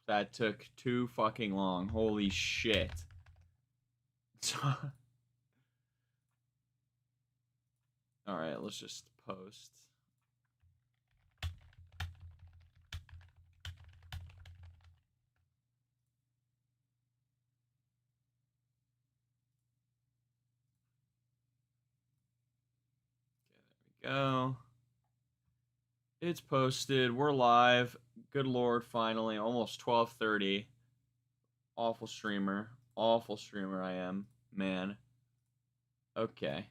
That took too fucking long. Holy shit. Alright, let's just post. Okay, there we go. It's posted. We're live. Good lord, finally. Almost 12:30. Awful streamer. Awful streamer I am. Man. Okay.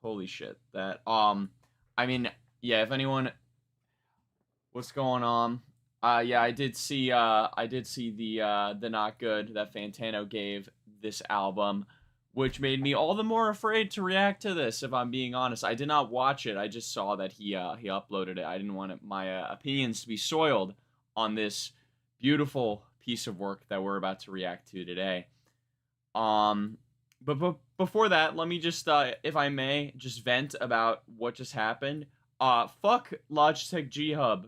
Holy shit. That, I mean, yeah, if anyone... What's going on? Yeah, I did see the not good that Fantano gave this album, which made me all the more afraid to react to this, if I'm being honest. I did not watch it. I just saw that he uploaded it. I didn't want my opinions to be soiled on this beautiful piece of work that we're about to react to today. But before that, let me just, if I may, just vent about what just happened. Fuck Logitech G Hub.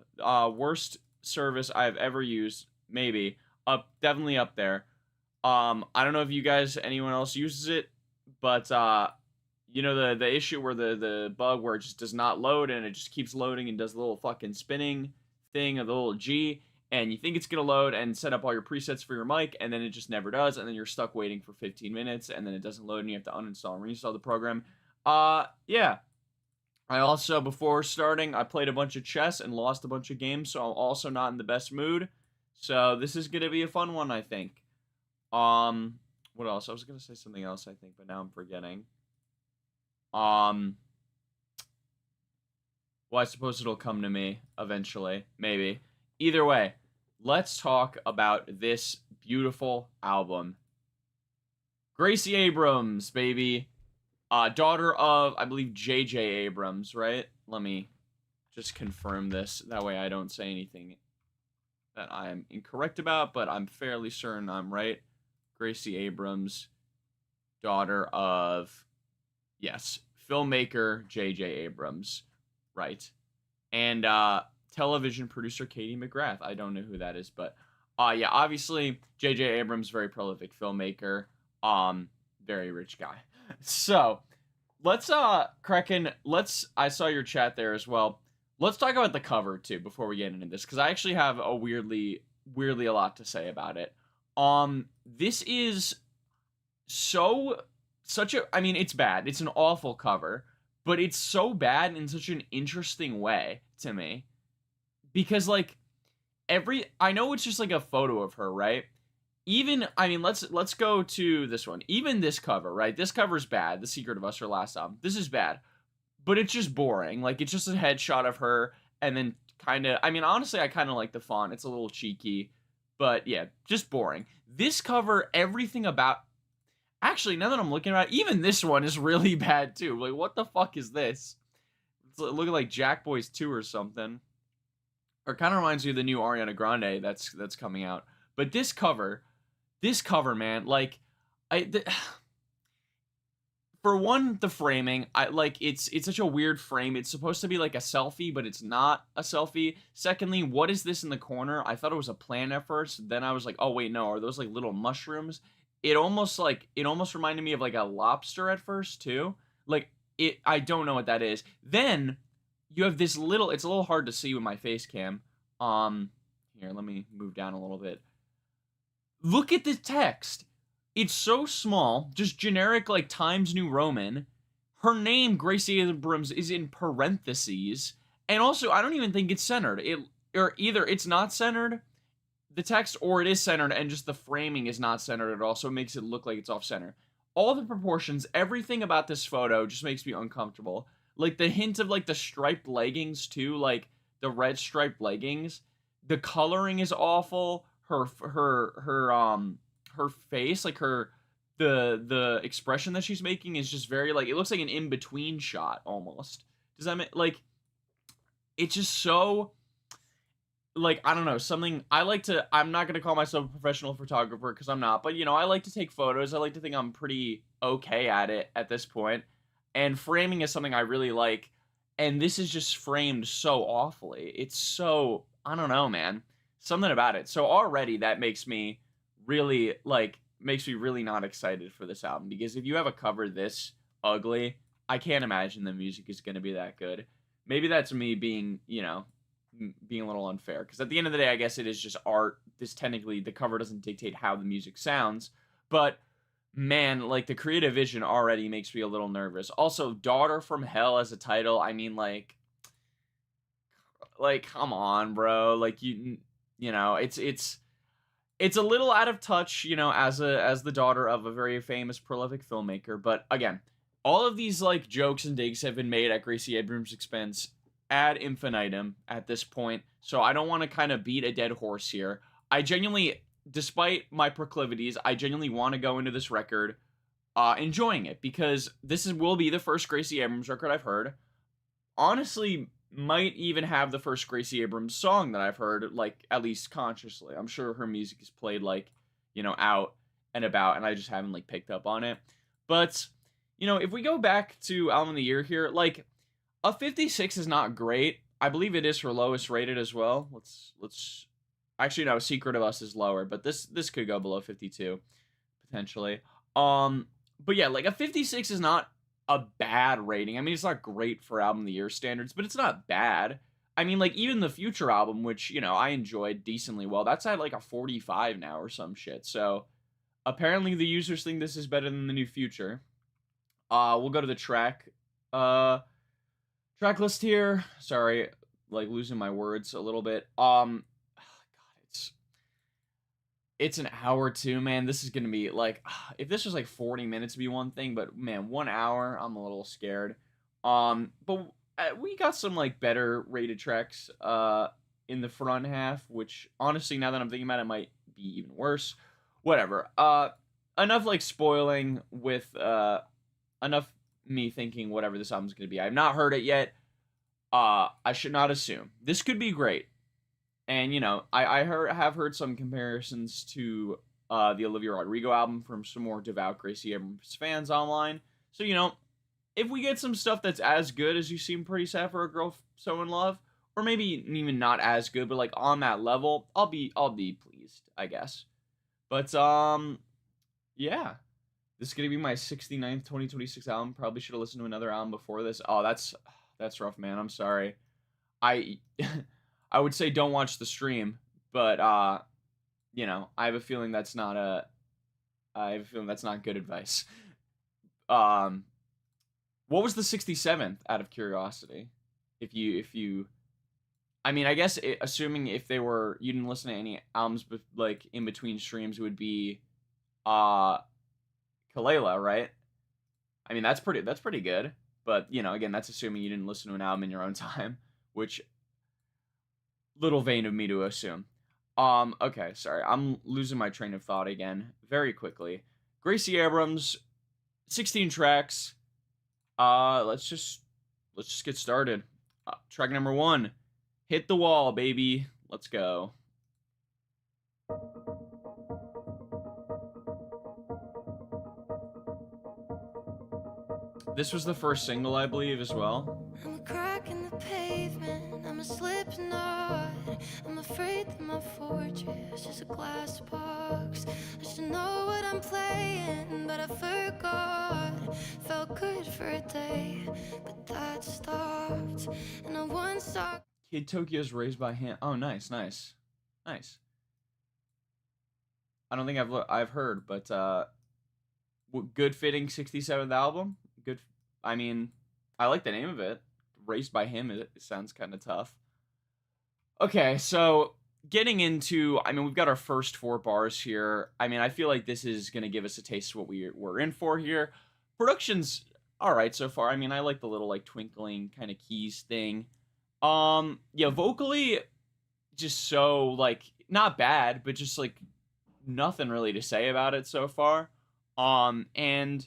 Worst service I've ever used. Maybe. Definitely up there. I don't know if you guys, anyone else uses it, but, you know, the issue where the bug where it just does not load and it just keeps loading and does the little fucking spinning thing of the little G, and you think it's gonna load and set up all your presets for your mic, and then it just never does, and then you're stuck waiting for 15 minutes, and then it doesn't load, and you have to uninstall and reinstall the program. Yeah. I also, before starting, I played a bunch of chess and lost a bunch of games, so I'm also not in the best mood. So this is gonna be a fun one, I think. What else? I was gonna say something else, I think, but now I'm forgetting. Well, I suppose it'll come to me eventually, maybe. Either way, let's talk about this beautiful album. Gracie Abrams, baby. Daughter of, I believe, J.J. Abrams, right? Let me just confirm this. That way I don't say anything that I'm incorrect about, but I'm fairly certain I'm right. Gracie Abrams, daughter of, yes, filmmaker J.J. Abrams, right? And television producer Katie McGrath. I don't know who that is, but yeah, obviously J.J. Abrams, very prolific filmmaker, very rich guy. So let's Kraken, I saw your chat there as well. Let's talk about the cover too before we get into this, because I actually have a weirdly a lot to say about it. This is I mean, it's bad. It's an awful cover, but it's so bad in such an interesting way to me. Because, like, I know it's just, like, a photo of her, right? Even, I mean, let's go to this one. Even this cover, right? This cover's bad. The Secret of Us, her last album. This is bad. But it's just boring. Like, it's just a headshot of her, and then kind of, I mean, honestly, I kind of like the font. It's a little cheeky. But, yeah, just boring. This cover, everything about... Actually, now that I'm looking at it, even this one is really bad, too. Like, what the fuck is this? It's looking like Jack Boys 2 or something. Or kind of reminds me of the new Ariana Grande that's coming out. But this cover, man, like, for one, the framing, it's such a weird frame. It's supposed to be like a selfie, but it's not a selfie. Secondly, what is this in the corner? I thought it was a plant at first. Then I was like, oh wait, no, are those like little mushrooms? It almost reminded me of like a lobster at first too. Like, I don't know what that is. Then you have this little, it's a little hard to see with my face cam. Here, let me move down a little bit. Look at the text. It's so small, just generic, like, Times New Roman. Her name, Gracie Abrams, is in parentheses. And also, I don't even think it's centered. Or either it's not centered, the text, or it is centered, and just the framing is not centered at all, so it makes it look like it's off-center. All the proportions, everything about this photo just makes me uncomfortable. Like, the hint of, like, the striped leggings, too, like, the red striped leggings. The coloring is awful. Her face, like, the expression that she's making is just very, like, it looks like an in-between shot, almost. Does that make, like, it's just so, like, I don't know, something, I'm not gonna call myself a professional photographer, because I'm not, but, you know, I like to take photos. I like to think I'm pretty okay at it at this point. And framing is something I really like, and this is just framed so awfully. It's so, I don't know, man. something about it. So already that makes me really makes me really not excited for this album, because if you have a cover this ugly, I can't imagine the music is going to be that good. Maybe that's me being, being a little unfair, because at the end of the day, I guess it is just art. This technically, the cover doesn't dictate how the music sounds, but man, like the creative vision already makes me a little nervous. Also, Daughter from Hell as a title, I mean, like come on, bro. Like it's a little out of touch, as the daughter of a very famous prolific filmmaker. But again, all of these like jokes and digs have been made at Gracie Abrams' expense ad infinitum at this point. So I don't want to kind of beat a dead horse here. I genuinely, despite my proclivities, I genuinely want to go into this record enjoying it, because will be the first Gracie Abrams record I've heard. Honestly, might even have the first Gracie Abrams song that I've heard, like, at least consciously. I'm sure her music is played, like, out and about, and I just haven't, like, picked up on it. But, if we go back to Album of the Year here, like, a 56 is not great. I believe it is her lowest rated as well. Let's actually, no, Secret of Us is lower, but this could go below 52, potentially. But yeah, like, a 56 is not a bad rating. I mean, it's not great for Album of the Year standards, but it's not bad. I mean, like, even the Future album, which, I enjoyed decently well, that's at, like, a 45 now or some shit. So, apparently the users think this is better than the new Future. We'll go to the track list here. Sorry, like, losing my words a little bit. God, it's an hour too, man. This is gonna be like, if this was like 40 minutes, it'd be one thing, but man, 1 hour, I'm a little scared. But we got some like better rated tracks in the front half, which honestly, now that I'm thinking about it, might be even worse. Whatever. Enough like spoiling with enough me thinking whatever this album's gonna be. I've not heard it yet. I should not assume. This could be great. And, I have heard some comparisons to the Olivia Rodrigo album from some more devout Gracie Abrams fans online. So, if we get some stuff that's as good as You Seem Pretty Sad for a Girl So in Love, or maybe even not as good, but like on that level, I'll be pleased, I guess. But yeah. This is gonna be my 69th 2026 album. Probably should have listened to another album before this. Oh, that's rough, man. I'm sorry. I I would say don't watch the stream, but I have a feeling that's not good advice. What was the 67th out of curiosity? If you I mean, I guess assuming if you didn't listen to any albums like in between streams, it would be Kalela, right? I mean, that's pretty good, but again, that's assuming you didn't listen to an album in your own time, which little vain of me to assume. Okay, sorry. I'm losing my train of thought again very quickly. Gracie Abrams, 16 tracks. Let's just get started. Track number 1, Hit the Wall, baby. Let's go. This was the first single, I believe, as well. I'm a crack in the pavement, I'm a slipknot. I'm afraid that my fortress is a glass box. I should know what I'm playing, but I forgot. Felt good for a day, but that stopped. And I once saw Kid Tokyo's Raised by Hand. Oh, nice. I don't think I've heard, but good fitting 67th album. Good. I mean, I like the name of it. Raised by Him. It sounds kind of tough. Okay, so getting into, I mean, we've got our first 4 bars here. I mean, I feel like this is going to give us a taste of what we're in for here. Production's all right so far. I mean, I like the little like twinkling kind of keys thing. Yeah, vocally, just so like not bad, but just like nothing really to say about it so far. And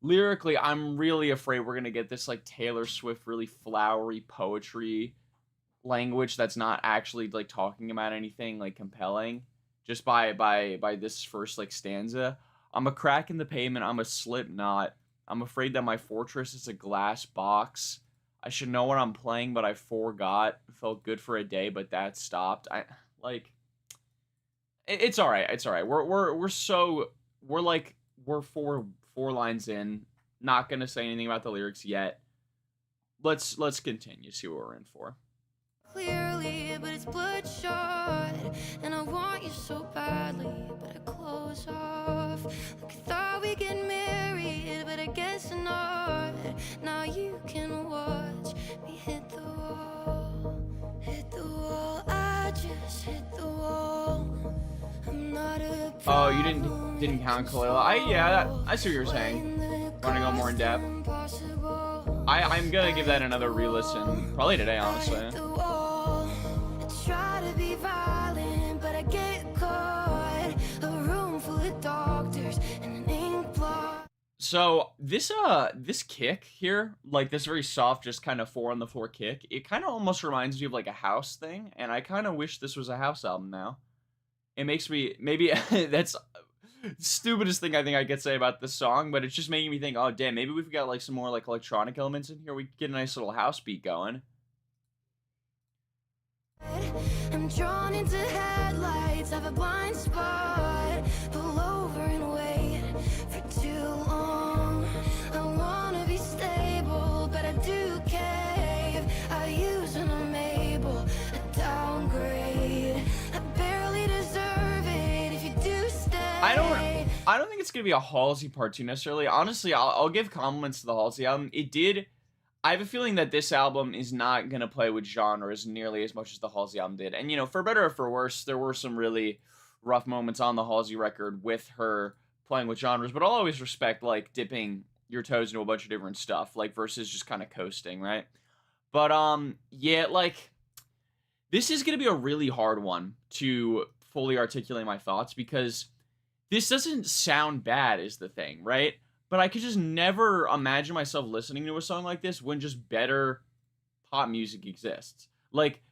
lyrically, I'm really afraid we're gonna get this like Taylor Swift really flowery poetry language that's not actually like talking about anything like compelling, just by this first like stanza. I'm a crack in the pavement, I'm a Slipknot. I'm afraid that my fortress is a glass box. I should know what I'm playing, but I forgot. Felt good for a day, but that stopped. I like It's all right. It's all right. We're four lines in. Not gonna say anything about the lyrics yet. Let's continue. See what we're in for. Clearly, but it's bloodshot, and I want you so badly, but I close off. Like I thought we get married, but I guess not. Now you can watch me hit the wall, hit the wall. I just hit the wall. I'm not a Oh, you problem, didn't you count can Kalila. I see what you're solve. saying. When the Want to go more in depth? impossible. I'm gonna give that another re-listen, probably today, honestly. I try to be violent, but I get caught. A room full of doctors and an ink blot. So this kick here, like this very soft, just kind of 4-on-the-floor kick, it kind of almost reminds me of like a house thing, and I kind of wish this was a house album now. It makes me maybe that's stupidest thing I think I could say about this song, but it's just making me think, oh damn, maybe we've got like some more like electronic elements in here. We could get a nice little house beat going. I'm drawn into headlights, have a blind spot. Pull over and wait for too long. I wanna be stable, but I do cave. I use when I'm able, I downgrade. I barely deserve it if you do stay. I don't think it's gonna be a Halsey part 2 necessarily. Honestly, I'll give compliments to the Halsey album. I have a feeling that this album is not going to play with genres nearly as much as the Halsey album did. And, you know, for better or for worse, there were some really rough moments on the Halsey record with her playing with genres. But I'll always respect, like, dipping your toes into a bunch of different stuff, like, versus just kind of coasting, right? But, yeah, like, this is going to be a really hard one to fully articulate my thoughts because this doesn't sound bad is the thing, right? But I could just never imagine myself listening to a song like this when just better pop music exists. Like,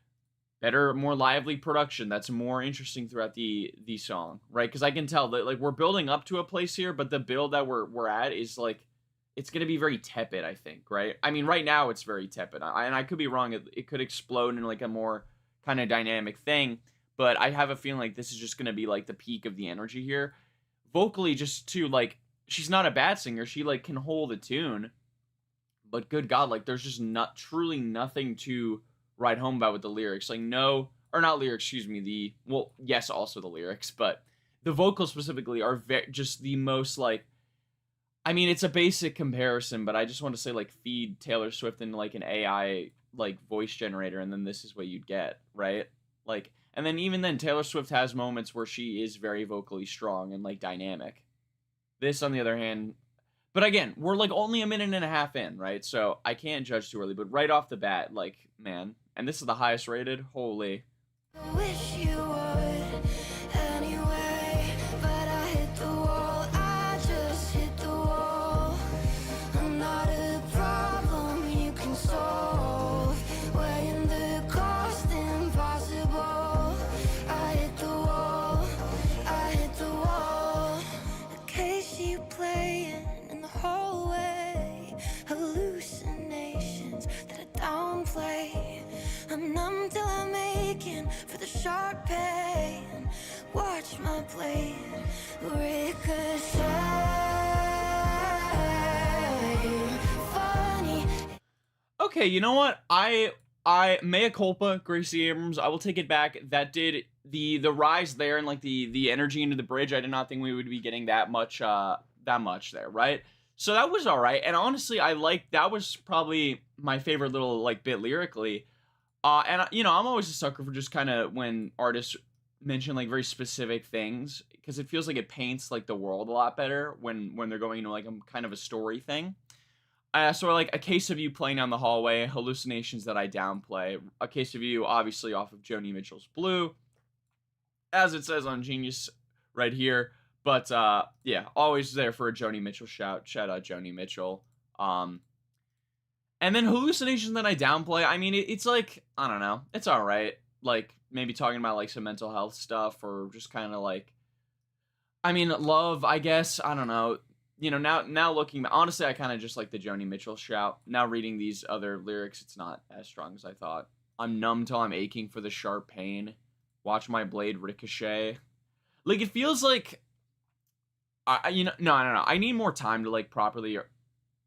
better, more lively production that's more interesting throughout the song, right? Because I can tell that, like, we're building up to a place here, but the build that we're at is, like, it's going to be very tepid, I think, right? I mean, right now it's very tepid. And I could be wrong. It could explode in, like, a more kind of dynamic thing. But I have a feeling like this is just going to be, like, the peak of the energy here. Vocally, just to, like, she's not a bad singer. She, like, can hold a tune. But good God, like, there's just truly nothing to write home about with the lyrics. Like, no, or not lyrics, excuse me, well, yes, also the lyrics, but the vocals specifically are just the most, like, I mean, it's a basic comparison, but I just want to say, like, feed Taylor Swift into, like, an AI, like, voice generator, and then this is what you'd get, right? Like, and then even then, Taylor Swift has moments where she is very vocally strong and, like, dynamic. This, on the other hand, but again, we're like only a minute and a half in, right? So I can't judge too early, but right off the bat, like, man, and this is the highest rated, holy. I wish you would anyway, but I hit the wall. I just hit the wall. I'm not a problem you can solve. Weighing the cost impossible. I hit the wall. I hit the wall. The case you playing in the hallway. Hallucinations that I downplay. I'm numb till I'm aching for the sharp pain. Watch my blade ricochet. Funny. Okay, you know what? I mea culpa, Gracie Abrams. I will take it back. That did the rise there and like the energy into the bridge. I did not think we would be getting that much there, right? So that was all right. And honestly, that was probably my favorite little like bit lyrically. And you know, I'm always a sucker for just kind of when artists mention like very specific things because it feels like it paints like the world a lot better when they're going into like a kind of a story thing. So like A Case of You playing down the hallway, hallucinations that I downplay. A Case of You, obviously off of Joni Mitchell's Blue, as it says on Genius right here. But yeah, always there for a Joni Mitchell shout. Shout out Joni Mitchell. And then hallucinations that I downplay. I mean, it's like, I don't know. It's all right. Like, maybe talking about, like, some mental health stuff or just kind of, like, I mean, love, I guess. I don't know. You know, now looking, honestly, I kind of just like the Joni Mitchell shout. Now reading these other lyrics, it's not as strong as I thought. I'm numb till I'm aching for the sharp pain. Watch my blade ricochet. Like, it feels like you know, no. I need more time to like properly.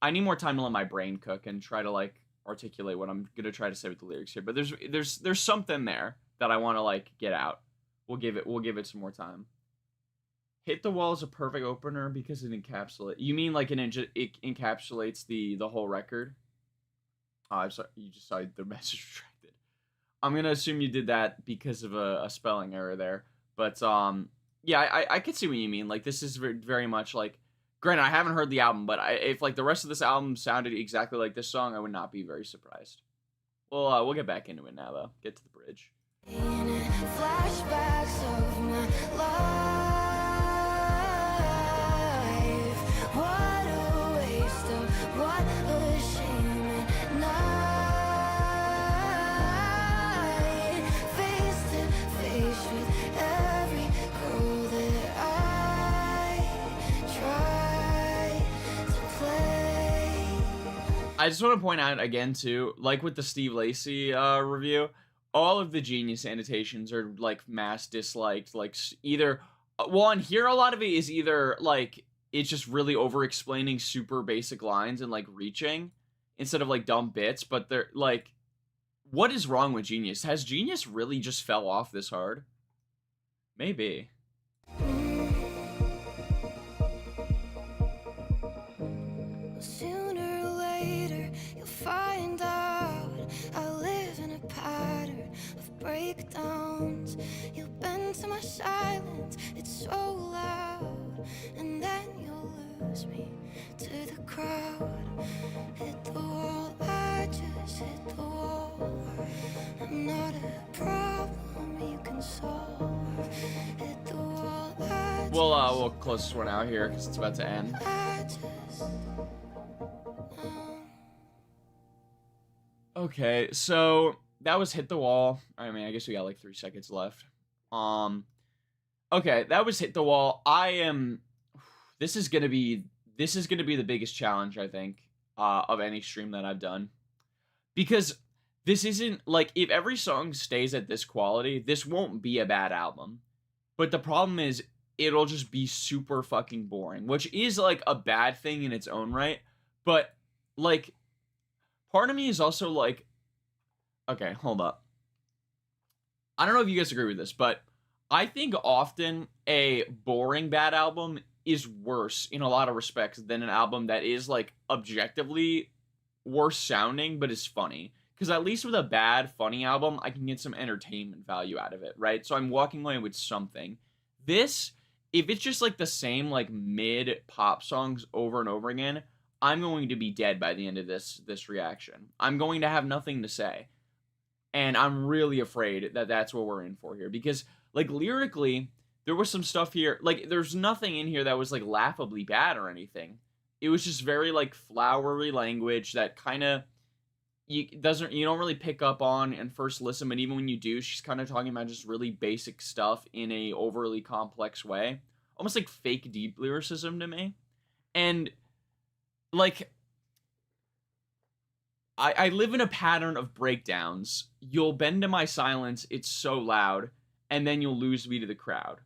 I need more time to let my brain cook and try to like articulate what I'm gonna try to say with the lyrics here. But there's something there that I want to like get out. We'll give it some more time. Hit the Wall is a perfect opener because it encapsulates. You mean like it encapsulates the whole record? Oh, I'm sorry. You just saw the message retracted. I'm gonna assume you did that because of a spelling error there. But yeah, I could see what you mean. Like, this is very, very much like. Granted, I haven't heard the album, but if like the rest of this album sounded exactly like this song, I would not be very surprised. Well, we'll get back into it now, though. Get to the bridge. Flashbacks of my life. What a waste of what a shame at night. Face to face with every girl that I try to play. I just want to point out again, too, like with the Steve Lacy review, all of the Genius annotations are like mass disliked. Like either, well, and here a lot of it is either like it's just really over explaining super basic lines and like reaching instead of like dumb bits. But they're like, what is wrong with Genius? Has Genius really just fell off this hard? Maybe. Sooner or later, you'll find out I live in a pattern of breakdowns. You'll bend to my silence, it's so loud, and then you'll lose me to the crowd. Hit the wall, I just hit the wall. I'm not a problem you can solve. Hit the wall, We'll close this one out here because it's about to end. I just Okay, so that was Hit the Wall. I mean, I guess we got like 3 seconds left. Okay, that was Hit the Wall. This is gonna be the biggest challenge, I think, of any stream that I've done. Because this isn't, like, if every song stays at this quality, this won't be a bad album. But the problem is, it'll just be super fucking boring, which is, like, a bad thing in its own right. But, like, part of me is also like, okay, hold up. I don't know if you guys agree with this, but I think often a boring bad album is worse in a lot of respects than an album that is like objectively worse sounding but is funny. Because at least with a bad, funny album, I can get some entertainment value out of it, right? So I'm walking away with something. This, if it's just like the same like mid pop songs over and over again, I'm going to be dead by the end of this reaction. I'm going to have nothing to say. And I'm really afraid that that's what we're in for here. Because, like, lyrically, there was some stuff here. Like, there's nothing in here that was, like, laughably bad or anything. It was just very, like, flowery language that kind of you don't really pick up on in first listen. But even when you do, she's kind of talking about just really basic stuff in a overly complex way. Almost like fake deep lyricism to me. And like, I live in a pattern of breakdowns. You'll bend to my silence, it's so loud, and then you'll lose me to the crowd.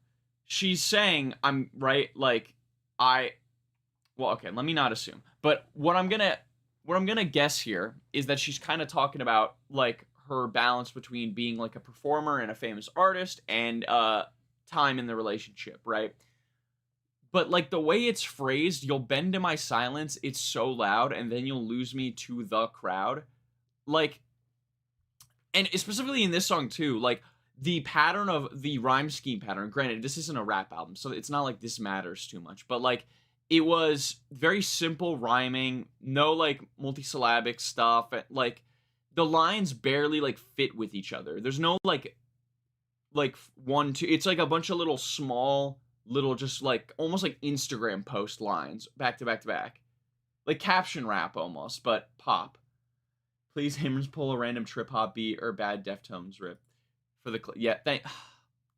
She's saying, I'm right, like, well, okay, let me not assume. But what I'm gonna guess here is that she's kind of talking about, like, her balance between being, like, a performer and a famous artist and time in the relationship, right? But, like, the way it's phrased, you'll bend to my silence, it's so loud, and then you'll lose me to the crowd. Like, and specifically in this song, too, like, the pattern of the rhyme scheme pattern, granted, this isn't a rap album, so it's not like this matters too much, but, like, it was very simple rhyming, no, like, multisyllabic stuff, like, the lines barely, like, fit with each other. There's no, like, one, two, it's, like, a bunch of little small little just like almost like Instagram post lines back to back to back, like caption rap almost, but pop. Please hymns pull a random trip hop beat or bad Deftones rip for the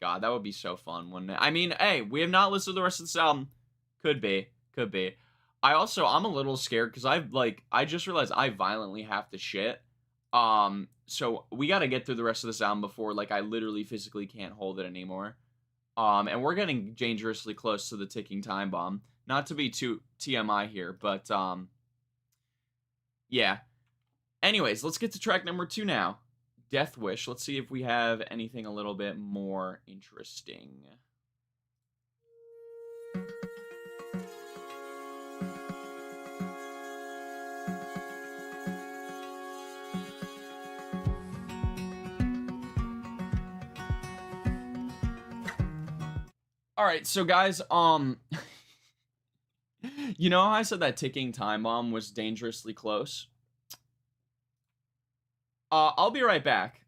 God, that would be so fun, wouldn't it? I mean, hey, we have not listened to the rest of this album. Could be. I'm a little scared because I just realized I violently have to shit. So we got to get through the rest of this album before like I literally physically can't hold it anymore. And we're getting dangerously close to the ticking time bomb. Not to be too TMI here, but yeah. Anyways, let's get to track number 2 now. Death Wish. Let's see if we have anything a little bit more interesting. All right, so guys, you know how I said that ticking time bomb was dangerously close? I'll be right back.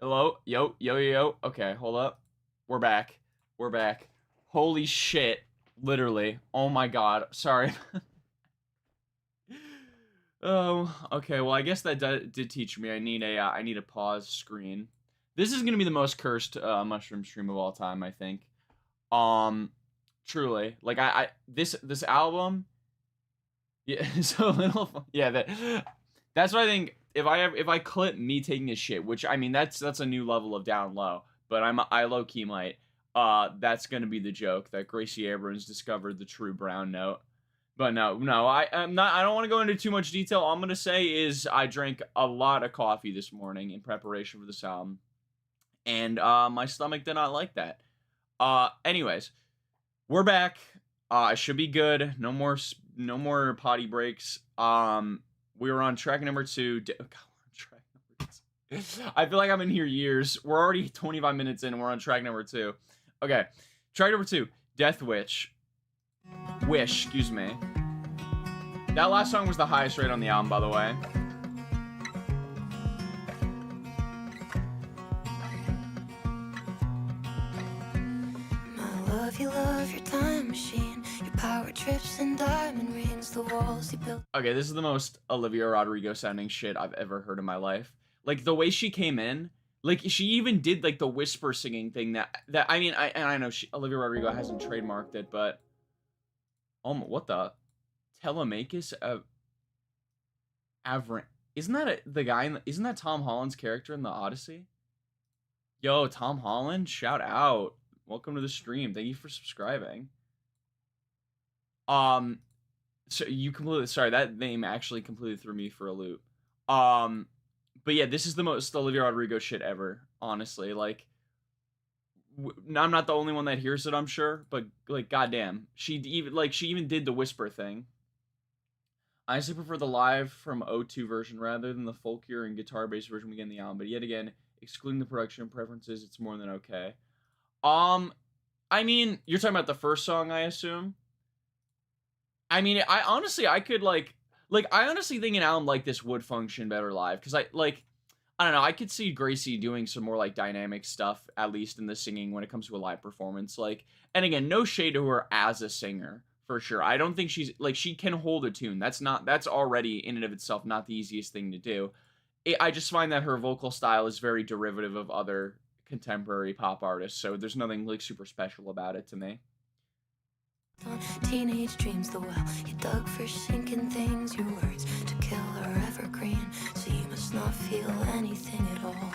Hello? Yo, yo, yo, yo. Okay, hold up. We're back. We're back. Holy shit. Literally. Oh my god. Sorry. Oh, okay. Well, I guess that did teach me. I need a pause screen. This is gonna be the most cursed mushroom stream of all time, I think. Um, truly. Like this album. Yeah, so little. Yeah, that's what I think. If I clip me taking a shit, which I mean that's a new level of down low, but I low key might. That's gonna be the joke that Gracie Abrams discovered the true brown note. But no, I'm not. I don't want to go into too much detail. All I'm gonna say is I drank a lot of coffee this morning in preparation for this album, and my stomach did not like that. Anyways, we're back. I should be good. No more potty breaks. We were on track number 2. Oh, God, we're on track number 2. I feel like I'm in here years. We're already 25 minutes in, and we're on track number 2. Okay, track number 2, Death Wish. Excuse me. That last song was the highest rate on the album, by the way. You love your time machine, your power trips and diamond rings, the walls you built. Okay, this is the most Olivia Rodrigo sounding shit I've ever heard in my life. Like the way she came in, like she even did like the whisper singing thing that I mean, I know Olivia Rodrigo hasn't trademarked it, but what the Telemachus Avram, isn't that the guy isn't that Tom Holland's character in the Odyssey? Yo, Tom Holland, shout out. Welcome to the stream. Thank you for subscribing. So you completely, sorry, that name actually completely threw me for a loop. But yeah, this is the most Olivia Rodrigo shit ever, honestly. Like, I'm not the only one that hears it, I'm sure, but like, goddamn, she even did the whisper thing. I honestly prefer the live from O2 version rather than the folkier and guitar-based version we get in the album, but yet again, excluding the production preferences, it's more than okay. I mean, you're talking about the first song, I assume? I mean, I honestly think an album like this would function better live, because I don't know, I could see Gracie doing some more, like, dynamic stuff, at least in the singing, when it comes to a live performance, like, and again, no shade to her as a singer, for sure. I don't think she's, like, she can hold a tune. That's already, in and of itself, not the easiest thing to do. I just find that her vocal style is very derivative of other contemporary pop artists, so there's nothing like super special about it to me. Teenage dreams, the well you dug for sinking things, your words to kill are evergreen, so you must not feel anything at all.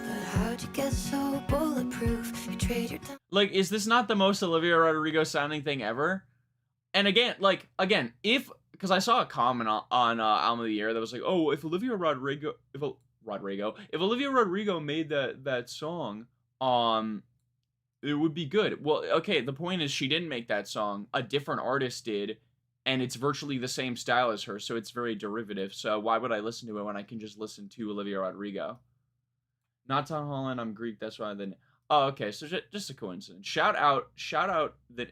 But how'd you get so bulletproof? You trade your time. Like, is this not the most Olivia Rodrigo sounding thing ever? And again, if because I saw a comment on Album of the Year that was like, oh, if Olivia Rodrigo made that song, it would be good. Well, okay, the point is she didn't make that song. A different artist did, and it's virtually the same style as her, so it's very derivative. So why would I listen to it when I can just listen to Olivia Rodrigo? Not Tom Holland, I'm Greek, that's why then. Oh, okay, so just a coincidence. Shout out that,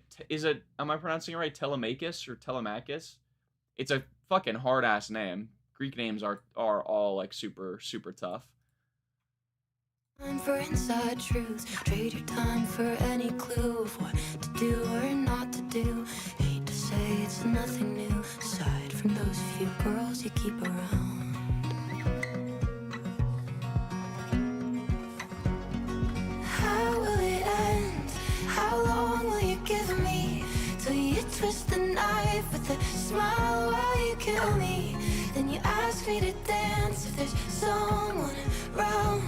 am I pronouncing it right? Telemachus or Telemachus? It's a fucking hard-ass name. Greek names are all, like, super, super tough. Time for inside truth. Trade your time for any clue of what to do or not to do. Hate to say it's nothing new, aside from those few girls you keep around. How will it end? How long will you give me? Till you twist the knife with a smile while you kill me. Then you ask me to dance if there's someone around.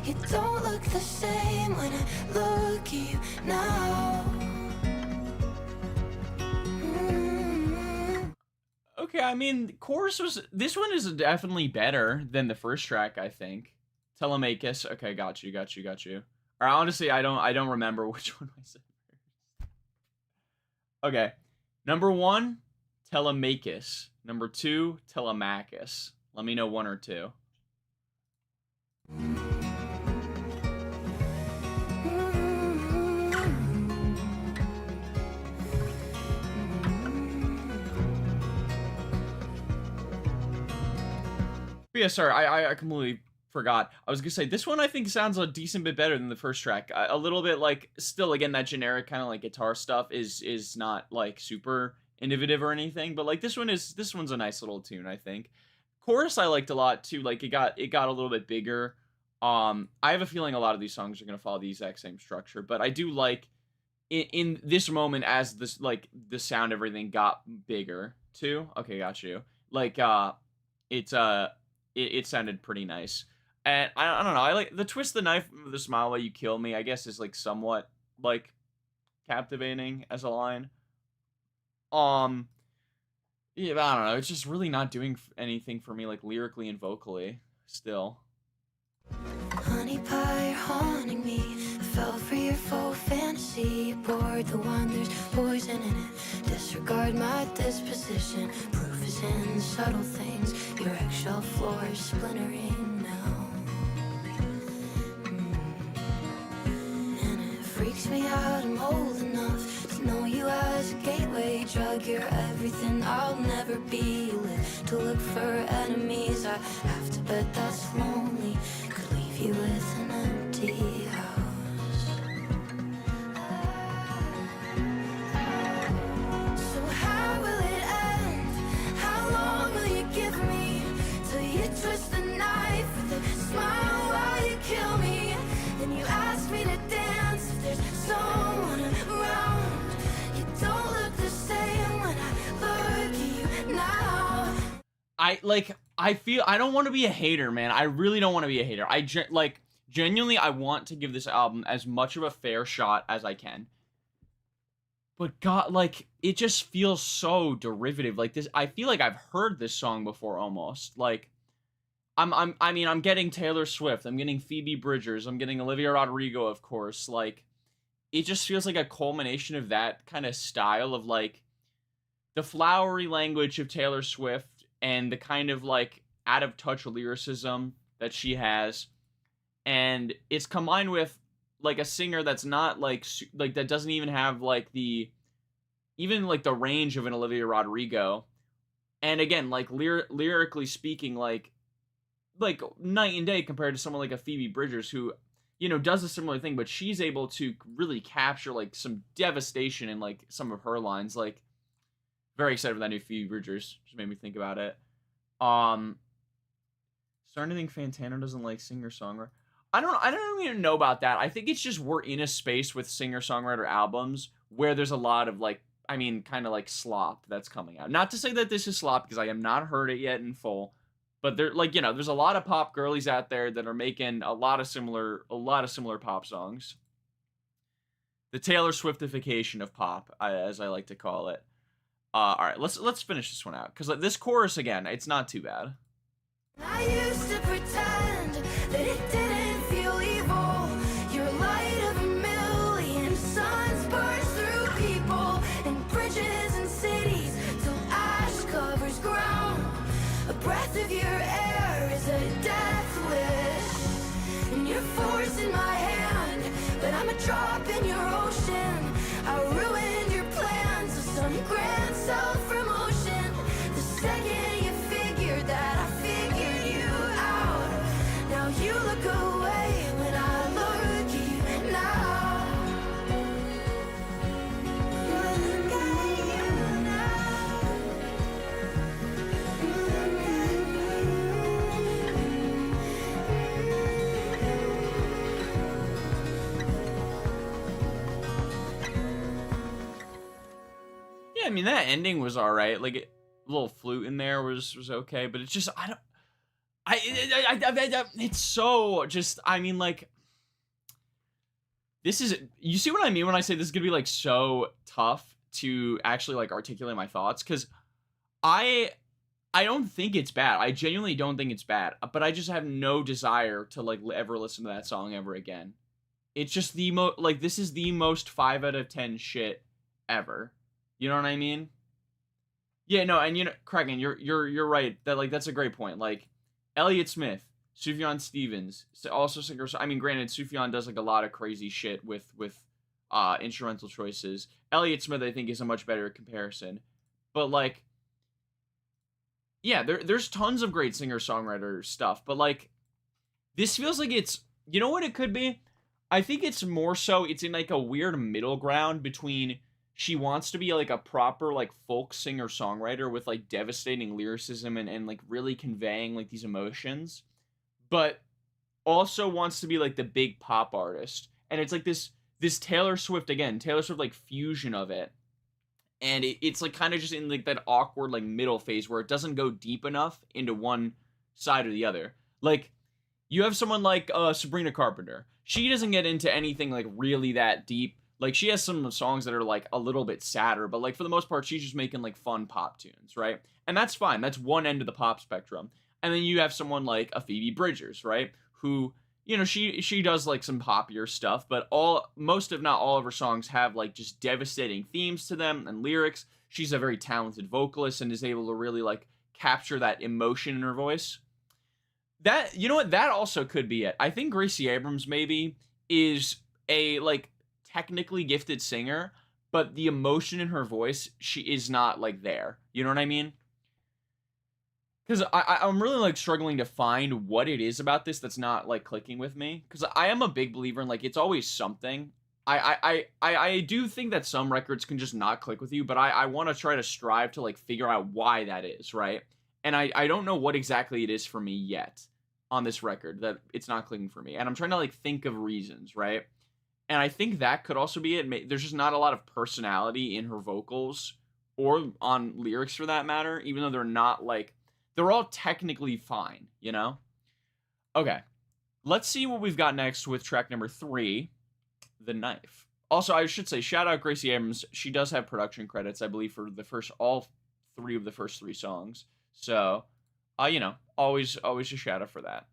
You don't look the same when I look at you now. Okay, I mean, this one is definitely better than the first track, I think. Telemachus. Okay, got you. Or honestly, I don't remember which one I said first. Okay. Number 1, Telemachus. Number 2, Telemachus. Let me know 1 or 2. But yeah, sorry, I completely forgot. I was gonna say, this one I think sounds a decent bit better than the first track. A little bit, like, still, again, that generic kind of, like, guitar stuff is not, like, super innovative or anything, but, like, this one's a nice little tune, I think. Chorus I liked a lot, too. Like, it got a little bit bigger. I have a feeling a lot of these songs are gonna follow the exact same structure, but I do like, in this moment, as this, like, the sound, everything got bigger, too. Okay, got you. Like, it sounded pretty nice. And I don't know, I like the twist the knife with the smile while you kill me, I guess, is like somewhat like captivating as a line. Yeah, I don't know. It's just really not doing anything for me, like lyrically and vocally. Still. Honey pie, you're haunting me. I fell for your faux fantasy. Poured the wine, there's poison in it. Disregard my disposition. Proof is in the subtle things. Your eggshell floor is splintering now. And it freaks me out. I'm old enough to know you as a gateway drug. You're everything I'll never be. You live to look for enemies. I have to bet that's lonely. Could leave you with an empty house. So how will it end? How long will you give me till you twist the knife with a smile while you kill me? Then you ask me to dance if there's someone around. You don't look the same when I look at you now. I don't want to be a hater, man. I really don't want to be a hater. Genuinely, I want to give this album as much of a fair shot as I can. But God, like, it just feels so derivative. Like this, I feel like I've heard this song before almost. Like, I'm getting Taylor Swift. I'm getting Phoebe Bridgers. I'm getting Olivia Rodrigo, of course. Like, it just feels like a culmination of that kind of style of like the flowery language of Taylor Swift and the kind of like out of touch lyricism that she has, and it's combined with like a singer that's not like that doesn't even have like the range of an Olivia Rodrigo, and again like lyrically speaking like night and day compared to someone like a Phoebe Bridgers who, you know, does a similar thing, but she's able to really capture like some devastation in like some of her lines. Like, very excited for that new Phoebe Bridgers. Just made me think about it. Starting to think Fantano doesn't like singer-songwriter. I don't even know about that. I think it's just we're in a space with singer-songwriter albums where there's a lot of like, I mean, kind of like slop that's coming out. Not to say that this is slop because I have not heard it yet in full, but there, like, you know, there's a lot of pop girlies out there that are making a lot of similar pop songs. The Taylor Swiftification of pop, as I like to call it. All right, let's finish this one out because this chorus again, it's not too bad. I used to pretend that it didn't feel evil. You're light of a million suns burst through people and bridges and cities till ash covers ground. A breath of your air is a death wish, and you're forcing my hand, but I'm a drop in your ocean. I ruined your plans of some grand self-promotion. The second you figured that, I figured you out. Now you look away when I look at you now. Look at you now. Yeah, I mean that ending was all right. Like, a little flute in there was okay, but it's just it's so just, I mean, like, this is, you see what I mean when I say this is gonna be like so tough to actually like articulate my thoughts, because I don't think it's bad. I genuinely don't think it's bad, but I just have no desire to like ever listen to that song ever again. It's just the this is the most 5 out of 10 shit ever. You know what I mean? Yeah, no, and you know, Kraken, you're right. That like that's a great point. Like, Elliott Smith, Sufjan Stevens, also singers. I mean, granted, Sufjan does like a lot of crazy shit with instrumental choices. Elliott Smith, I think, is a much better comparison. But like, yeah, there's tons of great singer-songwriter stuff. But like, this feels like it's, you know what it could be? I think it's more so it's in like a weird middle ground between she wants to be like a proper like folk singer-songwriter with like devastating lyricism and like really conveying like these emotions, but also wants to be like the big pop artist. And it's like this Taylor Swift like fusion of it. And it's like kind of just in like that awkward like middle phase where it doesn't go deep enough into one side or the other. Like, you have someone like Sabrina Carpenter. She doesn't get into anything like really that deep. Like, she has some songs that are, like, a little bit sadder, but, like, for the most part, she's just making, like, fun pop tunes, right? And that's fine. That's one end of the pop spectrum. And then you have someone like a Phoebe Bridgers, right? Who, you know, she does, like, some poppier stuff, but most if not all of her songs have, like, just devastating themes to them and lyrics. She's a very talented vocalist and is able to really, like, capture that emotion in her voice. That, you know what? That also could be it. I think Gracie Abrams maybe is a, like, technically gifted singer, but the emotion in her voice, she is not, like, there. You know what I mean? Because I'm really, like, struggling to find what it is about this that's not, like, clicking with me. Because I am a big believer in, like, it's always something. I do think that some records can just not click with you, but I want to try to strive to, like, figure out why that is, right? And I don't know what exactly it is for me yet on this record that it's not clicking for me. And I'm trying to, like, think of reasons, right? And I think that could also be it. There's just not a lot of personality in her vocals or on lyrics for that matter, even though they're not, like, they're all technically fine, you know? Okay. Let's see what we've got next with track number 3, The Knife. Also, I should say, shout out Gracie Abrams. She does have production credits, I believe, for all 3 of the first 3 songs. So, you know, always a shout out for that.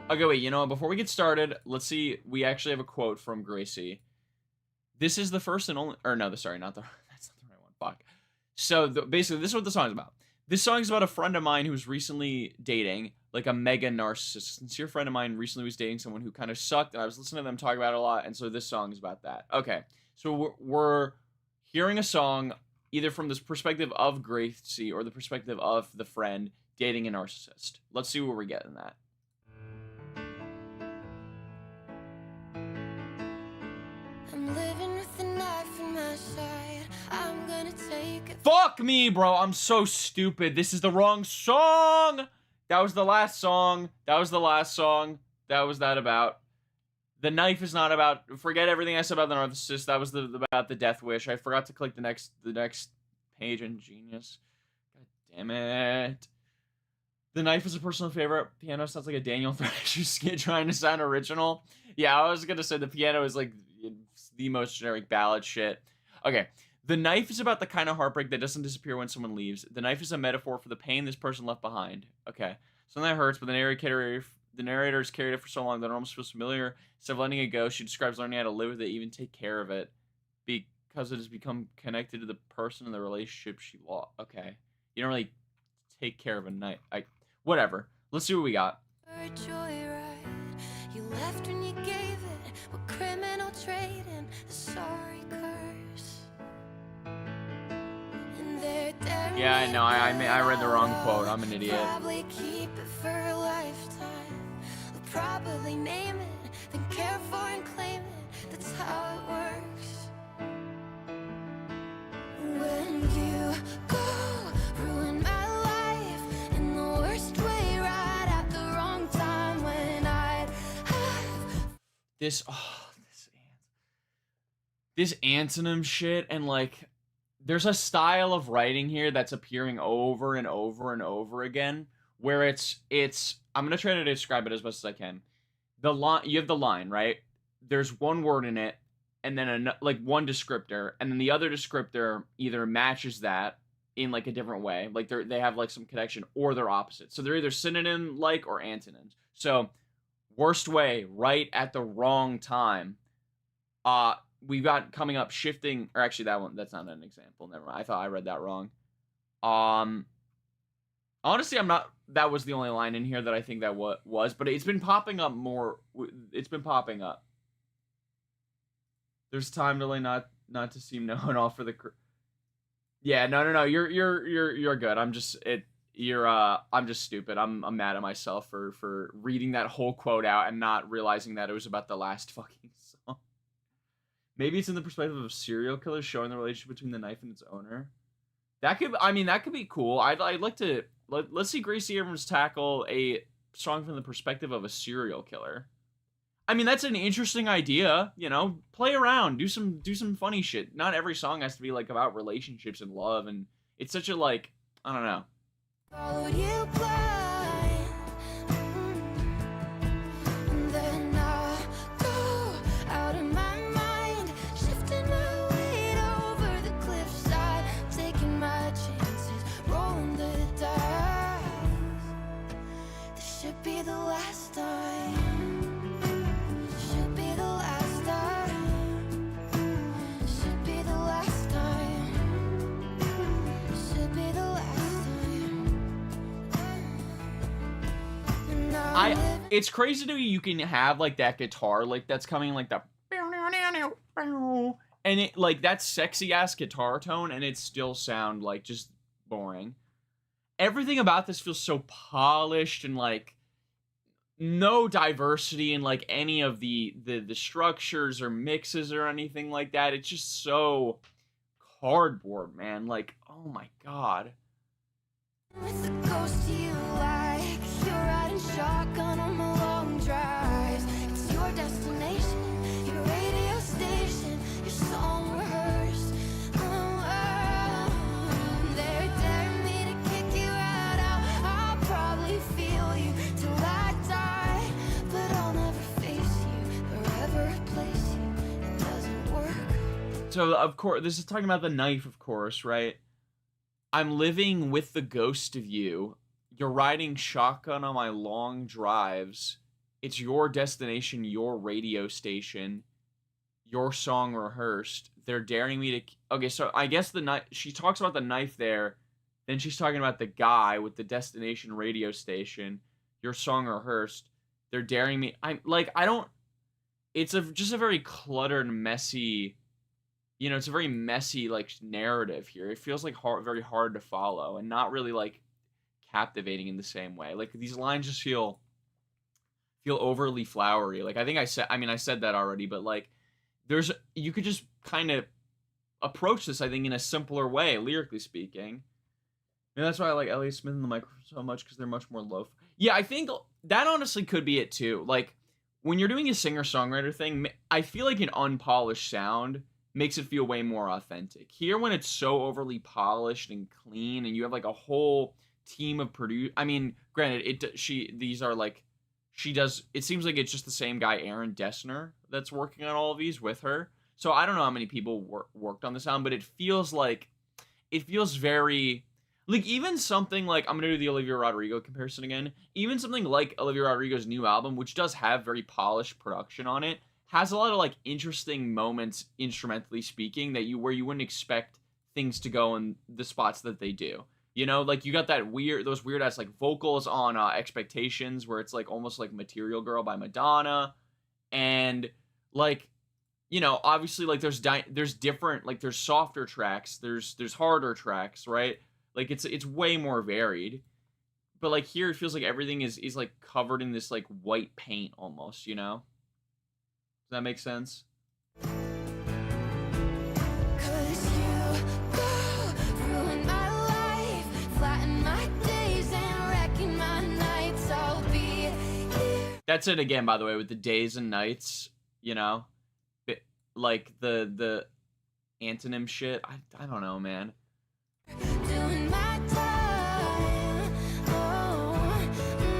Okay, wait, you know what? Before we get started, let's see. We actually have a quote from Gracie. This is the first and only, or no, sorry, not the, that's not the right one. Fuck. So basically, this is what the song is about. This song is about a friend of mine who's recently dating, like, a mega narcissist. Sincere friend of mine recently was dating someone who kind of sucked, and I was listening to them talk about it a lot, and so this song is about that. Okay, so we're hearing a song either from this perspective of Gracie or the perspective of the friend dating a narcissist. Let's see where we get in that. I'm living with a knife in my side. I'm gonna take it. Fuck me, bro. I'm so stupid. This is the wrong song. That was the last song. That was the last song. That was that about. The Knife is not about. Forget everything I said about the narcissist. That was about the death wish. I forgot to click the next page in Genius. God damn it. The Knife is a personal favorite. Piano sounds like a Daniel Thrasher skit trying to sound original. Yeah, I was gonna say the piano is like the most generic ballad shit. Okay. The Knife is about the kind of heartbreak that doesn't disappear when someone leaves. The knife is a metaphor for the pain this person left behind. Okay. Something that hurts, but the narrator has carried it for so long that it almost feels familiar. Instead of letting it go, she describes learning how to live with it, even take care of it, because it has become connected to the person and the relationship she lost. Okay. You don't really take care of a knife. Whatever. Let's see what we got. A joyride. You left when you gave it. What criminal trading? A sorry curse. And they're daring. Yeah, I know. I read the wrong quote. I'm an idiot. Probably keep it for a lifetime. They'll probably name it, then care for and claim it. That's how it works. When you go, ruin my life in the worst way, right at the wrong time when I'd have. This antonym shit, and like there's a style of writing here that's appearing over and over and over again where it's I'm gonna try to describe it as best as I can. You have the line, right? There's one word in it, and then like one descriptor, and then the other descriptor either matches that in like a different way, like they have like some connection, or they're opposite. So they're either synonym like or antonyms. So worst way, right at the wrong time. We've got coming up shifting, or actually that's not an example. Never mind. I thought I read that wrong. Honestly, that was the only line in here that I think that was, but it's been popping up more. It's been popping up. There's time delay not to seem known all for the. Yeah, no. You're good. I'm just stupid. I'm mad at myself for reading that whole quote out and not realizing that it was about the last fucking song. Maybe it's in the perspective of serial killers showing the relationship between the knife and its owner. That could be cool. I'd like to let's see Gracie Abrams tackle a song from the perspective of a serial killer. I mean, that's an interesting idea, you know. Play around, do some funny shit. Not every song has to be like about relationships and love, and it's such a like, I don't know. Followed you blind. And then I go out of my mind, shifting my weight over the cliffside, taking my chances, rolling the dice. This should be the last time. Should be the last time. Should be the last time. Should be the last time. And now I'm living. It's crazy to me you can have like that guitar like that's coming like the and it like that sexy ass guitar tone and it still sound like just boring. Everything about this feels so polished and like no diversity in like any of the structures or mixes or anything like that. It's just so cardboard, man. Like, oh my god. With the ghost you like, you're riding shotgun on my long drives. It's your destination, your radio station, your song rehearsed. They're daring me to kick you right out. I'll probably feel you till I die, but I'll never face you or ever replace you. It doesn't work. So of course this is talking about the knife, of course, right? I'm living with the ghost of you. You're riding shotgun on my long drives. It's your destination, your radio station, your song rehearsed. They're daring me to... Okay, so I guess the knife... She talks about the knife there. Then she's talking about the guy with the destination radio station, your song rehearsed. They're daring me... I'm like, I don't... It's just a very cluttered, messy... You know, it's a very messy, like, narrative here. It feels, like, very hard to follow and not really, like, captivating in the same way. Like, these lines just feel overly flowery. Like, I said that already, but, like, you could just kind of approach this, I think, in a simpler way, lyrically speaking. And that's why I like Elliott Smith and the Microphone so much, because they're much more low. Yeah, I think that honestly could be it, too. Like, when you're doing a singer-songwriter thing, I feel like an unpolished sound makes it feel way more authentic. Here, when it's so overly polished and clean, and you have like a whole team of I mean, granted, it seems like it's just the same guy, Aaron Dessner, that's working on all of these with her. So I don't know how many people worked on the sound, but it feels very like even something like, I'm gonna do the Olivia Rodrigo comparison again. Even something like Olivia Rodrigo's new album, which does have very polished production on it, has a lot of like interesting moments instrumentally speaking where you wouldn't expect things to go in the spots that they do. You know, like you got those weird ass like vocals on Expectations, where it's like almost like Material Girl by Madonna, and like, you know, obviously like there's different, like there's softer tracks, there's harder tracks, right? Like it's way more varied. But like here it feels like everything is like covered in this like white paint almost, you know? Does that make sense? 'Cause you go ruin my life, flatten my days and wrecking my nights. I'll be here. That's it again, by the way, with the days and nights, you know? Like the antonym shit. I don't know, man. Doing my time. Oh,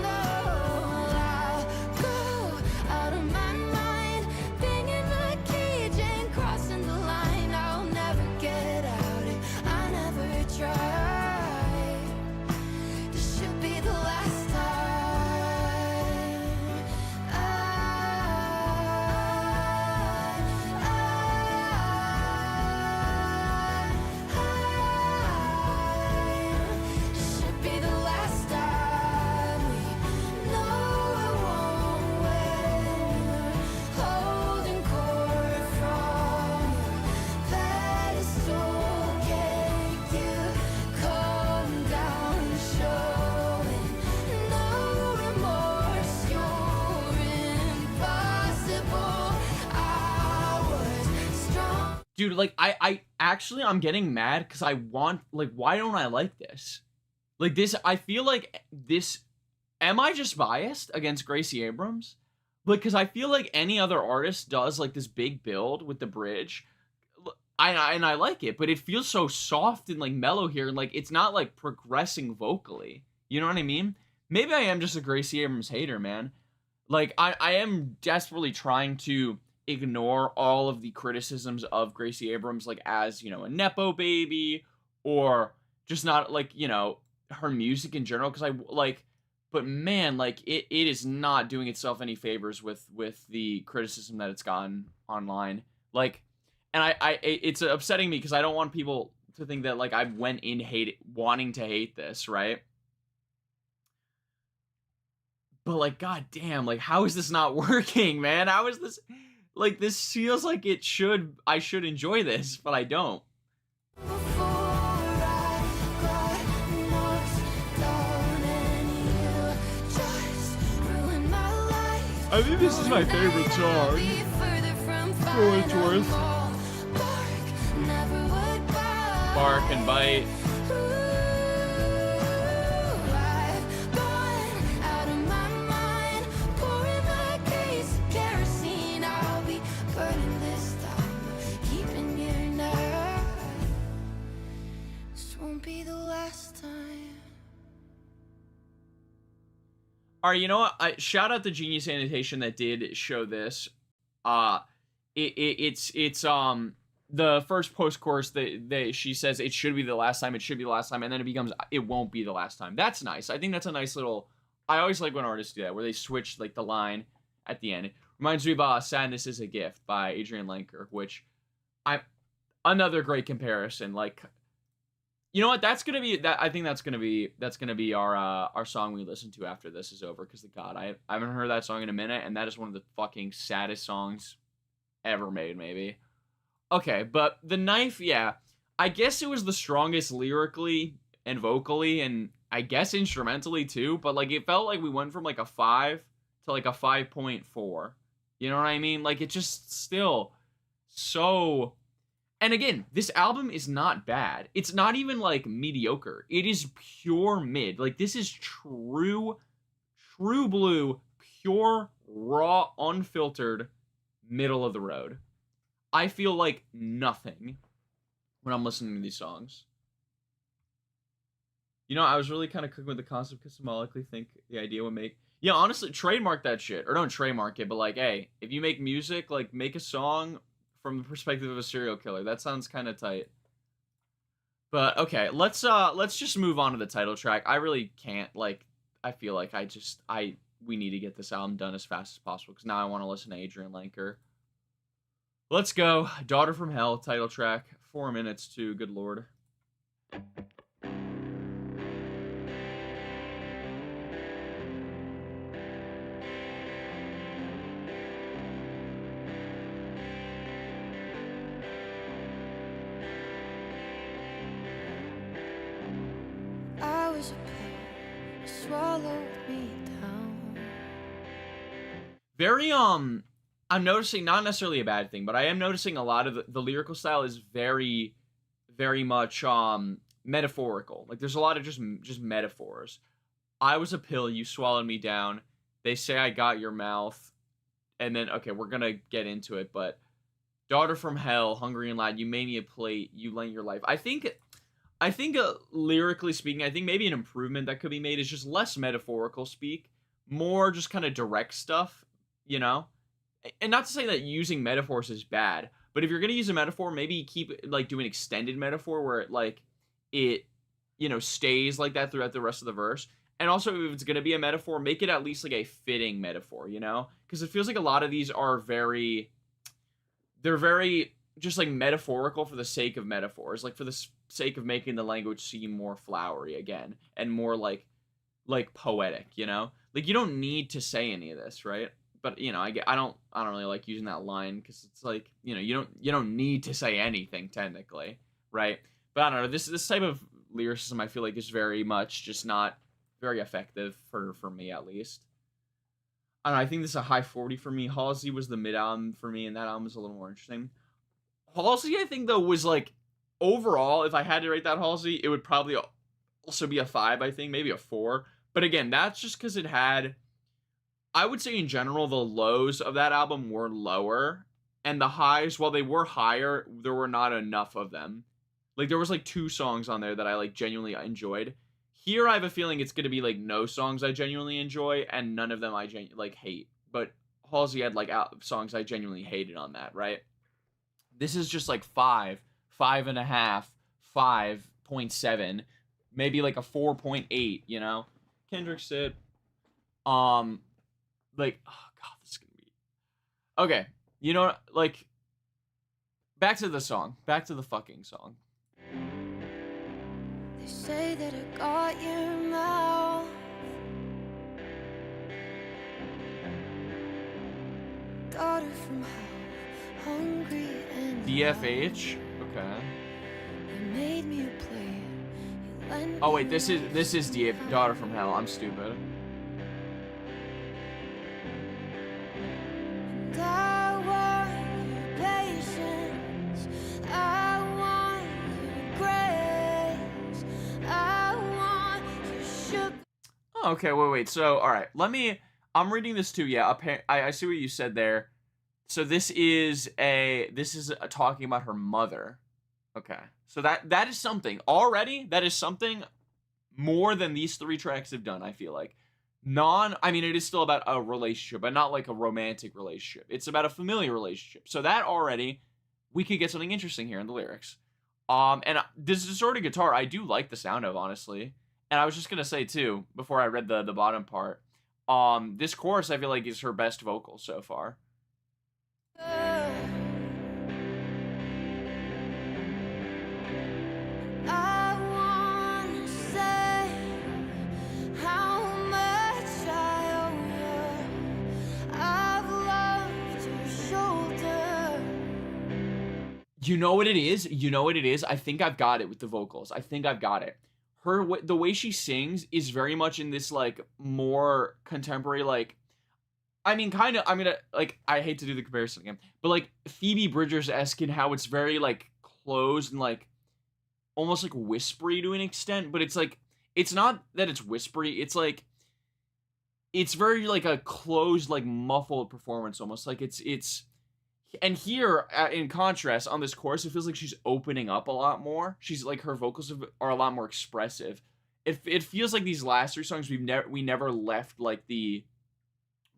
no, I'll go out of my mind, being in my cage and crossing the line. I'll never get out if I never try. This should be the last time. This should be the last time. We know it won't win. Holding court from your pedestal, can't you come down and show it? No remorse, you're impossible. I was strong. Dude, like I'm getting mad because I want, like, why don't I like this? Like this, I feel like this, am I just biased against Gracie Abrams? Like, because I feel like any other artist does like this big build with the bridge. I like it, but it feels so soft and like mellow here, and like it's not like progressing vocally. You know what I mean? Maybe I am just a Gracie Abrams hater, man. Like, I am desperately trying to ignore all of the criticisms of Gracie Abrams, like, as, you know, a Nepo baby, or just not, like, you know, her music in general, because but man, like, it is not doing itself any favors with the criticism that it's gotten online. Like, and it's upsetting me because I don't want people to think that, like, I went in wanting to hate this, right? But, like, god damn, like, how is this not working, man? How is this, like, this feels like I should enjoy this, but I don't. Before I got knocked down and you just ruined my life. I think this is my favorite song. Be further from For what it's worth. final bark, never would Bark and bite. I've gone out of my mind, pouring my case of kerosene. I'll be burning this down, keeping you near. This won't be the last time. All right, you know what? Shout out to Genius Sanitation that did show this. It's the first post chorus she says it should be the last time, and then it becomes it won't be the last time. That's nice. I think that's a nice little. I always like when artists do that, where they switch like the line at the end. It reminds me of "Sadness Is a Gift" by Adrian Lenker, which another great comparison. Like, you know what? That's gonna be that. I think that's gonna be our song we listen to after this is over. Because God, I haven't heard that song in a minute, and that is one of the fucking saddest songs ever made, maybe. Okay, but The Knife, yeah, I guess it was the strongest lyrically and vocally, and I guess instrumentally too. But like, it felt like we went from like a 5 to like a 5.4. You know what I mean? Like, it just still so. And again, this album is not bad. It's not even like mediocre. It is pure mid. Like, this is true blue, pure, raw, unfiltered, middle of the road. I feel like nothing when I'm listening to these songs. You know, I was really kind of cooking with the concept because symbolically think the idea would make. Yeah, honestly, trademark that shit. Or don't trademark it, but like, hey, if you make music, like, make a song from the perspective of a serial killer. That sounds kind of tight. But okay, let's just move on to the title track. I really can't, like, I feel like we need to get this album done as fast as possible because now I want to listen to Adrian Lenker. Let's go. Daughter from Hell, title track. 4 minutes too, good lord. I was a pill, you swallowed me down. Very I'm noticing, not necessarily a bad thing, but I am noticing a lot of the lyrical style is very, very much metaphorical. Like, there's a lot of just metaphors. I was a pill, you swallowed me down. They say I got your mouth. And then, okay, we're gonna get into it, but daughter from hell, hungry and loud, you made me a plate, you lent your life. I think lyrically speaking, I think maybe an improvement that could be made is just less metaphorical speak, more just kind of direct stuff, you know? And not to say that using metaphors is bad, but if you're going to use a metaphor, maybe keep, like, do an extended metaphor where it, like, it, you know, stays like that throughout the rest of the verse. And also, if it's going to be a metaphor, make it at least, like, a fitting metaphor, you know? Because it feels like a lot of these are they're very just, like, metaphorical for the sake of metaphors. Like, for the sake of making the language seem more flowery again. And more, like poetic, you know? Like, you don't need to say any of this, right? But, you know, I don't really like using that line because it's like, you know, you don't need to say anything technically, right? But I don't know, this type of lyricism I feel like is very much just not very effective for me, at least. I don't know, I think this is a high 40 for me. Halsey was the mid album for me, and that album was a little more interesting. Halsey, I think, though, was like, overall, if I had to rate that Halsey, it would probably also be a 5, I think, maybe a 4. But again, that's just because it had, I would say in general, the lows of that album were lower, and the highs, while they were higher, there were not enough of them. Like, there was like 2 songs on there that I like genuinely enjoyed. Here, I have a feeling it's gonna be, like, no songs I genuinely enjoy, and none of them I like, hate. But Halsey had, like, songs I genuinely hated on that, right? This is just, like, 5, 5.5, 5.7, maybe, like, a 4.8, you know? Kendrick said, like, oh, God, this is gonna be... Okay, you know, like, back to the song. Back to the fucking song. They say that I got your mouth. Daughter from hell, hungry and DFH. Okay. you made me a player. You lent Oh me wait, this is DF, Daughter from Hell. I'm stupid. And I want your patience. I want your grace. I want your sugar. Oh, okay, wait. So, all right, I'm reading this too. Yeah, I see what you said there. So this is talking about her mother. Okay, so that is something already. That is something more than these 3 tracks have done. I feel like I mean, it is still about a relationship, but not like a romantic relationship. It's about a familiar relationship. So that already, we could get something interesting here in the lyrics. And this distorted guitar, I do like the sound of, honestly. And I was just gonna say too, before I read the bottom part, this chorus I feel like is her best vocal so far. I wanna say how much I owe you. I've loved your shoulder. You know what it is? You know what it is? I think I've got it with the vocals. I think I've got it. The way she sings is very much in this, like, more contemporary, like, I mean, kind of, I'm gonna, like, I hate to do the comparison again, but, like, Phoebe Bridgers-esque in how it's very, like, closed and, like, almost, like, whispery to an extent, but it's, like, it's not that it's whispery, it's, like, it's very, like, a closed, like, muffled performance, almost, like, and here, in contrast, on this chorus, it feels like she's opening up a lot more. She's, like, her vocals are a lot more expressive. It feels like these last 3 songs, we never left, like, the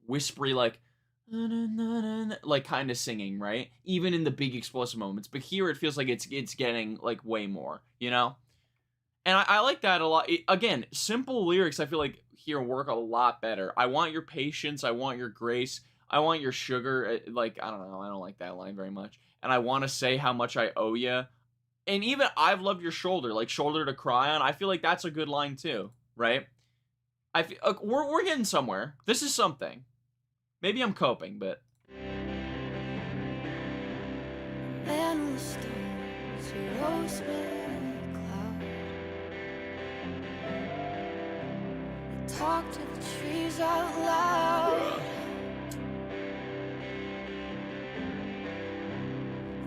whispery, like kind of singing, right? Even in the big explosive moments. But here, it feels like it's getting, like, way more, you know? And I like that a lot. Again, simple lyrics, I feel like, here work a lot better. I want your patience. I want your grace. I want your sugar. Like, I don't know. I don't like that line very much. And I want to say how much I owe you. And even I've loved your shoulder, like shoulder to cry on. I feel like that's a good line too, right? I feel, we're getting somewhere. This is something. Maybe I'm coping, but Man will stones, a rose red cloud. You talk to the trees out loud.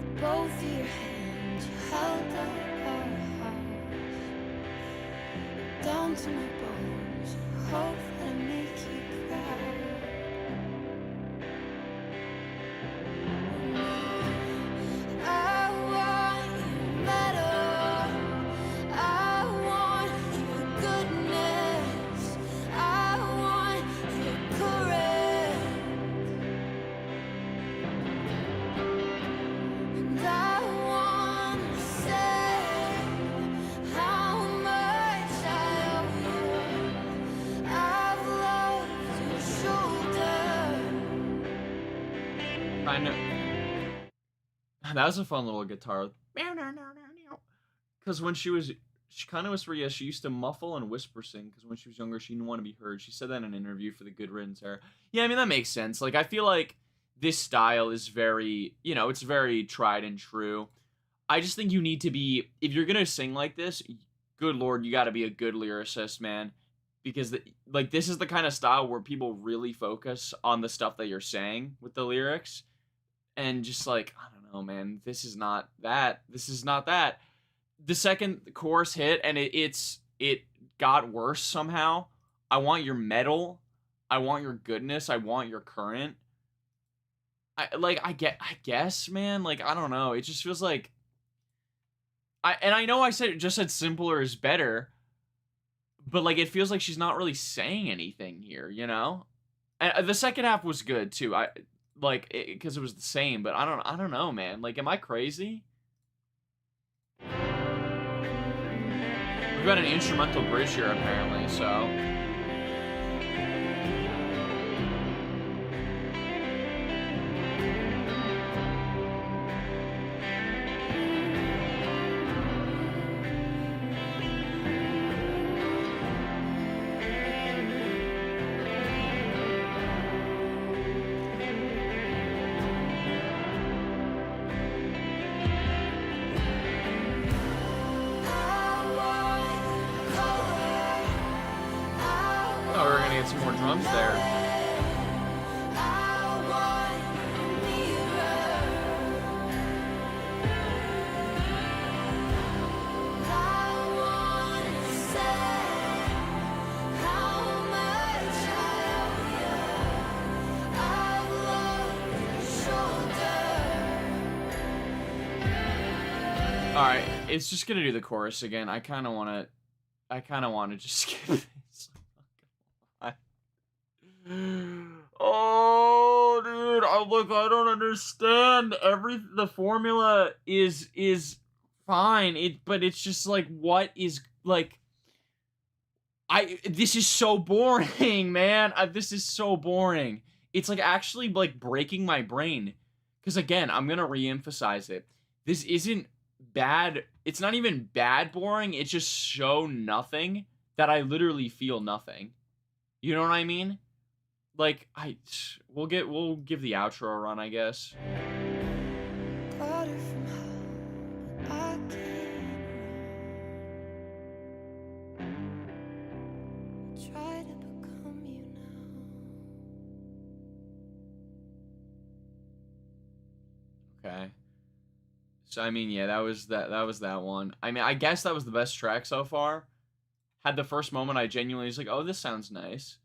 With both of your hands, you held up our house. Down to my bones, hope that I make you proud. kind of. That was a fun little guitar. Because when she kind of whispered, yeah, she used to muffle and whisper sing, because when she was younger, she didn't want to be heard. She said that in an interview for the Good Riddance era. Yeah, I mean, that makes sense. Like, I feel like this style is very, it's very tried and true. I just think you need to be, if you're going to sing like this, good Lord, you got to be a good lyricist, man. Because, this is the kind of style where people really focus on the stuff that you're saying with the lyrics. And just, I don't know, man, this is not that. This is not that. The second chorus hit, and it got worse somehow. I want your metal. I want your goodness. I want your current. I guess, man. I don't know. It just feels like... I know I just said simpler is better, but, like, it feels like she's not really saying anything here, you know? And the second half was good too. I like because it was the same, but I don't know, man. Like, am I crazy? We've got an instrumental bridge here apparently, so. Oh, we're gonna get some more drums there. Alright, it's just gonna do the chorus again. I kinda wanna just skip this. Oh, dude, I don't understand. The formula is fine. But it's just like, what is, like, this is so boring, man. This is so boring. It's like actually like breaking my brain. Because again, I'm gonna re-emphasize it. This isn't bad. It's not even bad boring. It's just so nothing that I literally feel nothing. You know what I mean? Like, we'll give the outro a run, I guess. Okay. So I mean, yeah, that was that one. I mean, I guess that was the best track so far. Had the first moment I genuinely was like, "Oh, this sounds nice."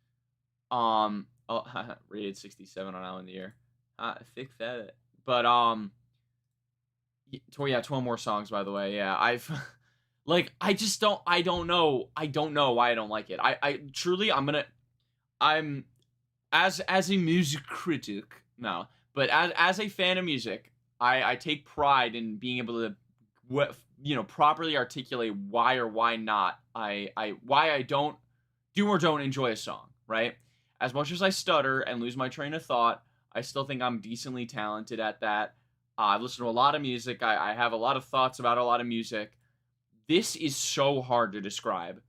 Oh, rated 67 on Out in the Air. Thick that. But yeah, 12 more songs by the way. Yeah, I've like I don't know why I don't like it. I truly I'm as a music critic, no, but as a fan of music, I take pride in being able to properly articulate why or why not why I don't do or don't enjoy a song, right? As much as I stutter and lose my train of thought, I still think I'm decently talented at that. I've listened to a lot of music. I have a lot of thoughts about a lot of music. This is so hard to describe.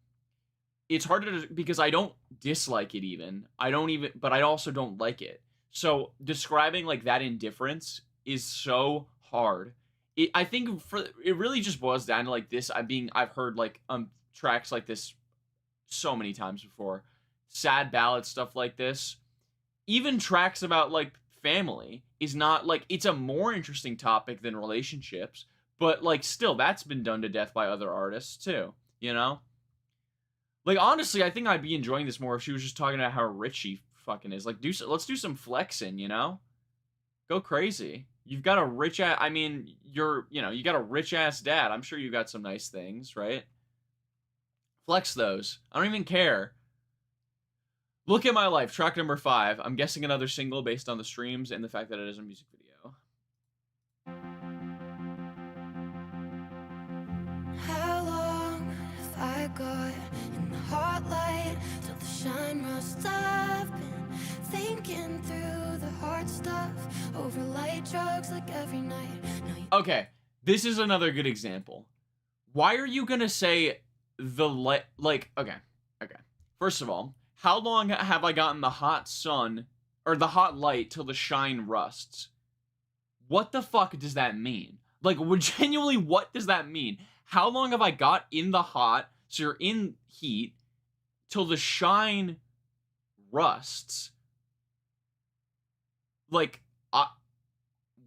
It's hard to because I don't dislike it even. But I also don't like it. So describing like that indifference is so hard. I think it really just boils down to like this. I've heard like tracks like this so many times before. Sad ballad stuff like this, even tracks about like family is not like, it's a more interesting topic than relationships, but like still that's been done to death by other artists too, you know? Like honestly, I think I'd be enjoying this more if she was just talking about how rich she fucking is. Like let's do some flexing, you know? Go crazy. You've got a rich ass, I mean, you got a rich ass dad. I'm sure you got some nice things, right? Flex those. I don't even care. Look at My Life, track number 5. I'm guessing another single based on the streams and the fact that it is a music video. How long have I got in the hot light till the shine rust? I've been thinking through the hard stuff over light drugs like every night. Okay, this is another good example. Why are you gonna say okay. First of all, how long have I gotten the hot sun, or the hot light, till the shine rusts? What the fuck does that mean? Like, genuinely, what does that mean? How long have I got in the hot, so you're in heat, till the shine rusts? Like,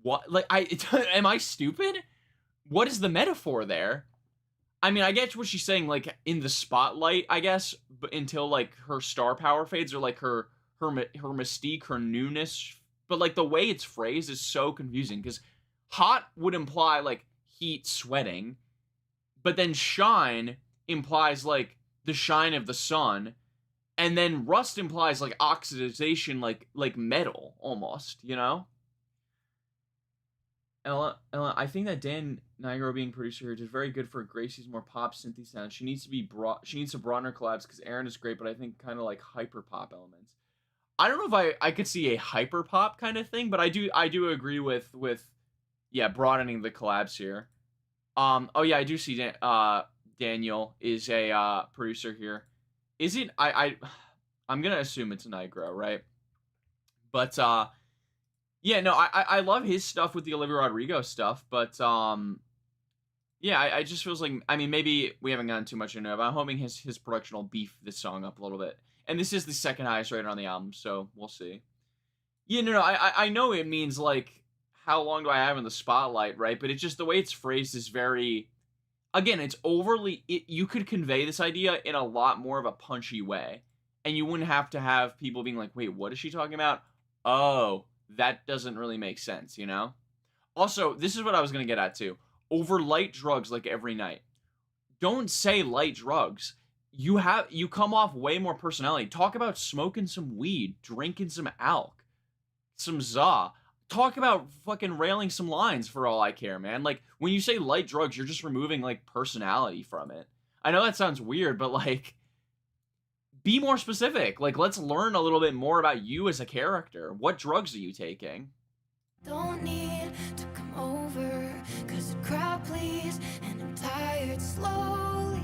what? Like, am I stupid? What is the metaphor there? I mean, I get what she's saying, like, in the spotlight, I guess, but until, like, her star power fades, or, like, her mystique, her newness. But, like, the way it's phrased is so confusing, because hot would imply, like, heat, sweating, but then shine implies, like, the shine of the sun. And then rust implies like oxidization, like metal almost, you know? Ella, I think that Dan Nigro being producer here is very good for Gracie's more pop synthy sound. She needs to broaden her collabs because Aaron is great, but I think kind of like hyper pop elements. I don't know if I could see a hyper pop kind of thing, but I do agree with yeah, broadening the collabs here. Oh yeah, I do see Daniel is a producer here. Is it I'm gonna assume it's Nigro, right? But yeah, no, I love his stuff with the Olivia Rodrigo stuff, but yeah, I just feels like, I mean, maybe we haven't gotten too much into it, but I'm hoping his production will beef this song up a little bit. And this is the second highest rated on the album, so we'll see. Yeah, no, I know it means like, how long do I have in the spotlight, right? But it's just the way it's phrased is very, again, it's overly, you could convey this idea in a lot more of a punchy way. And you wouldn't have to have people being like, wait, what is she talking about? Oh, that doesn't really make sense, you know? Also, this is what I was going to get at too. Over light drugs like every night. Don't say light drugs. You come off way more personality. Talk about smoking some weed, drinking some alk, some za. Talk about fucking railing some lines for all I care, man. Like, when you say light drugs, you're just removing, like, personality from it. I know that sounds weird, but, like, be more specific. Like, let's learn a little bit more about you as a character. What drugs are you taking? Don't need to come over, cause the crowd please, and I'm tired slowly,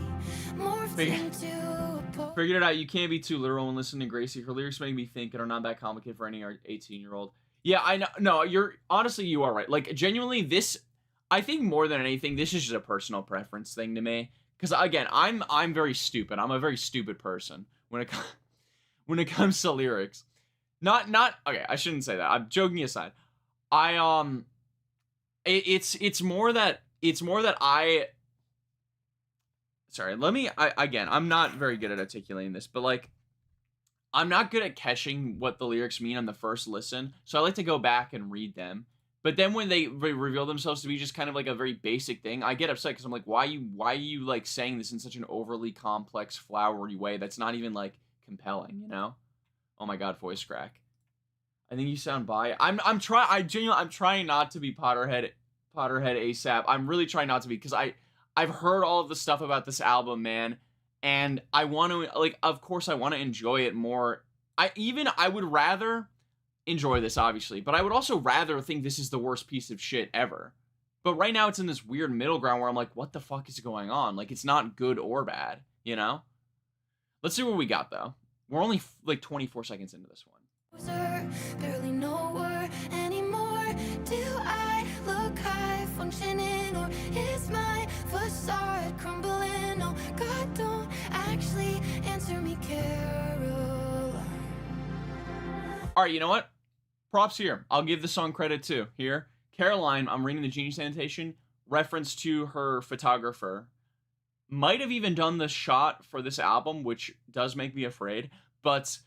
morphed into a Figured it out. You can't be too literal when listening to Gracie. Her lyrics make me think and are not that complicated for any 18-year-old. Yeah, I know. No, you are right. Like, genuinely, this, I think more than anything, this is just a personal preference thing to me. Because, again, I'm very stupid. I'm a very stupid person when it comes to lyrics. Not okay, I shouldn't say that. I'm joking aside. It's more that sorry, again, I'm not very good at articulating this, but like, I'm not good at catching what the lyrics mean on the first listen, so I like to go back and read them. But then when they reveal themselves to be just kind of like a very basic thing, I get upset because I'm like, why are you like saying this in such an overly complex, flowery way that's not even like compelling, you know? Oh my god, voice crack. I think you sound bi. I'm trying not to be Potterhead ASAP. I'm really trying not to be, because I've heard all of the stuff about this album, man, and I want to, like, of course I want to enjoy it more. I would rather enjoy this, obviously, but I would also rather think this is the worst piece of shit ever. But right now it's in this weird middle ground where I'm like, what the fuck is going on? Like, it's not good or bad, you know? Let's see what we got, though. We're only, like, 24 seconds into this one. Barely know her anymore. Do I look high functioning, or is my facade crumbling? Oh God, don't actually answer me, Carol. All right, you know what? Props here. I'll give the song credit too. Here, Caroline, I'm reading the Genius annotation, reference to her photographer. Might have even done the shot for this album, which does make me afraid. But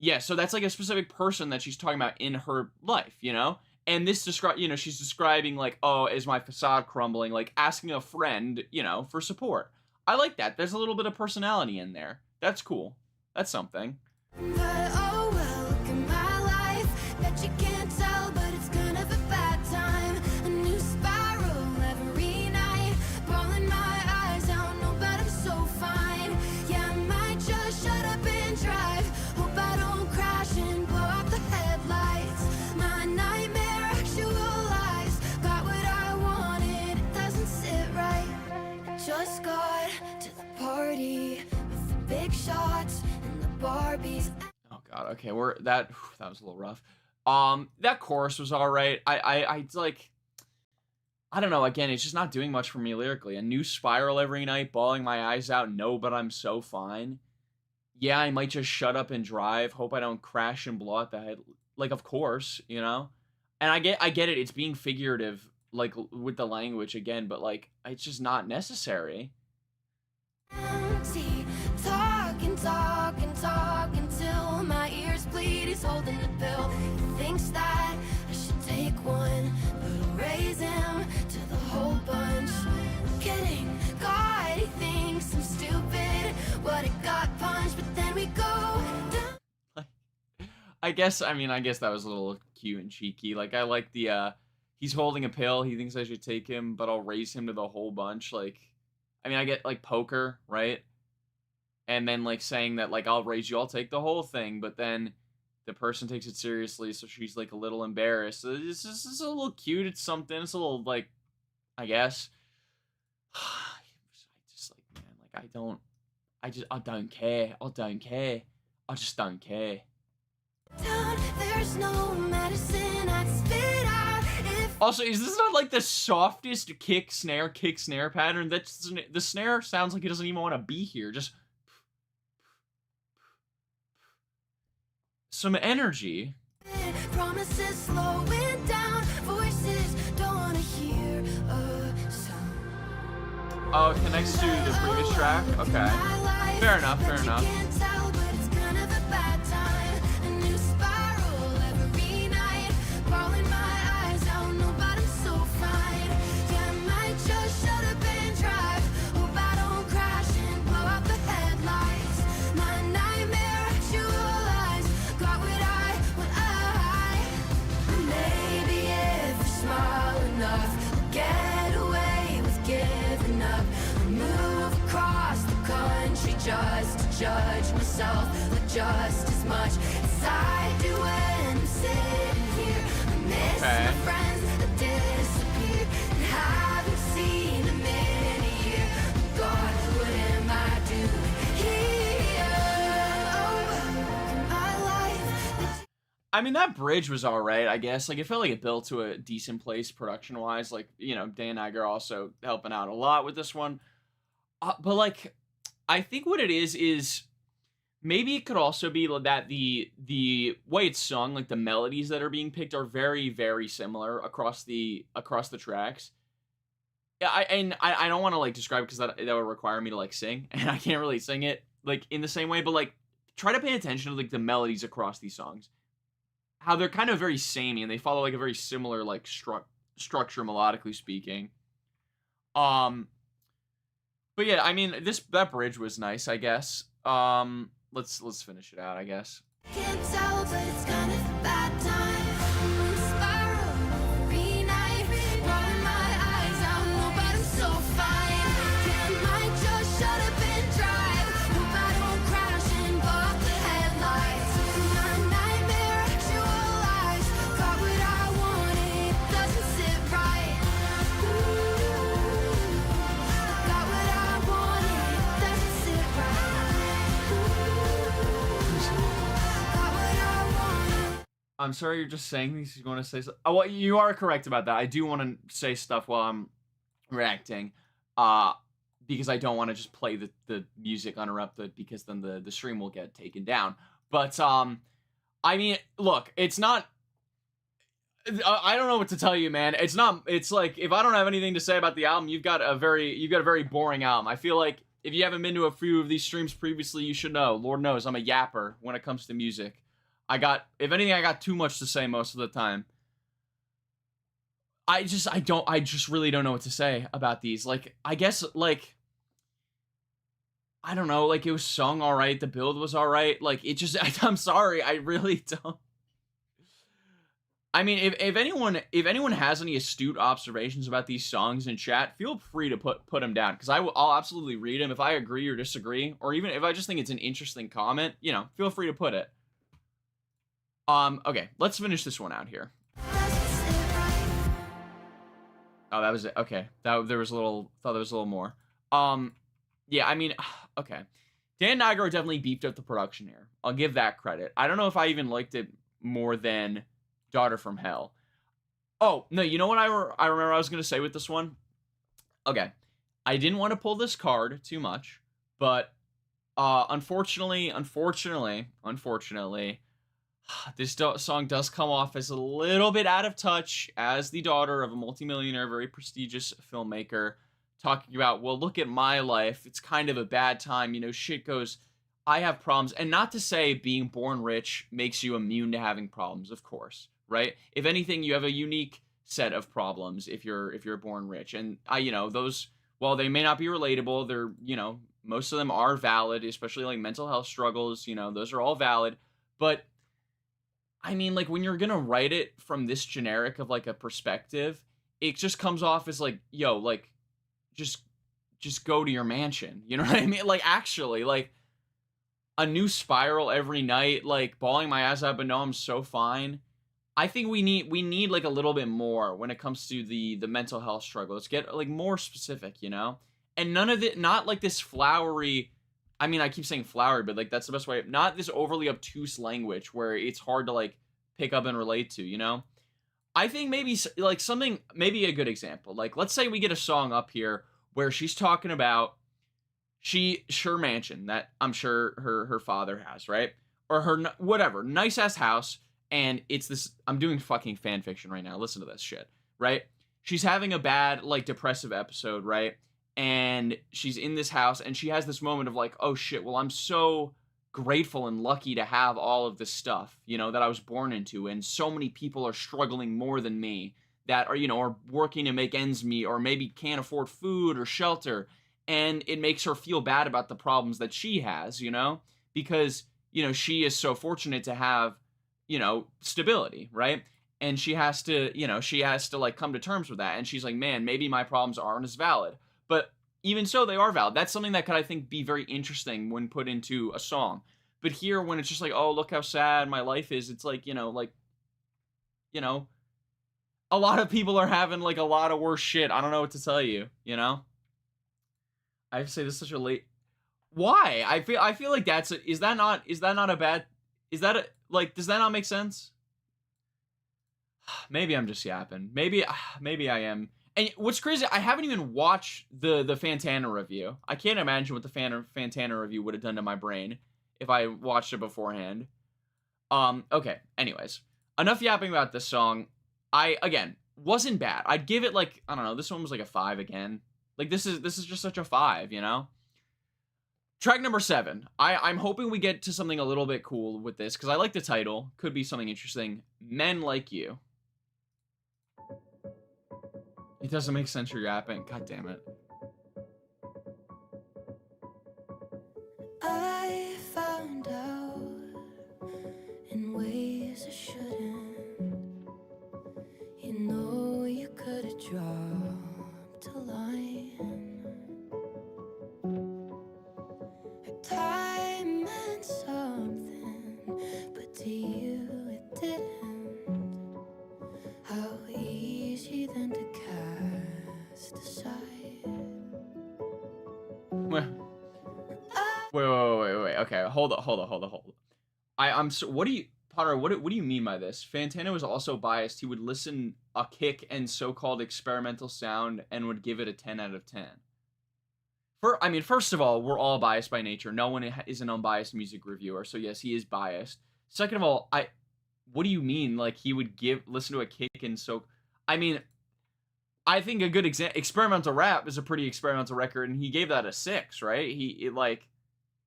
yeah, so that's like a specific person that she's talking about in her life, you know? And this she's describing like, oh, is my facade crumbling? Like asking a friend, you know, for support. I like that. There's a little bit of personality in there. That's cool. That's something. But oh well, look at my life. Bet you can't tell, but it's kind of a bad time. A new spiral every night, bawling my eyes out. No, but I'm so fine. Yeah, I might just shut up and drive. Hope I don't crash and blow out the headlights. My nightmare actualized. Got what I wanted, it doesn't sit right. I just got to the party with the big shots and the Barbies. Oh god, okay, that was a little rough. That chorus was alright. I like, I don't know, again, it's just not doing much for me lyrically. A new spiral every night, bawling my eyes out, no, but I'm so fine. Yeah, I might just shut up and drive, hope I don't crash and blow out the head. Like, of course, you know? And I get it, it's being figurative, like, with the language again, but, like, it's just not necessary. Empty, talk until my ears bleed. He's holding the pill. He thinks that I should take one, but I'll raise him to the whole bunch. Kidding, God, he thinks I'm stupid. What a I guess that was a little cute and cheeky. Like, I like the, he's holding a pill, he thinks I should take him, but I'll raise him to the whole bunch, like, I mean, I get, like, poker, right? And then, like, saying that, like, I'll raise you, I'll take the whole thing, but then the person takes it seriously, so she's, like, a little embarrassed. So this is a little cute, it's something, it's a little, like, I guess. I just, like, man, like, I don't care. I don't care. I just don't care. There's no medicine I'd spit out if Also, is this not like the softest kick snare pattern? That's the snare sounds like it doesn't even want to be here. Just some energy. promises slowing down, voices don't wanna hear a sound. Oh, it connects to the previous track? Okay. Fair enough, fair enough. Can't tell, but it's kind of a bad time. A new spiral every night, bawling my eyes out, no, but I'm so fine. Yeah, I might just shut up and drive. Hope I don't crash and blow out the headlights. My nightmare actualized. Got what I maybe if you're small enough, we'll get away with giving up. I move across the country just to judge myself with just as much as I do when I'm sitting here. I miss Okay. my friends that disappeared and haven't seen them in a year. God, what am I doing here? Oh, my life. I mean, that bridge was alright, I guess. Like, it felt like it built to a decent place production-wise. Like, you know, Dan Niger also helping out a lot with this one. But, like, I think what it is maybe it could also be that the way it's sung, like the melodies that are being picked are very, very similar across the tracks. Yeah, I don't want to like describe it because that would require me to like sing, and I can't really sing it like in the same way. But like, try to pay attention to like the melodies across these songs, how they're kind of very samey and they follow like a very similar like structure melodically speaking. But yeah, I mean, that bridge was nice, I guess. Let's finish it out, I guess. Can't tell, but it's kind of a bad time. We spiral every night, rolling my eyes out, no, but I'm so fine. Yeah, I might just shut up and drive. Hope I don't crash and blow out the headlights. My nightmare actualized. Got what I wanted, doesn't sit right. Ooh, got what I wanted, doesn't sit right. I'm sorry, you're just saying these. You want to say so? Oh, well, you are correct about that. I do want to say stuff while I'm reacting, because I don't want to just play the music uninterrupted because then the stream will get taken down. But I mean, look, it's not. I don't know what to tell you, man. It's not. It's like if I don't have anything to say about the album, you've got a very boring album. I feel like if you haven't been to a few of these streams previously, you should know. Lord knows I'm a yapper when it comes to music. If anything, I got too much to say most of the time. I just really don't know what to say about these. Like, I guess, like, I don't know, like, it was sung alright, the build was alright, like, it just, I'm sorry, I really don't. I mean, if anyone has any astute observations about these songs in chat, feel free to put them down, because I'll absolutely read them if I agree or disagree, or even if I just think it's an interesting comment, you know, feel free to put it. Okay, let's finish this one out here. Oh, that was it. Okay, thought there was a little more. Yeah, I mean, okay. Dan Niger definitely beefed up the production here. I'll give that credit. I don't know if I even liked it more than Daughter from Hell. Oh, no, you know what I remember I was going to say with this one? Okay, I didn't want to pull this card too much, but unfortunately, this song does come off as a little bit out of touch as the daughter of a multimillionaire, very prestigious filmmaker, talking about, well, look at my life. It's kind of a bad time. You know, shit goes, I have problems. And not to say being born rich makes you immune to having problems, of course, right? If anything, you have a unique set of problems if you're born rich. And you know, those, while they may not be relatable, they're, you know, most of them are valid, especially like mental health struggles, you know, those are all valid. But I mean, like, when you're gonna write it from this generic of, like, a perspective, it just comes off as, like, yo, like, just just go to your mansion, you know what I mean? Like, actually, like, a new spiral every night, like, bawling my ass out, but no, I'm so fine. I think we need, like, a little bit more when it comes to the mental health struggle. Let's get, like, more specific, you know? And none of it not like this flowery I mean, I keep saying flowery, but, like, that's the best way not this overly obtuse language where it's hard to, like, pick up and relate to, you know? I think maybe like something maybe a good example. Like let's say we get a song up here where she's talking about her mansion that I'm sure her father has, right? Or her whatever, nice ass house and it's this I'm doing fucking fan fiction right now. Listen to this shit, right? She's having a bad like depressive episode, right? And she's in this house and she has this moment of like, "Oh shit, well I'm so grateful and lucky to have all of this stuff, you know, that I was born into. And so many people are struggling more than me that are, you know, are working to make ends meet or maybe can't afford food or shelter. And it makes her feel bad about the problems that she has, you know, because, you know, she is so fortunate to have, you know, stability, right? And she has to, you know, she has to like come to terms with that. And she's like, man, maybe my problems aren't as valid. But even so, they are valid. That's something that could, I think, be very interesting when put into a song. But here, when it's just like, oh, look how sad my life is, it's like, you know, a lot of people are having like a lot of worse shit. I don't know what to tell you, you know? I have to say this is such a late. Why? I feel like is that not a bad is that a, like does that not make sense? Maybe I'm just yapping. Maybe I am. And what's crazy, I haven't even watched the Fantana review. I can't imagine what the Fantana review would have done to my brain if I watched it beforehand. Okay. Anyways, enough yapping about this song. Again wasn't bad. I'd give it like I don't know. This one was like a 5 again. Like this is just such a 5, you know. Track number 7. I'm hoping we get to something a little bit cool with this because I like the title. Could be something interesting. Men Like You. It doesn't make sense you're yapping. God damn it. I found out in ways I shouldn't. You know you could have dropped a line. Time meant something, but to you it didn't. How easy then to cast aside. Wait. Okay, hold on. I'm so, what do you Potter? What do you mean by this? Fantana was also biased. He would listen a kick and so-called experimental sound and would give it a 10 out of 10. I mean, first of all, we're all biased by nature. No one is an unbiased music reviewer, so yes, he is biased. Second of all, what do you mean? Like he would listen to a kick and so? I mean, I think a good experimental rap is a pretty experimental record, and he gave that a 6, right?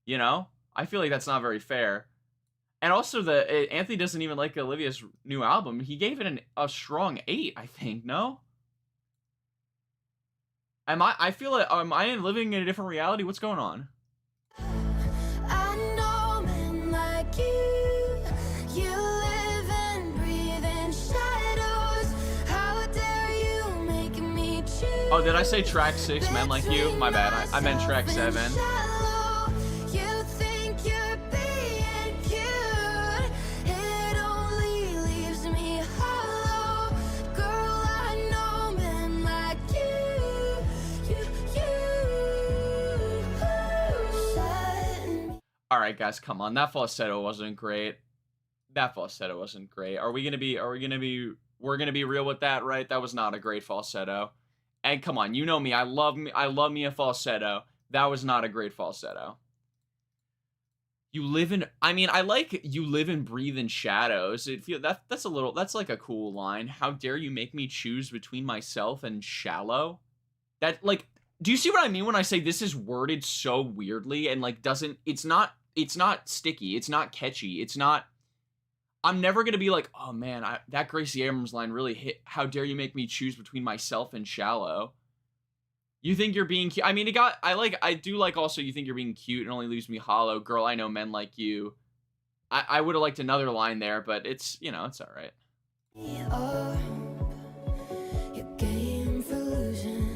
You know, I feel like that's not very fair. And also, Anthony doesn't even like Olivia's new album. He gave it a strong 8, I think. No. I feel like am I living in a different reality? What's going on? I know men like you. You live and breathe in shadows. How dare you make me choose? Oh, did I say track 6, Men Like You? My bad. I meant track 7. You think you're being cute. It only leaves me hollow. Girl, I know men like you. All right, guys, come on. That falsetto wasn't great. Are we gonna be? We're gonna be real with that, right? That was not a great falsetto. And come on, you know me. I love me a falsetto. That was not a great falsetto. I like you live and breathe in shadows. That's like a cool line. How dare you make me choose between myself and shallow? That like, do you see what I mean when I say this is worded so weirdly and like it's not sticky, it's not catchy, I'm never gonna be like, oh man, that Gracie Abrams line really hit. How dare you make me choose between myself and shallow? You think you're being cute? I mean, I do like also you think you're being cute and only leaves me hollow. Girl, I know men like you. I would have liked another line there, but it's, you know, it's all right. Up, your game for losing.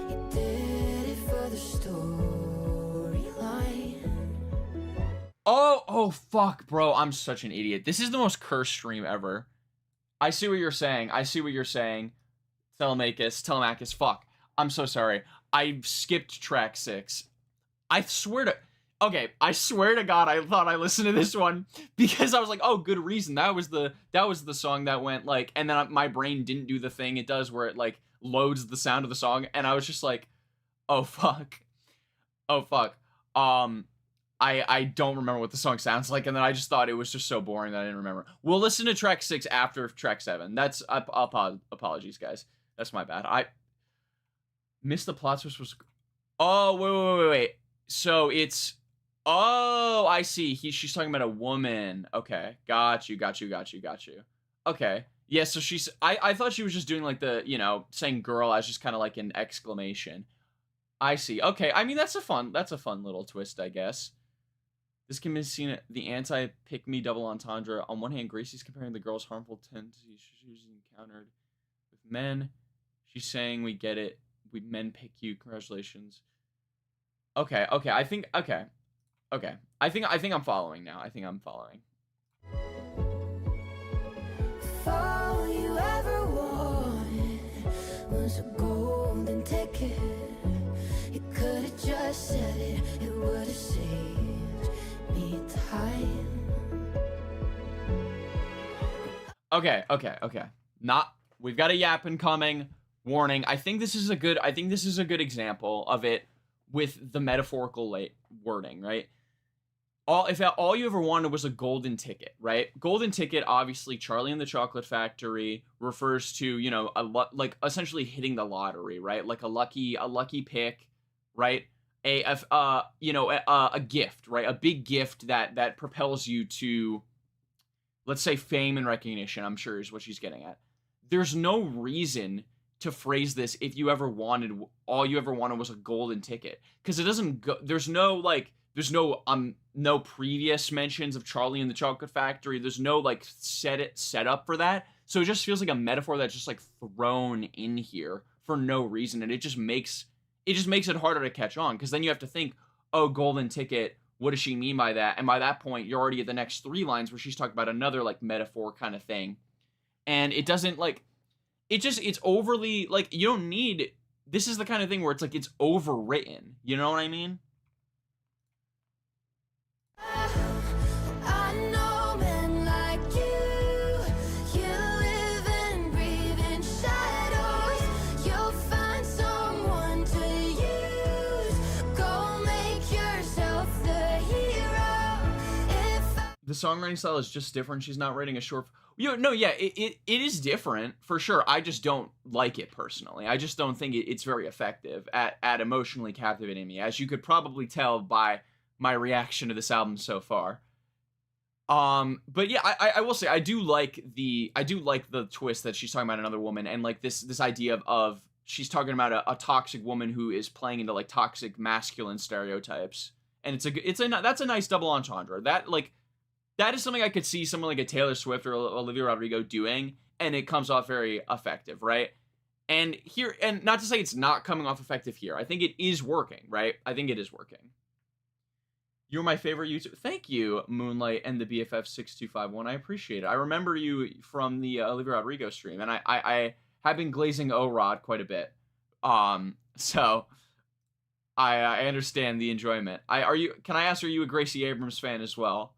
You did it for the storyline. Oh, fuck, bro. I'm such an idiot. This is the most cursed stream ever. I see what you're saying. Telemachus, fuck. I'm so sorry. I skipped track 6. I swear to God, I thought I listened to this one because I was like, oh, good reason. That was the song that went like, and then my brain didn't do the thing it does where it like loads the sound of the song, and I was just like, oh fuck. I don't remember what the song sounds like, and then I just thought it was just so boring that I didn't remember. We'll listen to track 6 after track 7. That's apologies, guys. That's my bad. I missed the plot twist was. Oh wait. So it's. Oh, I see. She's talking about a woman. Okay, got you. Okay, yeah. So she's. I thought she was just doing like the, you know, saying girl as just kind of like an exclamation. I see. Okay, I mean that's a fun little twist, I guess. This can be seen at the anti-pick-me double entendre. On one hand, Gracie's comparing the girl's harmful tendencies she's encountered with men. She's saying, "We get it. We men pick you. Congratulations." Okay. I think I'm following now. I think I'm following. If all you ever wanted was a golden ticket, you could have just said it. It would have saved me time. Okay. We've got a yapping coming. Warning. I think this is a good example of it with the metaphorical wording, right? If all you ever wanted was a golden ticket, right? Golden ticket, obviously, Charlie and the Chocolate Factory refers to, you know, like essentially hitting the lottery, right? Like a lucky pick, right? A gift, right? A big gift that propels you to, let's say, fame and recognition, I'm sure is what she's getting at. There's no reason to phrase this if all you ever wanted was a golden ticket, because it doesn't go. There's no previous mentions of Charlie and the Chocolate Factory. There's no like set up for that. So it just feels like a metaphor that's just like thrown in here for no reason, and it just makes it harder to catch on, because then you have to think, oh, golden ticket, what does she mean by that? And by that point, you're already at the next 3 lines where she's talking about another like metaphor kind of thing, and it doesn't like. It's overly, like, you don't need, this is the kind of thing where it's like, it's overwritten. You know what I mean? I know men like you. You live and breathe in shadows. You'll find someone to use. Go make yourself the hero. The songwriting style is just different. She's not writing a short. It is different for sure. I just don't like it personally. I just don't think it's very effective at emotionally captivating me, as you could probably tell by my reaction to this album so far. But yeah, I will say I do like the twist that she's talking about another woman, and like this idea of she's talking about a toxic woman who is playing into like toxic masculine stereotypes, and that's a nice double entendre. That is something I could see someone like a Taylor Swift or Olivia Rodrigo doing, and it comes off very effective, right? And not to say it's not coming off effective here. I think it is working, right? I think it is working. You're my favorite YouTuber. Thank you, Moonlight and the BFF6251. I appreciate it. I remember you from the Olivia Rodrigo stream, and I have been glazing O-Rod quite a bit. So I understand the enjoyment. Can I ask, are you a Gracie Abrams fan as well?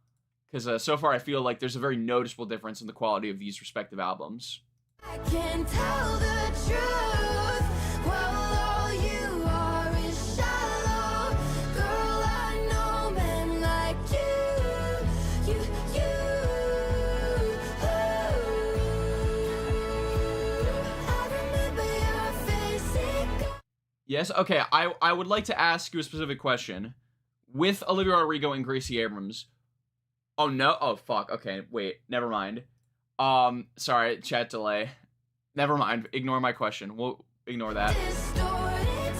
Because so far I feel like there's a very noticeable difference in the quality of these respective albums. I can tell the truth. Well, all you are is shallow. Girl, I know men like you. I remember your face. Yes, okay, I would like to ask you a specific question. With Olivia Rodrigo and Gracie Abrams, oh no, oh fuck, okay, wait, never mind. Sorry, chat delay. Never mind, ignore my question. We'll ignore that.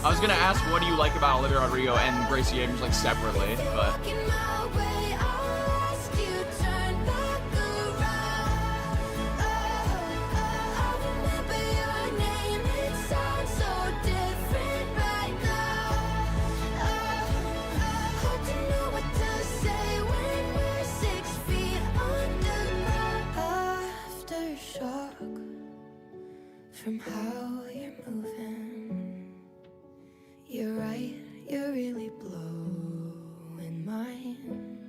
I was gonna ask, what do you like about Olivia Rodrigo and Gracie Abrams, like, separately, but from how you're moving. You're right, you're really blowing mine.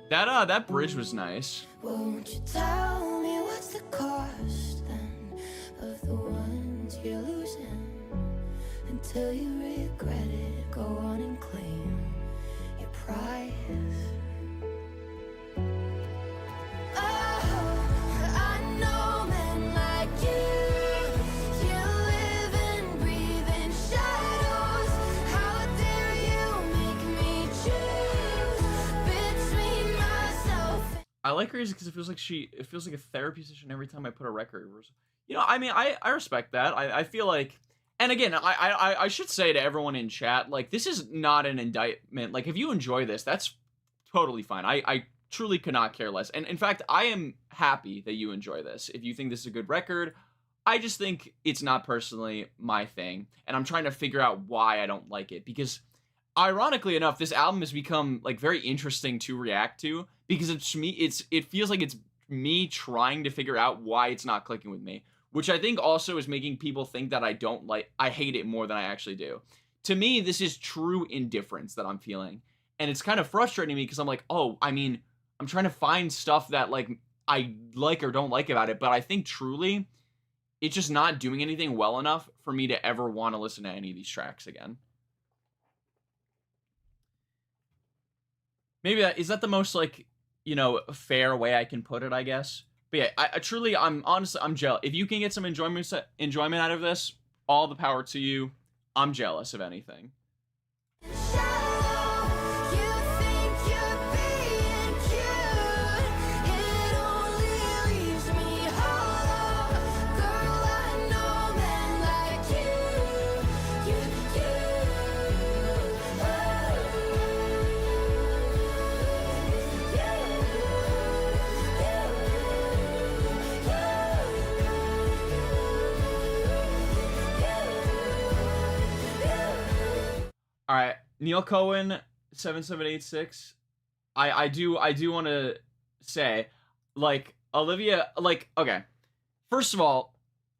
That bridge was nice. Won't you tell me what's the cost then of the ones you're losing? Until you regret it, go on and claim your prize. Oh, I know men like you live and breathe in shadows. How dare you make me choose between myself and I like Gracie because it feels like a therapy session every time I put a record. You know, I mean, I respect that. I feel like, and again, I should say to everyone in chat, like, this is not an indictment. Like, if you enjoy this, that's totally fine. I truly could not care less. And in fact, I am happy that you enjoy this. If you think this is a good record, I just think it's not personally my thing. And I'm trying to figure out why I don't like it. Because ironically enough, this album has become like very interesting to react to because it feels like it's me trying to figure out why it's not clicking with me, which I think also is making people think that I hate it more than I actually do. To me, this is true indifference that I'm feeling. And it's kind of frustrating me because I'm like, oh, I mean, I'm trying to find stuff that like I like or don't like about it, but I think truly it's just not doing anything well enough for me to ever want to listen to any of these tracks again. Maybe is that the most like, you know, fair way I can put it, I guess. But yeah, I truly, I'm jealous. If you can get some enjoyment out of this, all the power to you. I'm jealous of anything. shadow. You think you're being cute, it only leaves me hollow. Girl, I know men like you. All right, Neil Cohen 7786. I do want to say, like, Olivia, like, okay. First of all,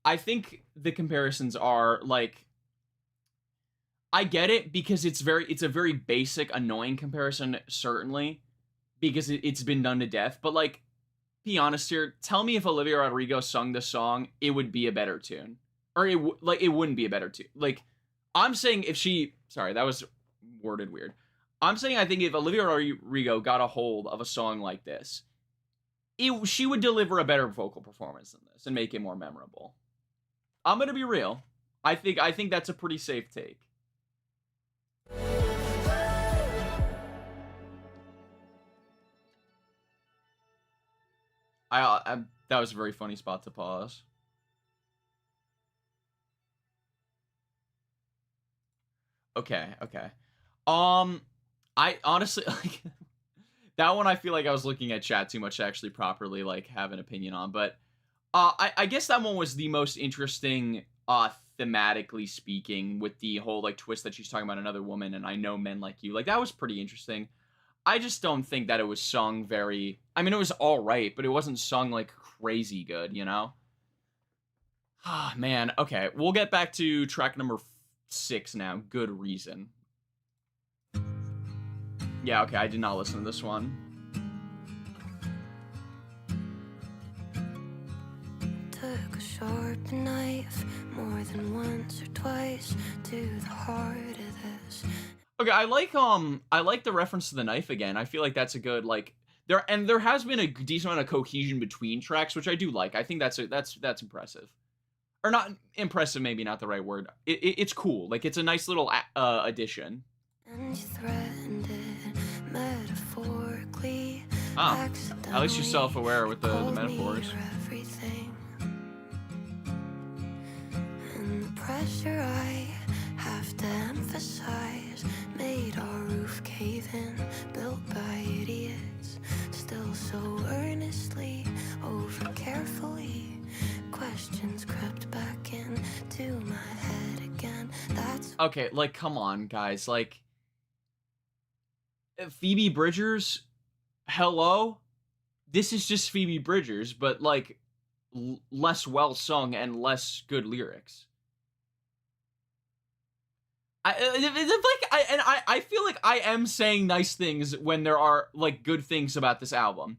I think the comparisons are like, I get it because it's a very basic, annoying comparison, certainly, because it's been done to death. But like, be honest here. Tell me if Olivia Rodrigo sung this song, it would be a better tune, or it wouldn't be a better tune. Like, I'm saying if she, sorry, that was worded weird. I'm saying I think if Olivia Rodrigo got a hold of a song like this, she would deliver a better vocal performance than this and make it more memorable. I'm gonna be real. I think that's a pretty safe take. That was a very funny spot to pause. Okay. I honestly like that one. I feel like I was looking at chat too much to actually properly like have an opinion on, but I guess that one was the most interesting, thematically speaking, with the whole like twist that she's talking about another woman and I know men like you. Like, that was pretty interesting. I just don't think that it was sung very. I mean, it was all right, but it wasn't sung like crazy good, you know? Ah, man. Okay, we'll get back to track number 6 now. Good Reason. Yeah, okay, I did not listen to this one. Took a sharp knife more than once or twice to the heart of this. Okay, I like the reference to the knife again. I feel like that's a good, like, there has been a decent amount of cohesion between tracks, which I do like. I think that's impressive. Or not impressive, maybe not the right word. It's cool. Like, it's a nice little addition. And you threatened it metaphorically. Ah, at least you're self-aware with the Called me metaphors. your everything. And the pressure I have to emphasize made our roof cave in, built by idiots, still so earnestly, over carefully. Questions crept back into my head again. That's Okay, like, come on, guys. Like, Phoebe Bridgers, hello? This is just Phoebe Bridgers, but, like, less well sung and less good lyrics. I feel like I am saying nice things when there are like good things about this album.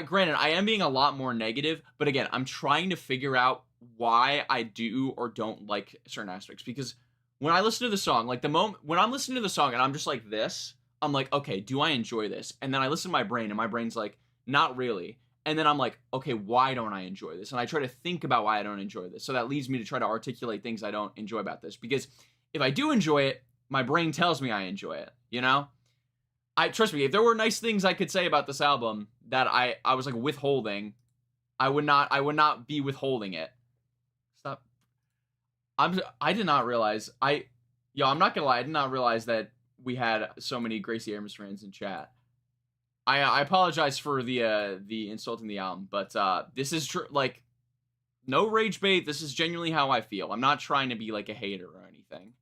Granted, I am being a lot more negative, but again, I'm trying to figure out why I do or don't like certain aspects, because when I listen to the song, like the moment when I'm listening to the song and I'm just like this, I'm like, okay, do I enjoy this? And then I listen to my brain and my brain's like, not really. And then I'm like, okay, why don't I enjoy this? And I try to think about why I don't enjoy this. So that leads me to try to articulate things I don't enjoy about this, because if I do enjoy it, my brain tells me I enjoy it, you know? Trust me, if there were nice things I could say about this album that I was like withholding, I would not be withholding it. Stop. I did not realize I'm not gonna lie, I did not realize that we had so many Gracie Abrams fans in chat. I apologize for the insulting the album, but this is true, like, no rage bait, this is genuinely how I feel. I'm not trying to be like a hater or anything.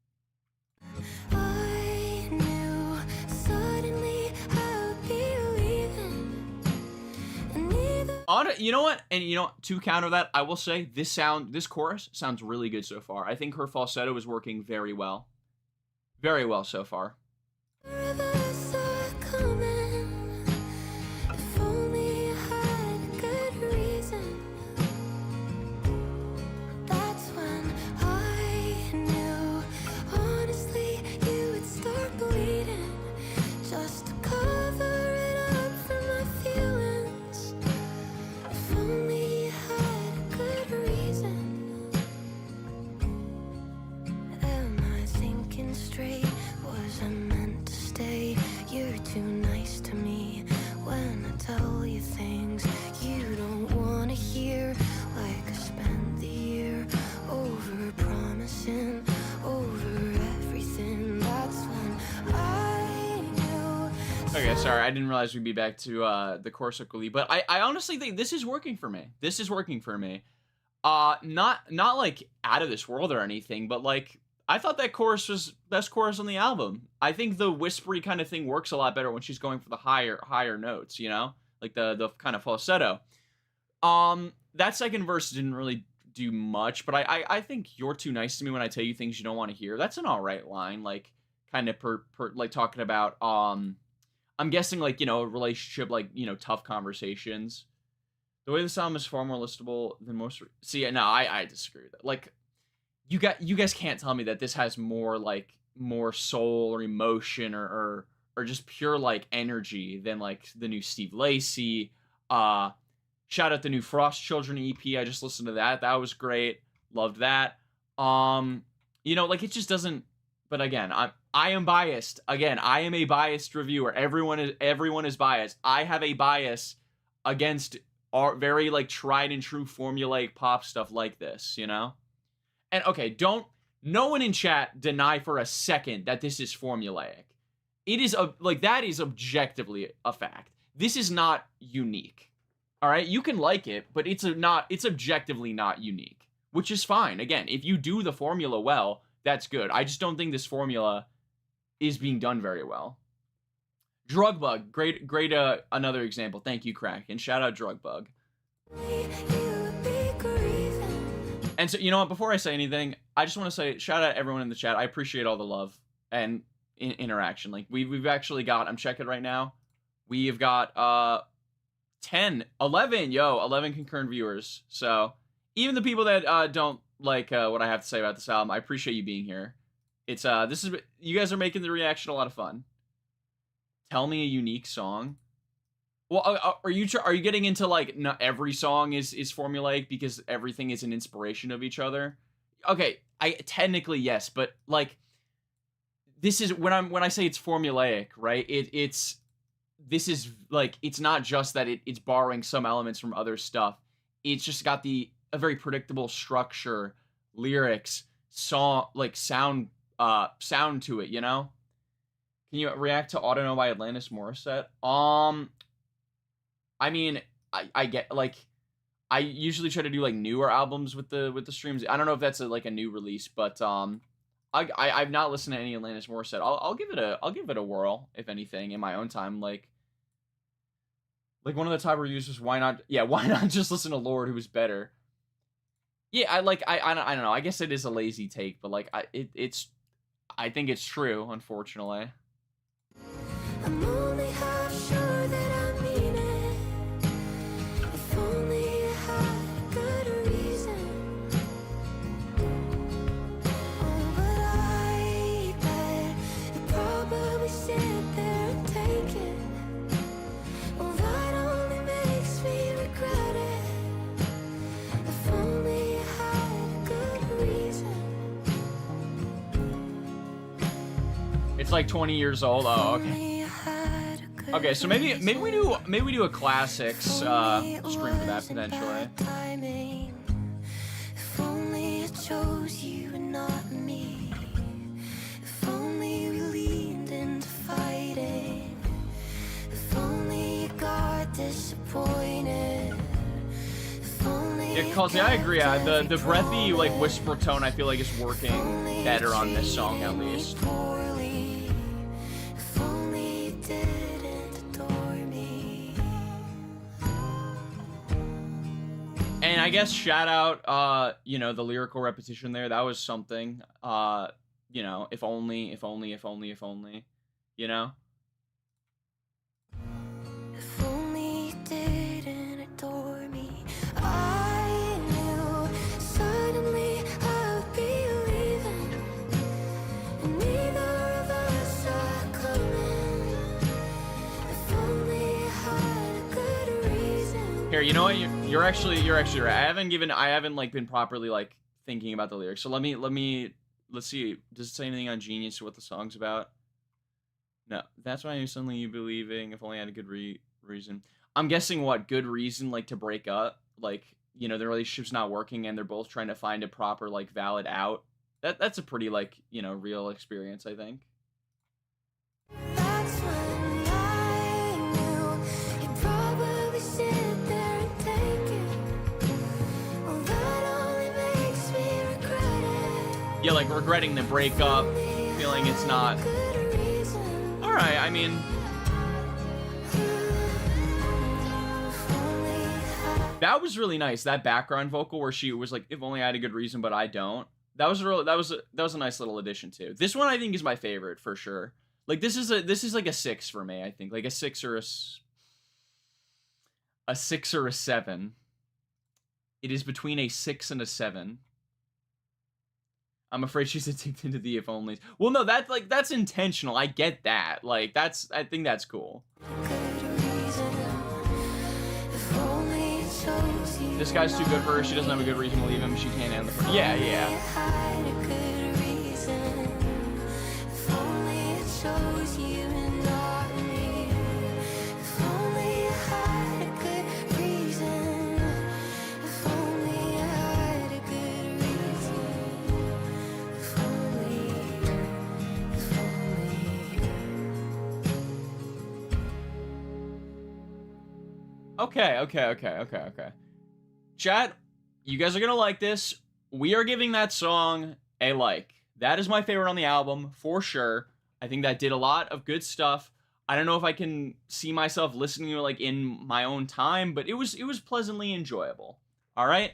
I knew suddenly I would be leaving, and neither You know what? And you know, to counter that, I will say this chorus sounds really good so far. I think her falsetto is working very well. Very well so far. of us saw it coming. If only I had a good reason. That's when I knew, honestly, you would start bleeding, just to cover it up for my feelings. If only you had a good reason. Am I thinking straight? Was I meant to stay? You're too nice to me when I tell you things you don't want to hear. Like I spent the year over promising, over everything. That's when I knew. Okay, sorry, I didn't realize we'd be back to the chorus so quickly, but I honestly think this is working for me. This is working for me. Not like out of this world or anything, but like, I thought that chorus was best chorus on the album. I think the whispery kind of thing works a lot better when she's going for the higher notes, you know? Like the kind of falsetto. That second verse didn't really do much, but I think you're too nice to me when I tell you things you don't want to hear. That's an alright line, like kind of like talking about I'm guessing like, you know, a relationship, like, you know, tough conversations. The way this album is far more listenable than most. See, no, I disagree with that. Like, you guys can't tell me that this has more soul or emotion or just pure like energy than like the new Steve Lacy. Shout out the new Frost Children EP. I just listened to that. That was great. Loved that. You know, like, it just doesn't. But again, I am biased. Again, I am a biased reviewer. Everyone is biased. I have a bias against our very like tried and true formulaic pop stuff like this, you know? And okay, no one in chat deny for a second that this is formulaic. It is that is objectively a fact. This is not unique. All right, you can like it, but it's objectively not unique, which is fine. Again, if you do the formula well, that's good. I just don't think this formula is being done very well. Drug Bug, great another example. Thank you, Crack, and shout out Drug Bug. And so, you know what, before I say anything, I just want to say shout out everyone in the chat. I appreciate all the love and interaction. Like, we've actually got, I'm checking right now, we've got 11 concurrent viewers. So even the people that don't like what I have to say about this album, I appreciate you being here. It's you guys are making the reaction a lot of fun. Tell me a unique song. Well, are you getting into like not every song is formulaic because everything is an inspiration of each other? Okay, technically yes, but like, this is when I say it's formulaic, right? This is like, it's not just that it's borrowing some elements from other stuff. It's just got a very predictable structure, lyrics, sound to it, you know? Can you react to Auto Know by Atlantis Morissette? I mean, I get, like, I usually try to do like newer albums with the streams. I don't know if that's a new release, but I've not listened to any Atlantis Morissette. I'll give it a whirl, if anything, in my own time. Like one of the top reviews was why not just listen to Lord, who was better. Yeah, I don't know. I guess it is a lazy take, but like I think it's true, unfortunately. I'm only half sure that I mean it. If only I had a good reason. Oh, but I bet you'd probably sit there and take it. Well, that only makes me regret it. If only I had a good reason. It's like 20 years old. Oh, okay. Only I had a good Okay, so maybe we do a classics stream If for only it that wasn't potentially. bad timing. If only I chose you and not me. If only we leaned into fighting. If only you got disappointed. If only Yeah, Causey, I agree. The breathy like whisper tone I feel like is working better on this song at least. poorly. If only you didn't adore me. And I guess shout out you know, the lyrical repetition there. That was something. You know, if only, you know? If only you didn't adore me. I knew suddenly I would be leaving, and neither of us are coming. If only I had a good reason. Here, you know what? You're actually right. I haven't like been properly like thinking about the lyrics. So let's see. Does it say anything on Genius or what the song's about? No. That's why I knew suddenly you believing. If only I had a good reason. I'm guessing what good reason like to break up. Like, you know, the relationship's not working and they're both trying to find a proper like valid out. That's a pretty like, you know, real experience, I think. That's when I knew you'd probably sit there and take it. Well, that only makes me regret it. Yeah, like regretting the breakup, feeling it's not. Good reason. All right, I mean, that was really nice. That background vocal where she was like, "If only I had a good reason, but I don't." That was a nice little addition too. This one I think is my favorite for sure. Like this is like a 6 for me. I think like a 6 or a 6 or a 7. It is between a 6 and a 7. I'm afraid she's addicted to the if onlys. Well, no, that's intentional. I get that. Like I think that's cool. This guy's too good for her. She doesn't have a good reason to leave him. She can't handle the. Yeah, yeah. Okay. Chat, you guys are gonna like this. We are giving that song a like. That is my favorite on the album, for sure. I think that did a lot of good stuff. I don't know if I can see myself listening to it like in my own time, but it was pleasantly enjoyable. All right?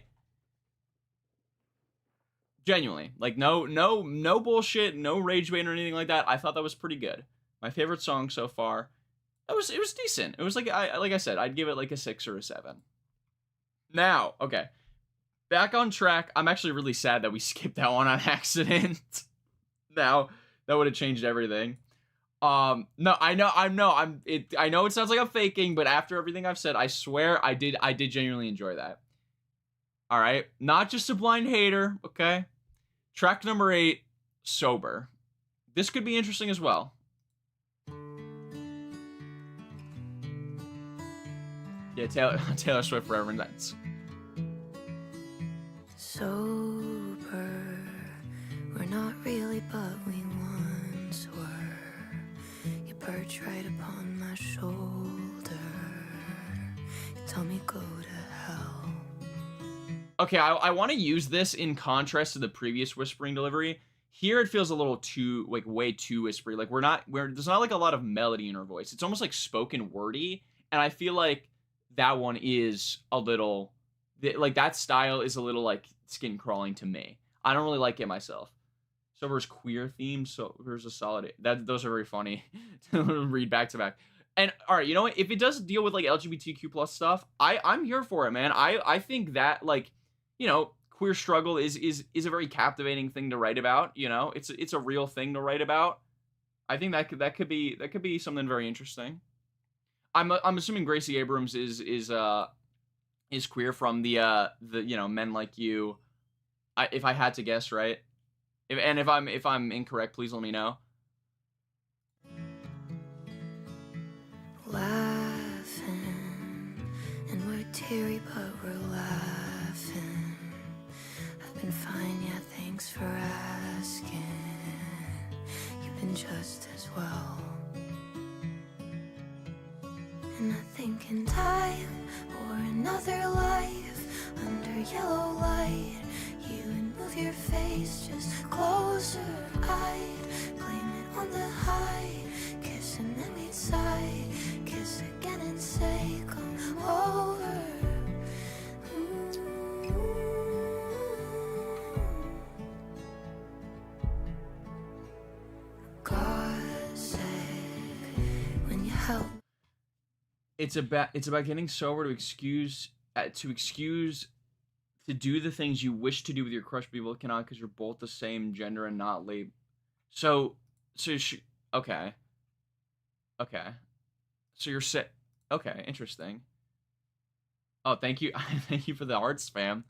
Genuinely. Like no bullshit, no rage bait or anything like that. I thought that was pretty good. My favorite song so far. It was decent. It was like I said, I'd give it like a 6 or a 7. Now, okay. Back on track. I'm actually really sad that we skipped that one on accident. Now, that would have changed everything. No, I know it sounds like I'm faking, but after everything I've said, I swear I did genuinely enjoy that. All right? Not just a blind hater, okay? Track number 8, Sober. This could be interesting as well. Yeah, Taylor Swift forever, and that's sober. We're not really, but we once were. You perch right upon my shoulder. You tell me go to hell. Okay, I want to use this in contrast to the previous whispering delivery. Here it feels a little too, like, way too whispery. Like, there's not, like, a lot of melody in her voice. It's almost, like, spoken wordy, and I feel like that one is a little like that style is a little like skin crawling to me. I don't really like it myself. So there's queer themes. So there's a solid those are very funny to read back to back. And all right, you know what? If it does deal with like LGBTQ plus stuff, I'm here for it, man. I think that like, you know, queer struggle is a very captivating thing to write about. You know, it's a real thing to write about. I think that could be something very interesting. I'm assuming Gracie Abrams is queer from the you know, Men Like You. If I had to guess, right? If I'm incorrect, please let me know. Laughing, and we're teary, but we're laughing. I've been fine, yeah, thanks for asking. You've been just as well. And I think in time or another life, under yellow light, you would move your face just closer. I'd blame it on the high, kiss and then we'd sigh, kiss again and say, come over. God said, when you help. It's about getting sober to excuse to do the things you wish to do with your crush, people cannot because you're both the same gender and not labeled. So okay. So you're okay, interesting. Oh, thank you. Thank you for the art spam.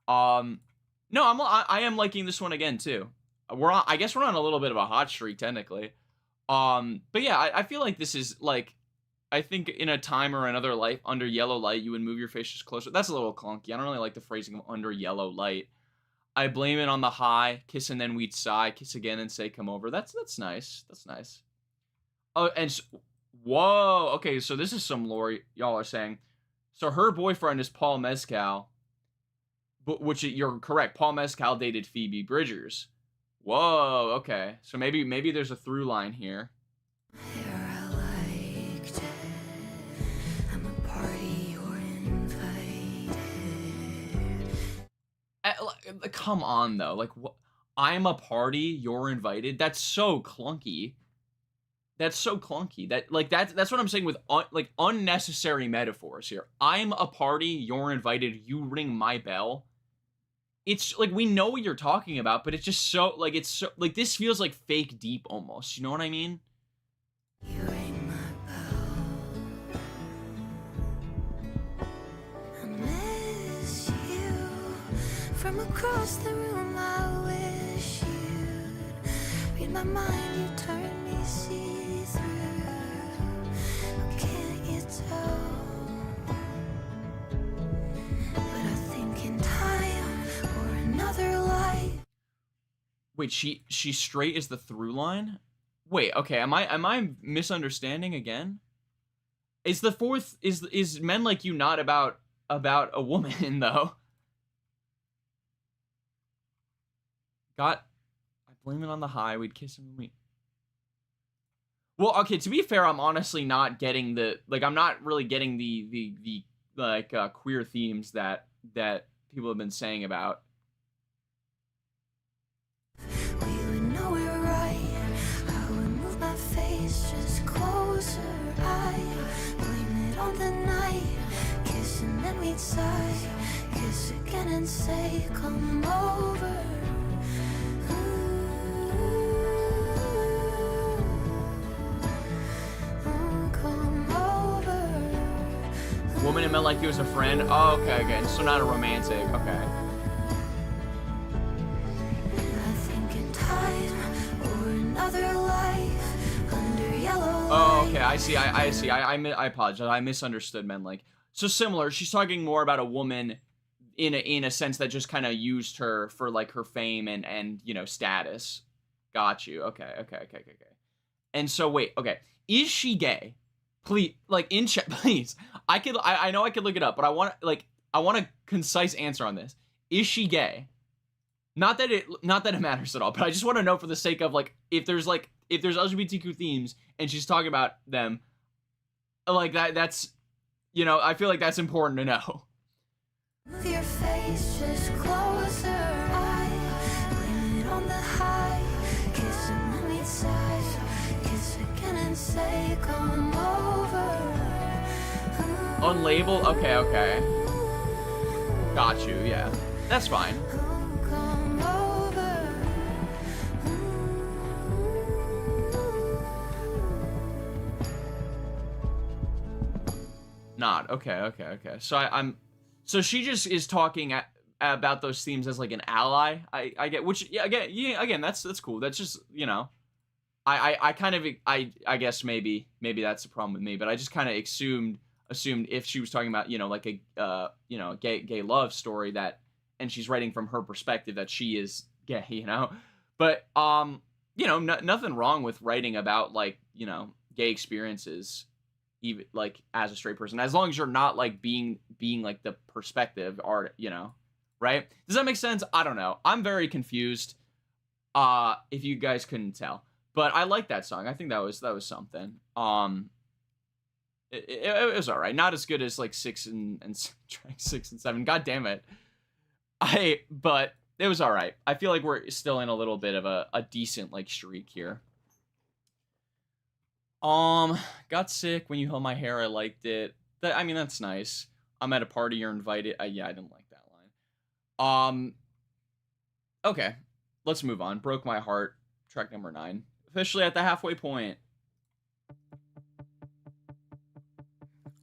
No, I am liking this one again too. I guess we're on a little bit of a hot streak technically. But yeah, I feel like this is like, I think in a time or another life, under yellow light, you would move your face just closer. That's a little clunky. I don't really like the phrasing of under yellow light. I blame it on the high, kiss and then we'd sigh, kiss again and say come over. That's nice. That's nice. Oh, and whoa, okay, so this is some lore y'all are saying. So her boyfriend is Paul Mescal, which you're correct. Paul Mescal dated Phoebe Bridgers. Whoa, okay. So maybe there's a through line here. Come on though, like what? I'm a party, you're invited. That's so clunky. That's so clunky. That's what I'm saying with like unnecessary metaphors here. I'm a party, you're invited. You ring my bell. It's like we know what you're talking about, but it's just so like it's so like this feels like fake deep almost. You know what I mean? You ring my bell. I miss you. From across the room, I wish you'd read my mind. You turn me see-through. Can't you tell? But I think in time or another life. Wait, she's straight is the through line? Wait, okay, am I misunderstanding again? Is the fourth is Men Like You not about a woman though? I blame it on the high. We'd kiss him when we. Well, okay. To be fair, I'm honestly not getting I'm not really getting the like queer themes that people have been saying about. We would know we're right. I would move my face just closer. I blame it on the night. Kiss and then we'd sigh. Kiss again and say, come over. Woman in Men Like You as a friend. Oh, okay. So not a romantic. Okay. I think in time or another life under yellow. Oh, okay. I see. I apologize. I misunderstood Men Like. So similar. She's talking more about a woman in a sense that just kind of used her for like her fame and you know status. Got you. Okay. And so wait. Okay. Is she gay? Please, like in chat, please. I know I could look it up, but I want a concise answer on this. Is she gay? Not that it matters at all, but I just want to know for the sake of like if there's LGBTQ themes and she's talking about them, like that's, you know, I feel like that's important to know. Move your face just closer. I blame it on the high. Kiss and let me sigh. Kiss again and say come over. Unlabeled? Okay, okay. Got you, yeah. That's fine. Come over. Not. Okay, okay, okay. So I'm... So she just is talking about those themes as like an ally. I get, which, yeah, again, that's cool. That's just, you know... I kind of... I guess maybe that's the problem with me, but I just kind of assumed if she was talking about, you know, like a you know, gay love story, that, and she's writing from her perspective, that she is gay, you know. But you know, nothing wrong with writing about, like, you know, gay experiences, even like as a straight person, as long as you're not like being like the perspective art, you know, right? Does that make sense? I don't know. I'm very confused. If you guys couldn't tell, but I like that song. I think that was something. It was all right. Not as good as like 6 and track 6 and 7. God damn it. But it was all right. I feel like we're still in a little bit of a decent like streak here. Got sick when you held my hair. I liked it. I mean, that's nice. I'm at a party. You're invited. Yeah, I didn't like that line. Okay, let's move on. Broke my heart. Track number 9. Officially at the halfway point.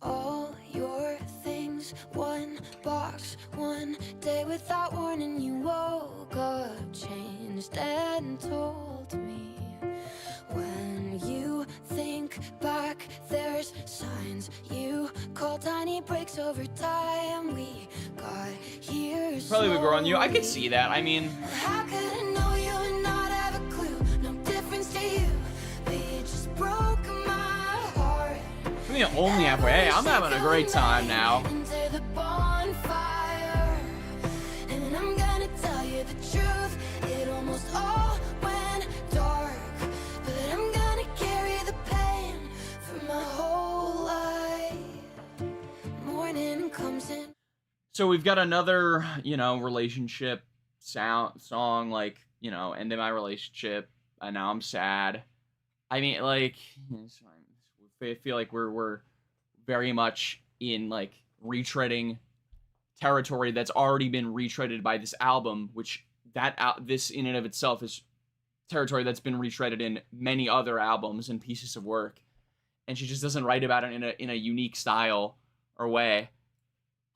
All your things, one box, one day without warning. You woke up, changed, and told me. When you think back, there's signs. You call tiny breaks over time. We got here. Probably would grow on you. I could see that. I mean, How could I know you and not have a clue? No difference to you. But you just broke my heart. I mean, only halfway. Hey, I'm having a great time now. Into the bonfire. And I'm gonna tell you the truth. It almost all went dark. But I'm gonna carry the pain for my whole life. Morning comes in. So we've got another, you know, relationship song, like, you know, ending my relationship, and now I'm sad. I mean, like, I feel like we're very much in like retreading territory that's already been retreaded by this album, which this in and of itself is territory that's been retreaded in many other albums and pieces of work, and she just doesn't write about it in a unique style or way.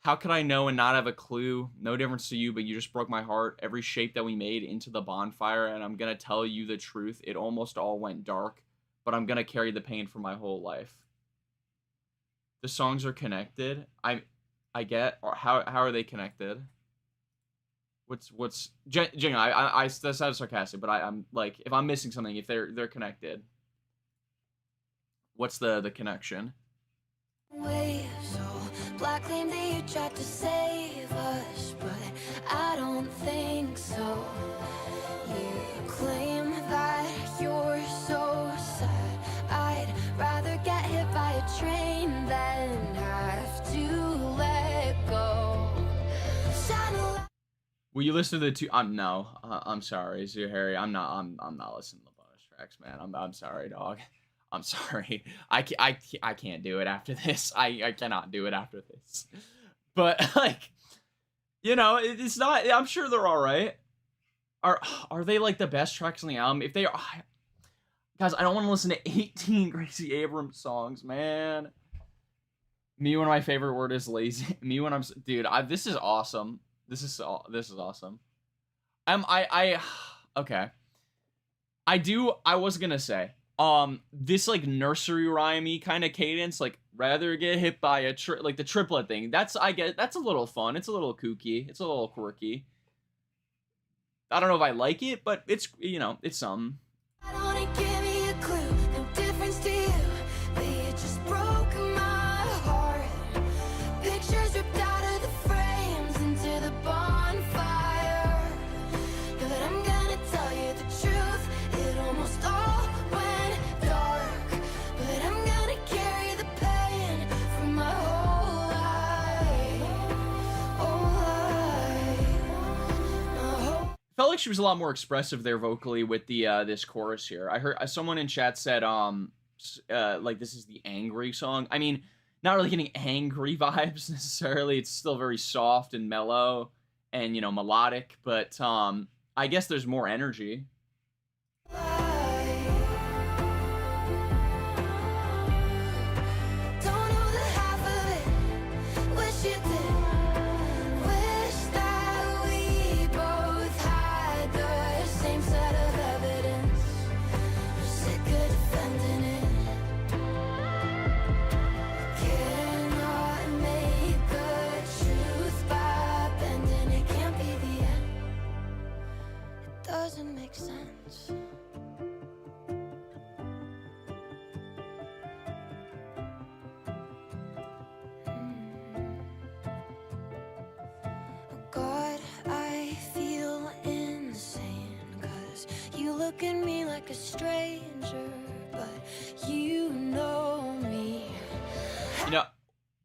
How could I know and not have a clue? No difference to you, but you just broke my heart. Every shape that we made into the bonfire, and I'm gonna tell you the truth. It almost all went dark, but I'm gonna carry the pain for my whole life. The songs are connected. I get. Or how are they connected? What's Jing? I that sounds sarcastic, but I'm like, if I'm missing something, if they're connected, what's the connection? Way so black claim that you tried to save us, but I don't think so. You claim that you're so sad. I'd rather get hit by a train than have to let go. Shine a light. Will you listen to the two? No. I'm sorry, Zoo Harry. I'm not listening to the bonus tracks, man. I'm sorry, dog. I'm sorry. I can't do it after this. I cannot do it after this. But like, you know, it's not. I'm sure they're all right. Are they like the best tracks on the album? If they are, guys, I don't want to listen to 18 Gracie Abrams songs, man. Me when my favorite word is lazy. Me when I'm dude. This is awesome. This is awesome. Okay. I was gonna say. This like nursery rhyme-y kind of cadence, like rather get hit by a like the triplet thing. That's a little fun. It's a little kooky. It's a little quirky. I don't know if I like it, but it's, you know, it's something. I don't wanna give me a clue, no difference to you, but you just broke my heart. Pictures ripped out of the frames into the bonfire. But I'm gonna tell you the truth, it almost all went dark. But I'm gonna carry the pain for my whole life. like she was a lot more expressive there vocally with the this chorus here. I heard someone in chat said like this is the angry song. I mean, not really getting angry vibes necessarily. It's still very soft and mellow and, you know, melodic, but I guess there's more energy. Doesn't make sense. God, I feel insane, 'cause you look at me like a stranger, but you know me. You know,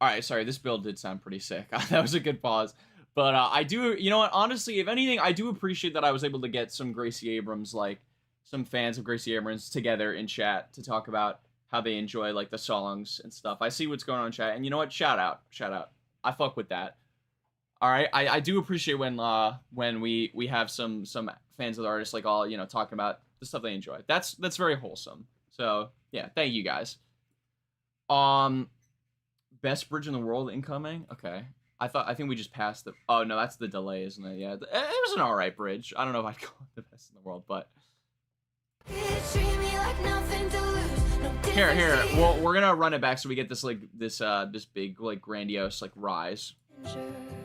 alright, sorry, this build did sound pretty sick. That was a good pause. But I do, you know what, honestly, if anything, I do appreciate that I was able to get some Gracie Abrams, like, some fans of Gracie Abrams together in chat to talk about how they enjoy, like, the songs and stuff. I see what's going on in chat, and you know what, shout out. I fuck with that. Alright, I do appreciate when we have some fans of the artist, like, all, you know, talking about the stuff they enjoy. That's very wholesome. So, yeah, thank you guys. Best bridge in the world incoming? Okay. I think we just passed the... Oh, no, that's the delay, isn't it? Yeah, it was an alright bridge. I don't know if I'd call it the best in the world, but... Here. Well, we're gonna run it back so we get this, like, this big, like, grandiose, like, rise.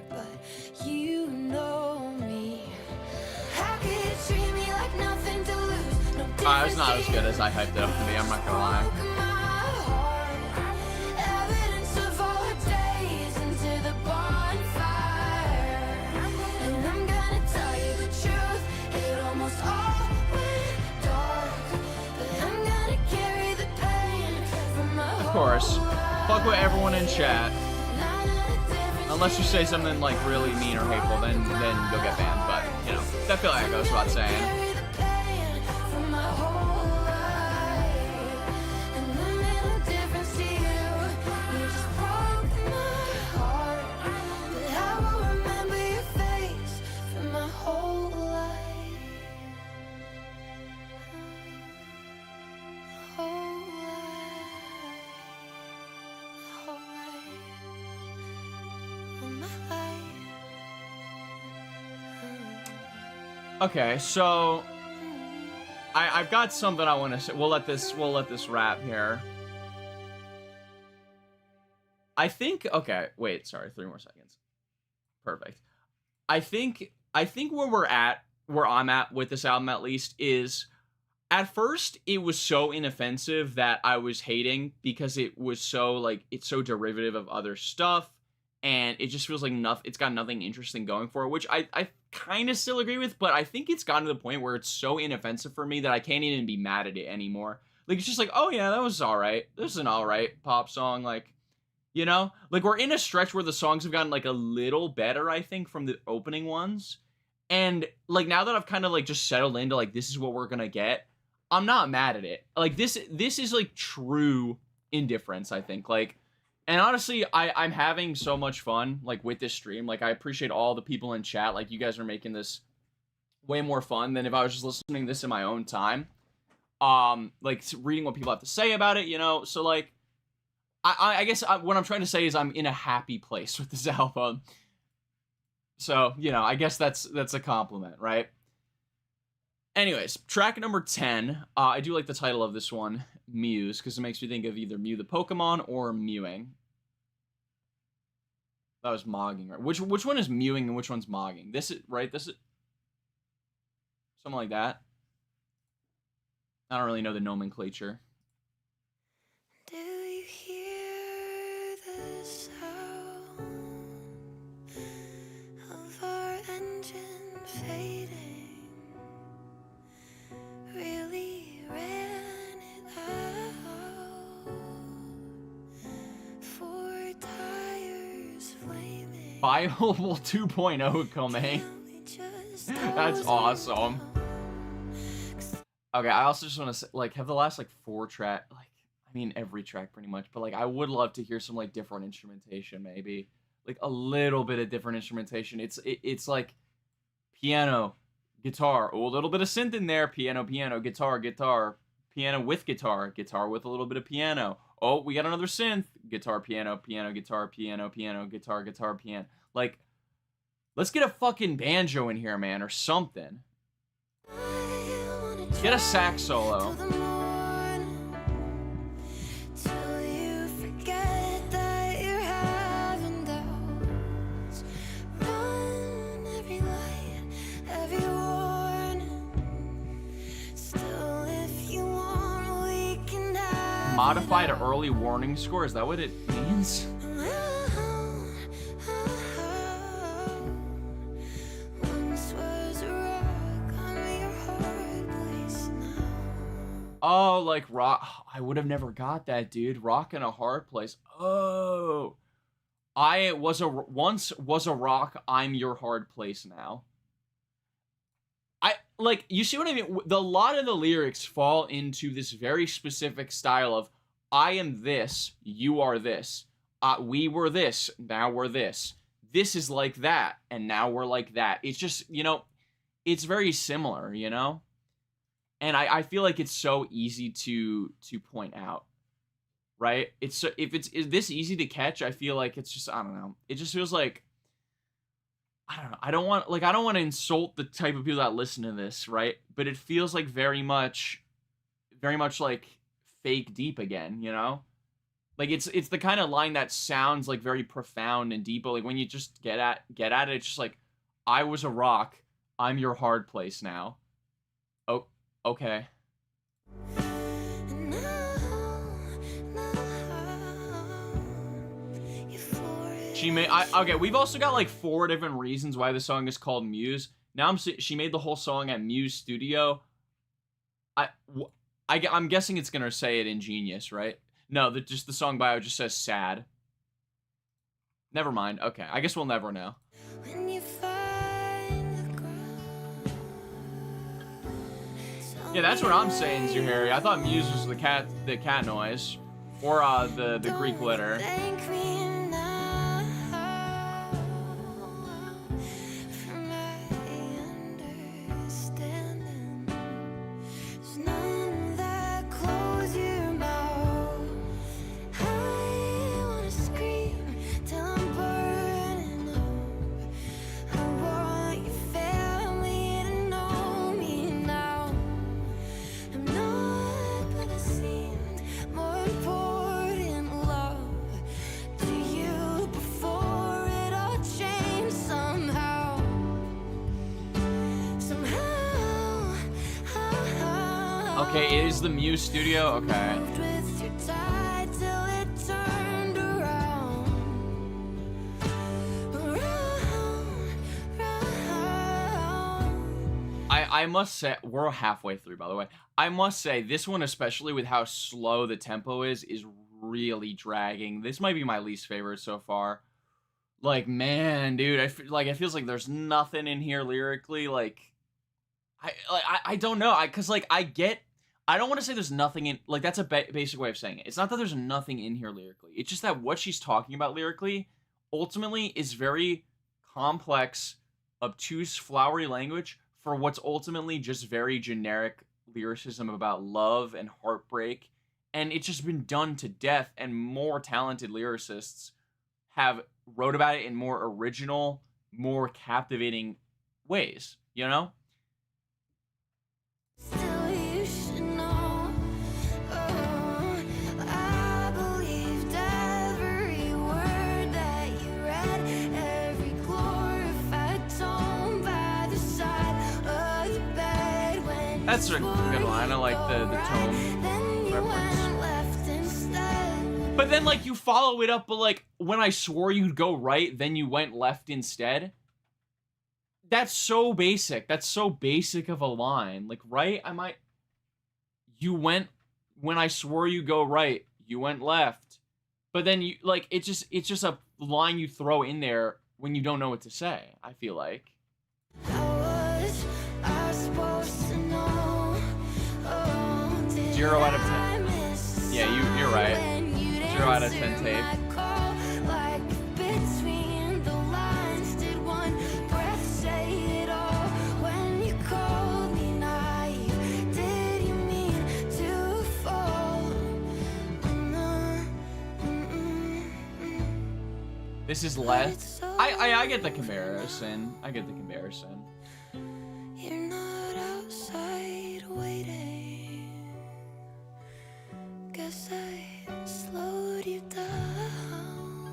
But you know me. How could you treat me like nothing to lose? No, it's not as good as I hyped it up to be, I'm not gonna lie. Of course, fuck with everyone in chat. Unless you say something like really mean or hateful, then you'll get banned. But you know, that feel like it goes without saying. Okay, so I've got something I want to say. We'll let this wrap here. I think, okay, wait, sorry, 3 more seconds. Perfect. I think where I'm at with this album at least is, at first it was so inoffensive that I was hating because it was so, like, it's so derivative of other stuff. And it just feels like it's got nothing interesting going for it, which I kind of still agree with, but I think it's gotten to the point where it's so inoffensive for me that I can't even be mad at it anymore. Like, it's just like, oh yeah, that was alright. This is an alright pop song, like, you know? Like, we're in a stretch where the songs have gotten, like, a little better, I think, from the opening ones. And, like, now that I've kind of, like, just settled into, like, this is what we're gonna get, I'm not mad at it. Like, this is, like, true indifference, I think. Like, and honestly, I'm having so much fun, like, with this stream. Like, I appreciate all the people in chat. Like, you guys are making this way more fun than if I was just listening to this in my own time. Like, reading what people have to say about it, you know? So, like, I guess what I'm trying to say is I'm in a happy place with this album. So, you know, I guess that's a compliment, right? Anyways, track number 10. I do like the title of this one, Muse, because it makes me think of either Mew the Pokemon or mewing. That was mogging, right? Which one is mewing and which one's mogging? This is, right? This is... something like that. I don't really know the nomenclature. Do you hear the sound of our engine fading? Really ran it out. 4 tires flaming. Viable 2.0 Komei. That's awesome. Okay, I also just want to like have the last like 4 track, like I mean every track pretty much, but like I would love to hear some like different instrumentation, maybe like a little bit of different instrumentation. It's like piano, guitar, oh, a little bit of synth in there, piano, piano, guitar, guitar, piano with guitar, guitar with a little bit of piano. Oh, we got another synth, guitar, piano, piano, guitar, piano, piano, guitar, guitar, piano. Like, let's get a fucking banjo in here, man, or something. Get a sax solo. Modified early warning score, is that what it means? Oh, like rock. I would have never got that, dude. Rock in a hard place. Oh, I was once was a rock. I'm your hard place now. I like, you see what I mean? A lot of the lyrics fall into this very specific style of I am this, you are this. We were this, now we're this. This is like that, and now we're like that. It's just, you know, it's very similar, you know? And I feel like it's so easy to point out, right? It's so, if it's this easy to catch, I feel like it's just, I don't know. It just feels like, I don't know. I don't want to insult the type of people that listen to this, right? But it feels like very much like fake deep again, you know? Like it's the kind of line that sounds like very profound and deep, but like when you just get at it, it's just like, I was a rock, I'm your hard place now. Oh, okay. Okay, we've also got like 4 different reasons why the song is called Muse. Now she made the whole song at Muse Studio. I'm guessing it's gonna say it in Genius, right? No, just the song bio just says sad. Never mind. Okay, I guess we'll never know. Yeah, that's what I'm saying, Zuhairi. I thought Muse was the cat noise, or the Greek letter. Okay, it is the Muse Studio. Okay. I must say, we're halfway through, by the way. I must say, this one, especially with how slow the tempo is really dragging. This might be my least favorite so far. Like, man, dude, it feels like there's nothing in here lyrically. Like, I don't know. I don't want to say there's nothing in, like, that's a basic way of saying it. It's not that there's nothing in here lyrically. It's just that what she's talking about lyrically ultimately is very complex, obtuse, flowery language for what's ultimately just very generic lyricism about love and heartbreak. And it's just been done to death, and more talented lyricists have wrote about it in more original, more captivating ways, you know? That's a good line. I like the tone reference. But then, like, you follow it up, but, like, when I swore you'd go right, then you went left instead. That's so basic. That's so basic of a line. Like, right? You went, when I swore you go right, you went left. But then you, like, it's just a line you throw in there when you don't know what to say, I feel like. I was 0 out of 10. Yeah, you're right. 0 out of 10 tape. This is less. I get the comparison. I get the comparison. You're not outside waiting. Guess I slowed you down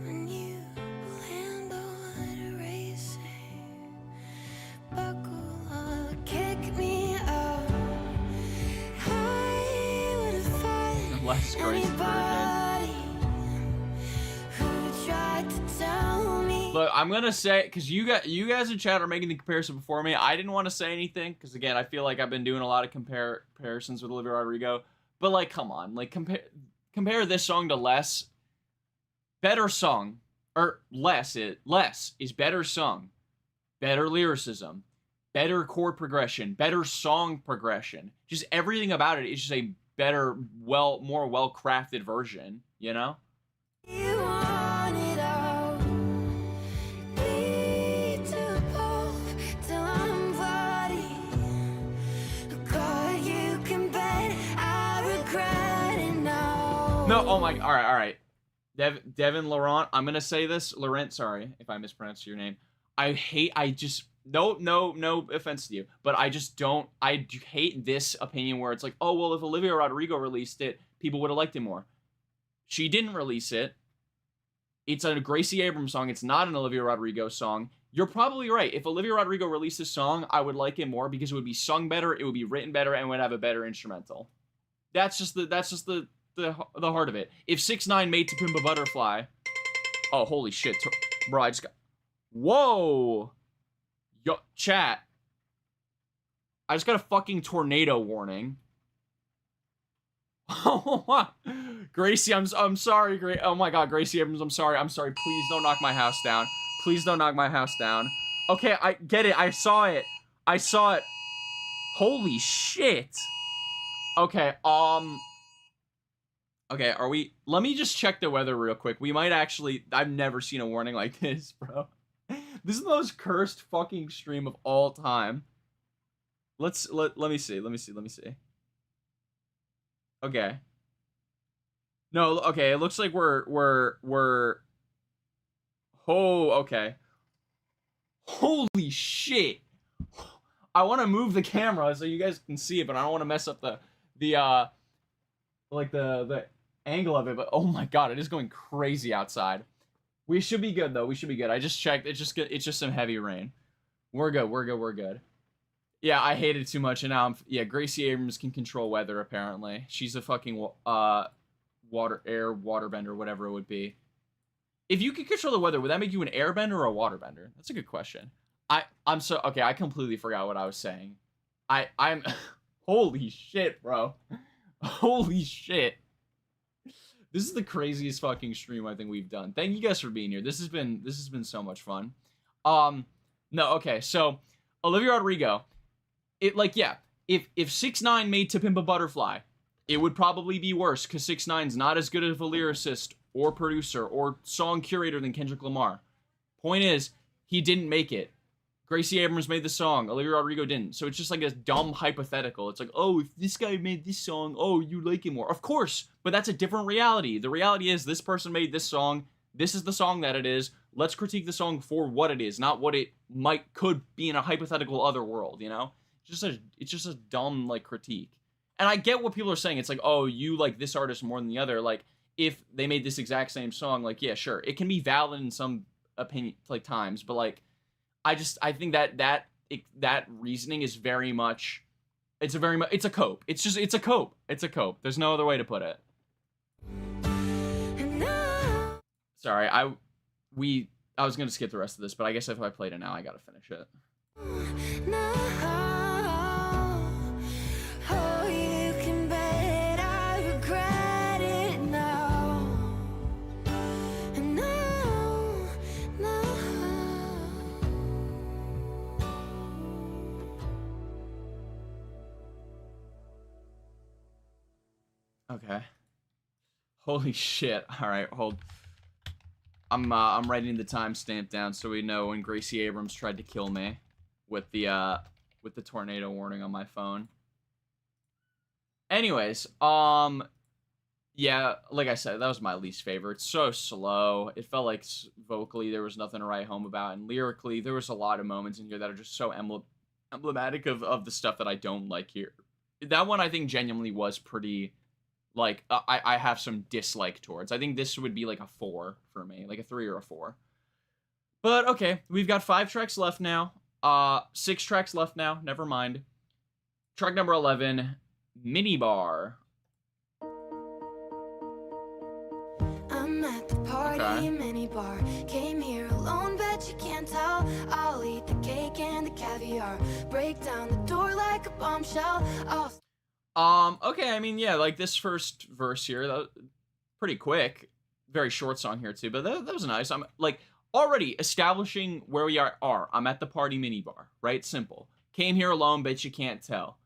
when you planned on racing. Buckle up, kick me out. I would have fought Less Grace version. Look, I'm gonna say, because you guys in chat are making the comparison before me. I didn't want to say anything because again, I feel like I've been doing a lot of comparisons with Olivia Rodrigo. But like, come on, like compare this song to Less. Better song, or Less is better song, better lyricism, better chord progression, better song progression. Just everything about it is just a better, more well-crafted version. You know. You want it all. Lead to both till I'm bloody. God, you can bet I regret it now. No, oh my, all right. Devin Laurent, I'm gonna say this, Laurent, sorry if I mispronounced your name. No offense to you, but I hate this opinion where it's like, oh, well, if Olivia Rodrigo released it, people would have liked it more. She didn't release it. It's a Gracie Abrams song. It's not an Olivia Rodrigo song. You're probably right. If Olivia Rodrigo released this song, I would like it more because it would be sung better, it would be written better, and would have a better instrumental. That's just the heart of it. If 6ix9ine made To Pimp a Butterfly, oh holy shit, bro! I just got, whoa, yo, chat. I just got a fucking tornado warning. Gracie, I'm sorry, oh my god, Gracie Abrams, I'm sorry, please don't knock my house down. Please don't knock my house down. Okay, I get it, I saw it. Holy shit. Okay, okay, let me just check the weather real quick. We might actually, I've never seen a warning like this, bro. This is the most cursed fucking stream of all time. Let me see. Okay. No, okay, it looks like we're oh, okay. Holy shit. I want to move the camera so you guys can see it, but I don't want to mess up the angle of it, but oh my god, it is going crazy outside. We should be good though. We should be good. I just checked. It's just some heavy rain. We're good. Yeah, I hate it too much, and now Gracie Abrams can control weather, apparently. She's a fucking, waterbender, whatever it would be. If you could control the weather, would that make you an airbender or a waterbender? That's a good question. Okay, I completely forgot what I was saying. I'm, holy shit, bro. Holy shit. This is the craziest fucking stream I think we've done. Thank you guys for being here. This has been so much fun. No, okay, so, Olivia Rodrigo. If 6ix9ine made To Pimp a Butterfly, it would probably be worse because 6ix9ine's not as good of a lyricist or producer or song curator than Kendrick Lamar. Point is, he didn't make it. Gracie Abrams made the song, Olivia Rodrigo didn't. So it's just like a dumb hypothetical. It's like, oh, if this guy made this song, oh, you like it more. Of course, but that's a different reality. The reality is this person made this song. This is the song that it is. Let's critique the song for what it is, not what it could be in a hypothetical other world, you know? It's just a dumb, like, critique. And I get what people are saying. It's like, oh, you like this artist more than the other. Like, if they made this exact same song, like, yeah, sure. It can be valid in some opinion, like, times. But, like, I think that reasoning is very much... It's a cope. It's a cope. It's a cope. There's no other way to put it. Sorry, I was going to skip the rest of this, but I guess if I played it now, I got to finish it. Okay. Holy shit. All right, hold. I'm writing the timestamp down so we know when Gracie Abrams tried to kill me with the tornado warning on my phone. Anyways, yeah, like I said, that was my least favorite. It's so slow. It felt like vocally there was nothing to write home about, and lyrically there was a lot of moments in here that are just so emblematic of the stuff that I don't like here. That one I think genuinely was pretty, like, I have some dislike towards. I think this would be like a 4 for me, like a 3 or a 4. But okay, we've got 5 tracks left now. 6 tracks left now. Never mind. Track number 11, Minibar. I'm at the party, mini bar. Came here alone, bet you can't tell. I'll eat the cake and the caviar. Break down the door like a bombshell. Okay, I mean, yeah, like this first verse here, that was pretty quick. Very short song here too, but that was nice. I'm like already establishing where we are. I'm at the party minibar, right? Simple. Came here alone, bet you can't tell.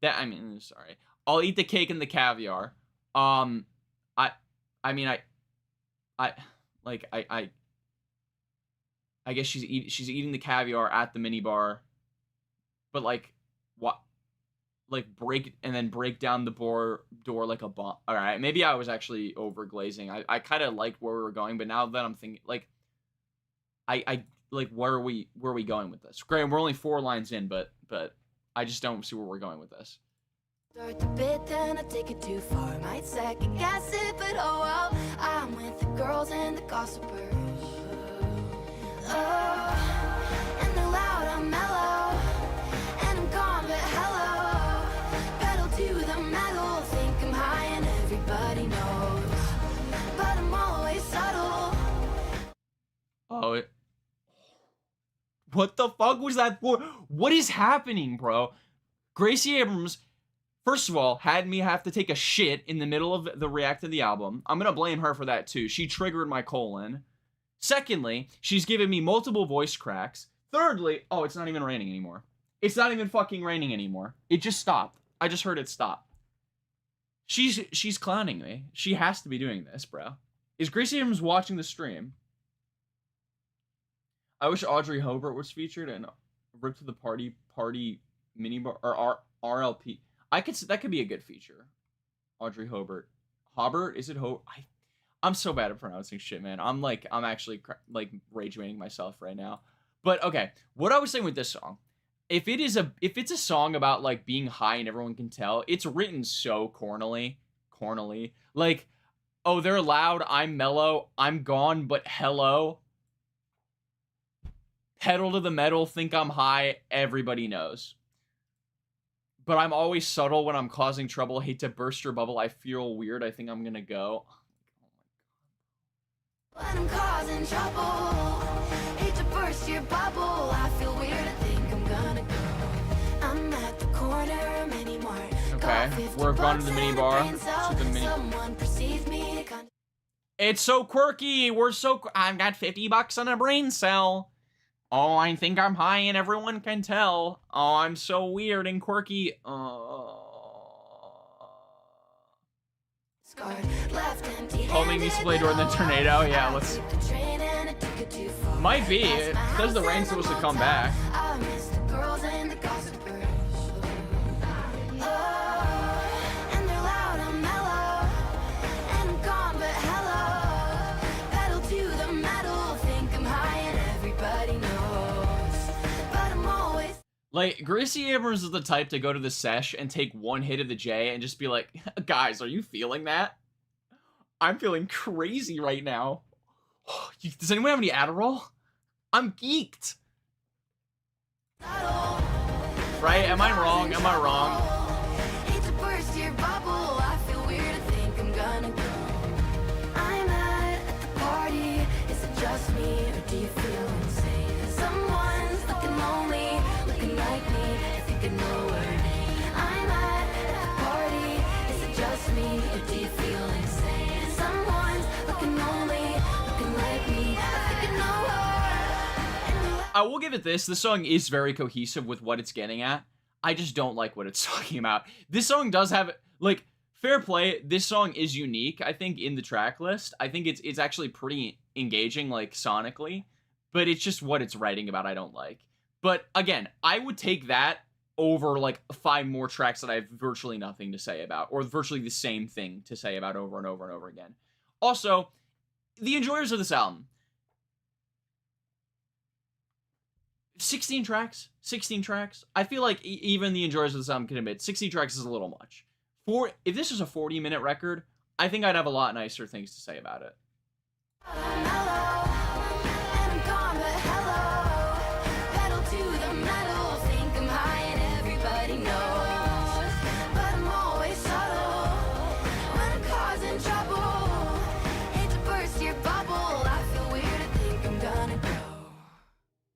That, I mean, sorry. I'll eat the cake and the caviar. I guess she's eating the caviar at the minibar, but like, what? Like break down the door like a bomb. All right, maybe I was actually over glazing. I kind of liked where we were going, but now that I'm thinking, like, I like where are we going with this? Great, we're only 4 lines in, but I just don't see where we're going with this. Start the bit, then I take it too far. Might second guess it, but oh well. I'm with the girls and the gossipers. Oh, and they're loud, I'm mellow, and I'm gone, but hello. Pedal to the metal, think I'm high and everybody knows, but I'm always subtle. Oh, what the fuck was that for? What is happening, bro? Gracie Abrams, first of all, had me have to take a shit in the middle of the react to the album. I'm gonna blame her for that too. She triggered my colon. Secondly, she's given me multiple voice cracks. Thirdly, oh, it's not even raining anymore. It's not even fucking raining anymore. It just stopped. I just heard it stop. She's clowning me. She has to be doing this, bro. Is Gracie Abrams watching the stream? I wish Audrey Hobart was featured in Rip to the Party minibar or RLP. That could be a good feature. Audrey Hobart. Hobart? Is it I'm so bad at pronouncing shit, man. I'm actually like rage baiting myself right now. But okay, what I was saying with this song, if it's a song about like being high and everyone can tell, it's written so cornily. Like, oh, they're loud, I'm mellow, I'm gone, but hello. Pedal to the metal, think I'm high, everybody knows. But I'm always subtle when I'm causing trouble. Hate to burst your bubble. I feel weird. I think I'm gonna go. When I'm causing trouble, hate to burst your bubble. I feel weird. I think I'm gonna go. I'm at the corner, mini mart. Okay, we're gone to the mini bar. Someone perceives me. It's so quirky. I've got $50 on a brain cell. Oh, I think I'm high and everyone can tell. Oh, I'm so weird and quirky. Homing needs to play during the tornado. Yeah, let's. Might be. It says the rain's supposed to come back. Like, Gracie Abrams is the type to go to the sesh and take one hit of the J and just be like, guys, are you feeling that? I'm feeling crazy right now. Does anyone have any Adderall? I'm geeked. Right? Am I wrong? Am I wrong? Hate to burst your bubble. I feel weird. I think I'm gonna go. I'm at the party. Is it just me or do you feel insane? Someone's looking lonely, looking like me. I think I know her name. I'm at the party. Is it just me or do you feel insane? Someone's looking lonely, looking like me. I think I know her. I will give it this. This song is very cohesive with what it's getting at. I just don't like what it's talking about. This song does have, like, fair play. This song is unique, I think, in the track list. I think it's actually pretty engaging, like, sonically, but it's just what it's writing about I don't like. But again, I would take that over like 5 more tracks that I have virtually nothing to say about, or virtually the same thing to say about over and over and over again. Also, the enjoyers of this album. 16 tracks? 16 tracks? I feel like even the enjoyers of this album can admit 16 tracks is a little much. If this was a 40-minute record, I think I'd have a lot nicer things to say about it.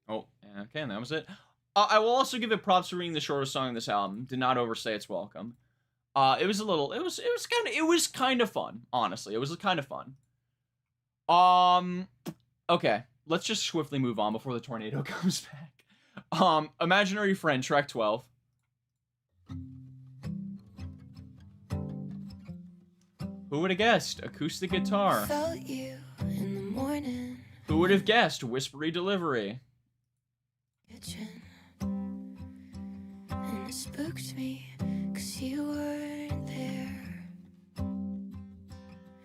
Oh, okay, and that was it. I will also give it props for being the shortest song on this album. Did not overstay its welcome. It was kind of fun, honestly. It was kind of fun. Okay, let's just swiftly move on before the tornado comes back. Imaginary Friend, track 12. Who would have guessed? Acoustic guitar. Felt you in the morning. Who would have guessed? Whispery delivery. Kitchen. And it spooked me, 'cause you weren't there.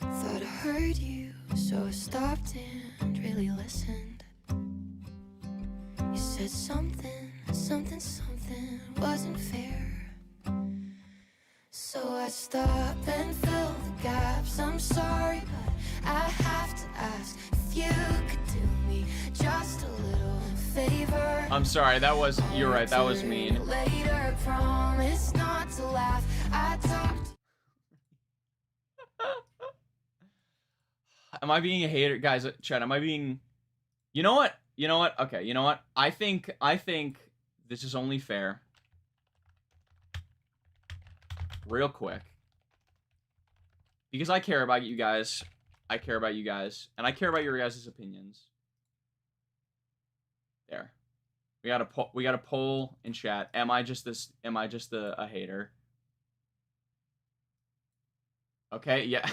Thought I heard you, so I stopped and really listened. You said something wasn't fair. So I stopped and filled the gaps. I'm sorry, but I have to ask if you could do me just a little favor. I'm sorry, you're right, that was mean. Later, promise not to laugh. I talked. Am I being a hater? Guys, chat, am I being... You know what? Okay, you know what? I think this is only fair. Real quick. Because I care about you guys. I care about you guys. And I care about your guys' opinions. There. We got a poll in chat. Am I just a hater? Okay, yeah.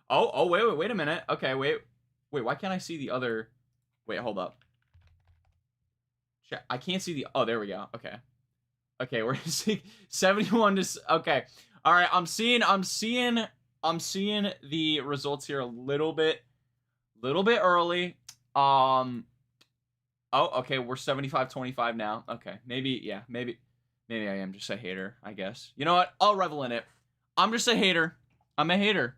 Oh, wait a minute. Okay, wait, why can't I see the other... Wait, hold up. Chat, I can't see the... Oh, there we go. Okay, we're seeing 71 to... Okay. All right, I'm seeing the results here a little bit early. Oh, okay, we're 75-25 now. Okay, maybe I am just a hater, I guess. You know what? I'll revel in it. I'm just a hater. I'm a hater.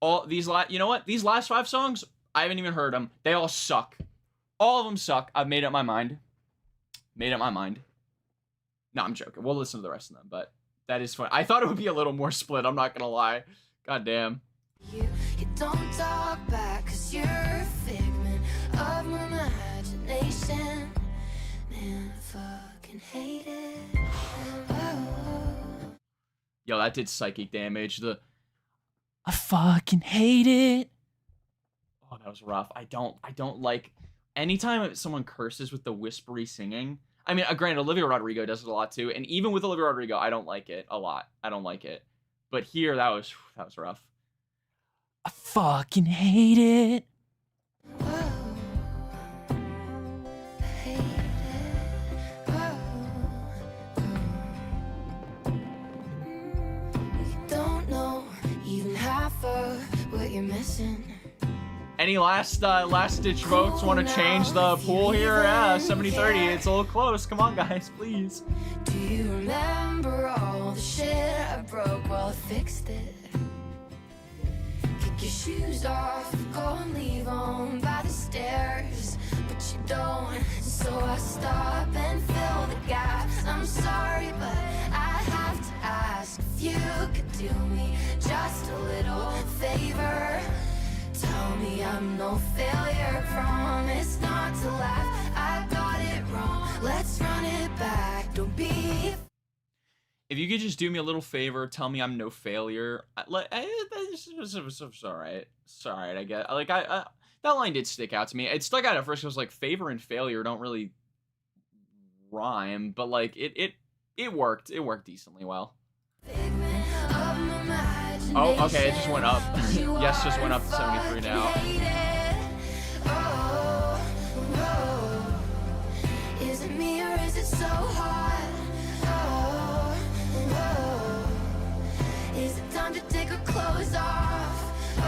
All these you know what? These last 5 songs, I haven't even heard them. They all suck. All of them suck. I've made up my mind. No, I'm joking. We'll listen to the rest of them, but that is fun. I thought it would be a little more split. I'm not gonna lie. God damn. You don't talk back, 'cause you're a figment of my imagination. Man, I fucking hate it. Oh. Yo, that did psychic damage. I fucking hate it. Oh, that was rough. I don't like anytime someone curses with the whispery singing. I mean, granted, Olivia Rodrigo does it a lot too, and even with Olivia Rodrigo, I don't like it a lot. I don't like it. But here, that was rough. I fucking hate it. Whoa. I hate it. Whoa. You don't know even half of what you're missing. Any last ditch votes? Want to change the pool here? Yeah, 70-30. It's a little close. Come on, guys, please. Do you remember all the shit I broke while I fixed it? Kick your shoes off, go and leave on by the stairs, but you don't. So I stop and fill the gaps. I'm sorry, but I have to ask if you could do me just a little favor. Tell me I'm no failure, promise not to laugh. I got it wrong, let's run it back, don't be... If you could just do me a little favor, tell me I'm no failure. It's alright. It's alright, I guess. Like, that line did stick out to me. It stuck out at first. It was like, favor and failure don't really rhyme, but like, it worked. It worked decently well. Oh, okay, it just went up. Yes, just went up to 73 now. Is it me or is it so hard? Is it time to take our clothes off?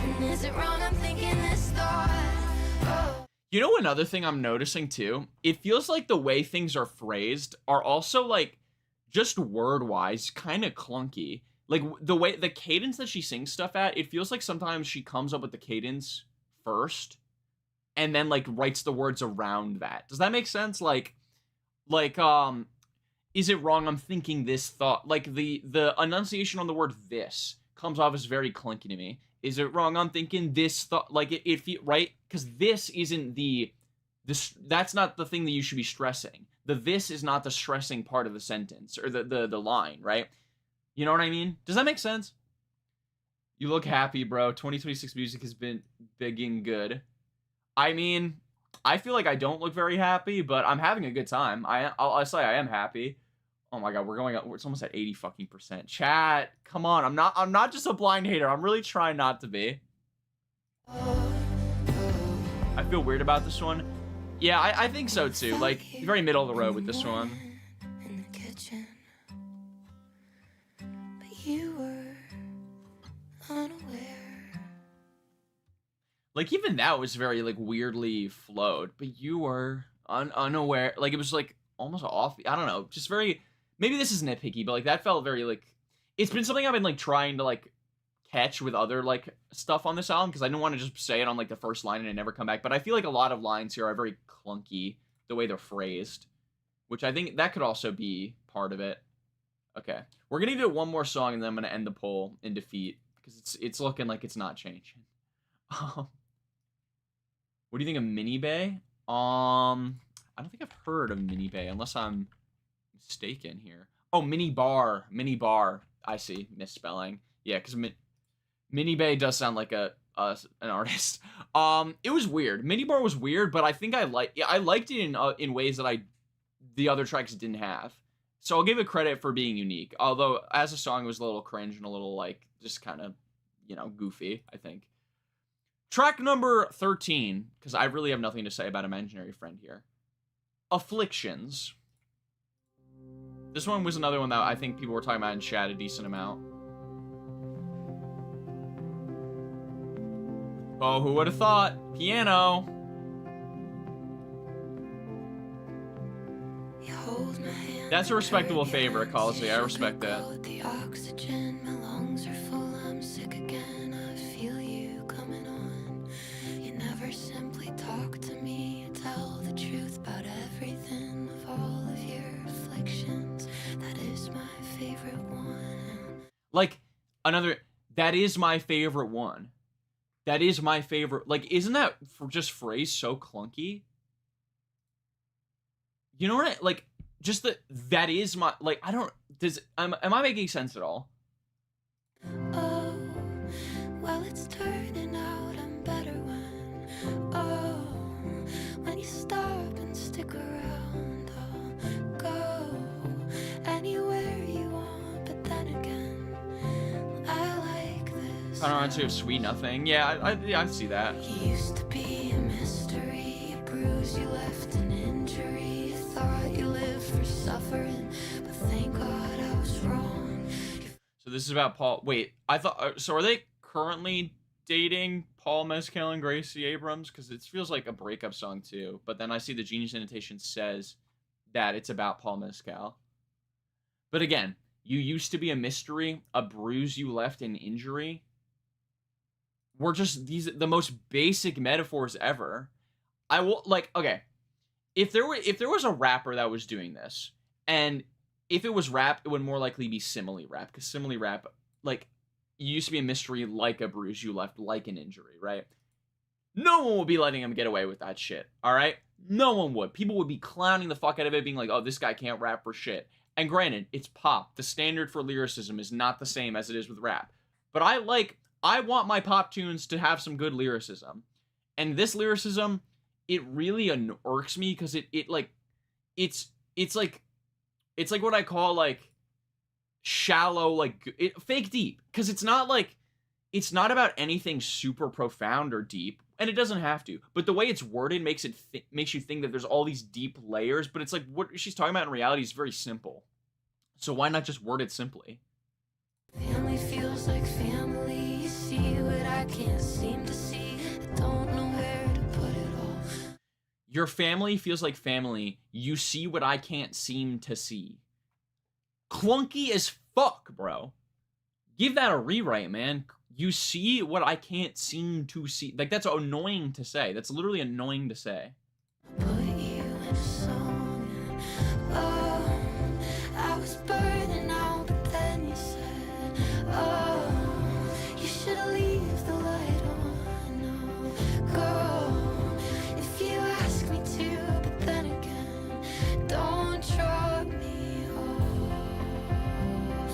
And is it wrong I'm thinking this thought? You know, another thing I'm noticing too, it feels like the way things are phrased are also like just word wise kind of clunky. Like the way the cadence that she sings stuff at, it feels like sometimes she comes up with the cadence first and then like writes the words around that. Does that make sense? Like is it wrong I'm thinking this thought? Like the enunciation on the word this comes off as very clunky to me. Is it wrong I'm thinking this thought? Like it right? Because this isn't this that's not the thing that you should be stressing. The this is not the stressing part of the sentence or the line, right? You know what I mean? Does that make sense? You look happy, bro. 2026 music has been big and good. I mean, I feel like I don't look very happy, but I'm having a good time. I'll say I am happy. Oh my god, we're going up. It's almost at 80%. Chat, come on. I'm not just a blind hater. I'm really trying not to be. I feel weird about this one. Yeah, I think so too. Like very middle of the road with this one. In the kitchen, but you were unaware. Like even that was very like weirdly flowed, but you were unaware. Like it was like almost off. I don't know. Just very. Maybe this is nitpicky, but like that felt very like. It's been something I've been like trying to like catch with other like stuff on this album because I didn't want to just say it on like the first line and it never come back. But I feel like a lot of lines here are very clunky the way they're phrased, which I think that could also be part of it. Okay, we're gonna do one more song and then I'm gonna end the poll in defeat because it's looking like it's not changing. What do you think of Mini Bay? I don't think I've heard of Mini Bay unless I'm mistaken here. Oh, Mini Bar. I see, misspelling. Yeah, because Mini Bay does sound like an artist. It was weird. Mini Bar was weird, but I think I liked it in ways that the other tracks didn't have. So I'll give it credit for being unique. Although as a song, it was a little cringe and a little like just kind of, goofy. I think. Track number 13, because I really have nothing to say about Imaginary Friend here. Afflictions. This one was another one that I think people were talking about in chat a decent amount. Oh, who would have thought? Piano. That's a respectable favorite, Causey. I respect that. The oxygen, my lungs are full, I'm sick again. I feel you coming on. You never simply talk to me. You tell the truth about everything of all of your afflictions. That is my favorite one. Like, that is my favorite one. That is my favorite. Like, isn't that just phrase so clunky? You know what? Like, just that is my, like, I don't, am I making sense at all? Oh, well, it's turning out I'm better when you stop and stick around. I'll go anywhere you want, but then again, I like this. I don't know, to Sweet Nothing. Yeah, I see that. You used to be a mystery, a bruise you left an injury. You thought you lived for suffering, but thank God I was wrong. So this is about Paul. Wait, I thought. So are they currently dating, Paul Mescal and Gracie Abrams? Because it feels like a breakup song too. But then I see the Genius Annotation says that it's about Paul Mescal. But again, you used to be a mystery, a bruise you left an injury. We're just the most basic metaphors ever. I will like okay. If there was a rapper that was doing this, and if it was rap, it would more likely be simile rap, because simile rap, like, you used to be a mystery like a bruise you left, like an injury, right? No one would be letting him get away with that shit, all right? No one would. People would be clowning the fuck out of it, being like, oh, this guy can't rap for shit. And granted, it's pop. The standard for lyricism is not the same as it is with rap. But I want my pop tunes to have some good lyricism. And this lyricism, it really irks me because it's like what I call like shallow, like fake deep, because it's not like it's not about anything super profound or deep, and it doesn't have to. But the way it's worded makes it makes you think that there's all these deep layers. But it's like what she's talking about in reality is very simple. So why not just word it simply? Family feels like family. You see what I can't seem to see. I don't know where to put it all. Your family feels like family. You see what I can't seem to see. Clunky as fuck, bro. Give that a rewrite, man. You see what I can't seem to see. Like, that's annoying to say. That's literally annoying to say. Put you in a song. Oh, I was burning out, but then you said, oh, you should leave the light on. No, go if you ask me to, but then again, don't drop me off.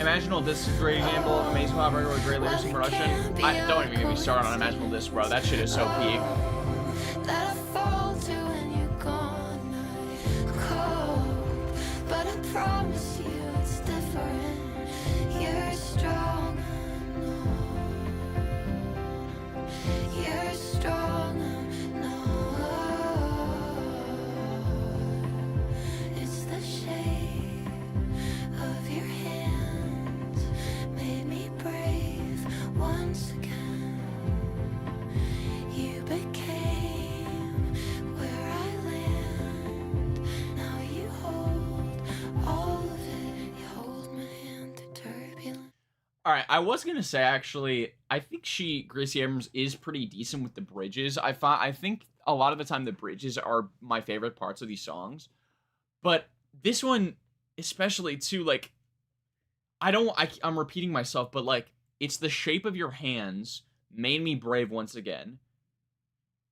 Imaginal Disc is a great example of amazing collaborator with great lyrics and production. Don't even get me started on Imaginal Disc, bro. That shit is so peak. That I fall to when you're gone. I cope, but I promise you it's different. You're strong, I know. You're strong, I know. It's the shape of your hands made me brave once again. You became where I land. Now you hold all of it. You hold my hand through turbulence. All right, I was gonna say actually, I think Gracie Abrams is pretty decent with the bridges. I think a lot of the time the bridges are my favorite parts of these songs, but this one especially too. Like, I'm repeating myself, but like, it's the shape of your hands made me brave once again.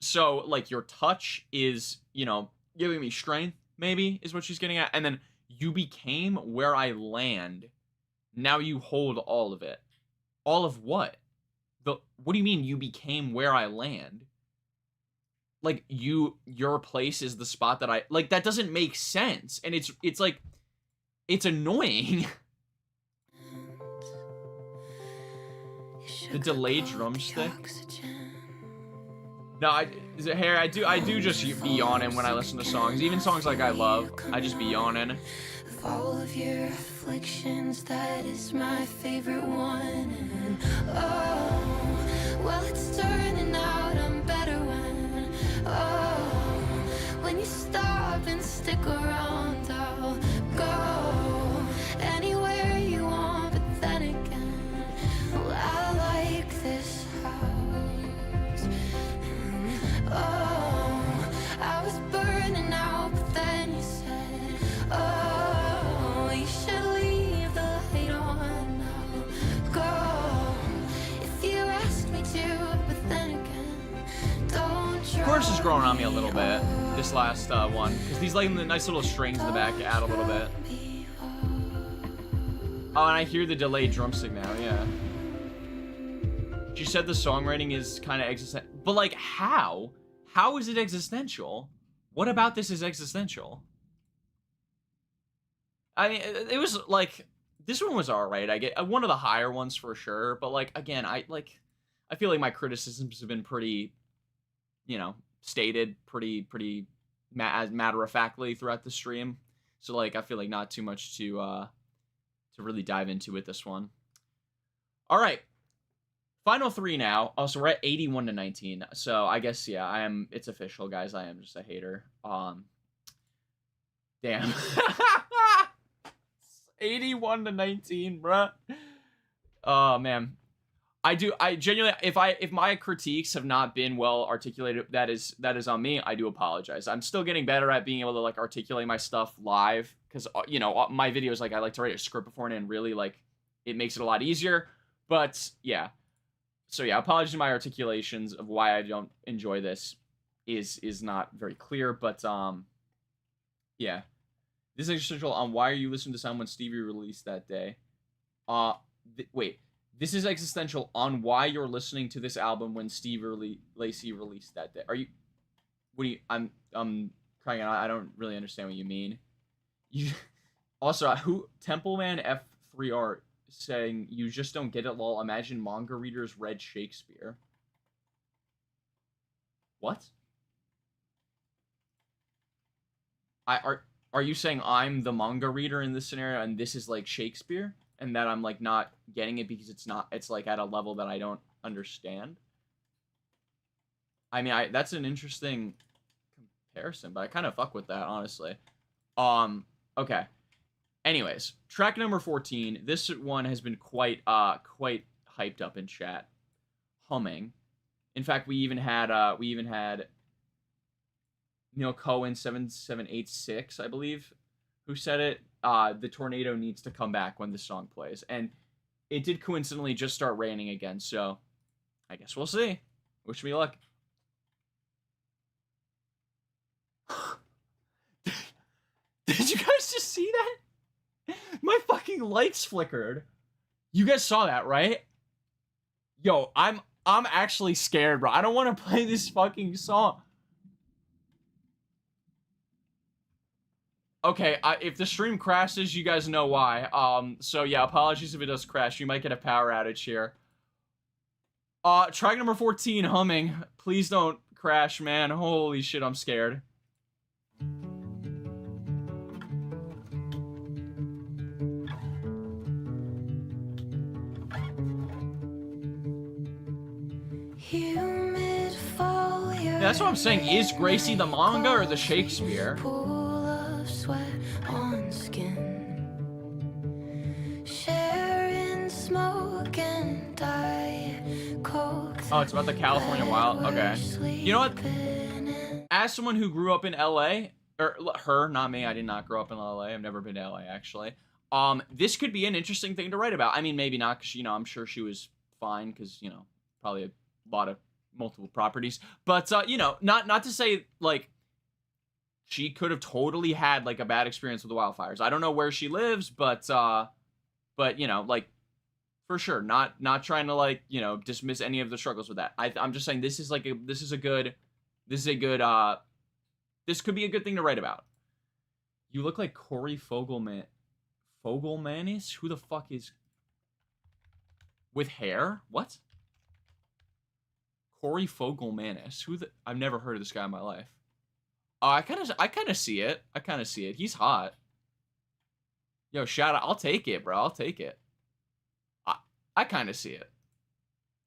So like, your touch is, giving me strength. Maybe is what she's getting at, and then you became where I land. Now you hold all of it. All of what? What do you mean you became where I land? Like, your place is the spot that I like. That doesn't make sense, and it's like, it's annoying. The delayed drumstick. No, I do just be yawning when I listen to songs. Even songs like I love, I just be yawning. Of all of your afflictions, that is my favorite one. And oh, well, it's turning out I'm better when you stop and stick around. I'll go anywhere you want, but then again, well, I like this house. Oh, I was burning out, but then you said, oh, you should leave the light on. Now go if you ask me to, but then again, don't. Of course, it's growing on me a little bit. This last one, because these like the nice little strings in the back add a little bit. Oh, and I hear the delayed drumstick now. Yeah. She said the songwriting is kind of existential, but like, how? How is it existential? What about this is existential? I mean, it was like, this one was alright. I get one of the higher ones for sure, but like, again, I feel like my criticisms have been pretty, stated pretty matter-of-factly throughout the stream. So like, I feel like not too much to really dive into with this one. All right. Final three now. Also, we're at 81 to 19. So I guess, yeah, it's official, guys. I am just a hater. Damn. 81 to 19, bruh. Oh, man. I genuinely, if my critiques have not been well articulated, that is on me. I do apologize. I'm still getting better at being able to like articulate my stuff live, because my videos, like, I like to write a script beforehand, and really, like, it makes it a lot easier. But yeah. So yeah, apologies to my articulations of why I don't enjoy this is not very clear, but yeah. This is existential on why are you listening to someone when Stevie released that day. Wait. This is existential on why you're listening to this album when Stevie Lacy released that day. Are you? What do you? I'm crying out. I don't really understand what you mean. You also, who Templeman 3art saying, "You just don't get it, lol. Imagine manga readers read Shakespeare." What? Are you saying I'm the manga reader in this scenario and this is like Shakespeare? And that I'm like not getting it because it's like at a level that I don't understand? I mean, that's an interesting comparison, but I kind of fuck with that, honestly. Okay. Anyways, track number 14. This one has been quite hyped up in chat. Humming. In fact, we even had Neil Cohen 7786, I believe, who said it. The tornado needs to come back when the song plays, and it did coincidentally just start raining again. So, I guess we'll see. Wish me luck. Did you guys just see that? My fucking lights flickered. You guys saw that, right? Yo, I'm actually scared, bro. I don't want to play this fucking song. Okay, if the stream crashes, you guys know why. So yeah, apologies if it does crash. You might get a power outage here. Track number 14, Humming. Please don't crash, man. Holy shit, I'm scared. Yeah, that's what I'm saying. Is Gracie the manga or the Shakespeare? Pool of sweat on skin, sharing smoke and Diet Coke. Oh, it's about the California Wild. Okay. You know what? As someone who grew up in LA, or her, not me, I did not grow up in LA. I've never been to LA, actually. This could be an interesting thing to write about. I mean, maybe not, because, you know, I'm sure she was fine, because, you know, probably a lot of multiple properties. But, you know, not to say, like, she could have totally had, like, a bad experience with the wildfires. I don't know where she lives, but, you know, like, for sure, not trying to, like, you know, dismiss any of the struggles with that. I'm just saying this is, like, this could be a good thing to write about. You look like Corey Fogelmanis? Who the fuck is... With hair? What? Corey Fogelmanis. I've never heard of this guy in my life. I kind of see it. He's hot. Yo, shout out. I'll take it, bro. I'll take it. I kind of see it.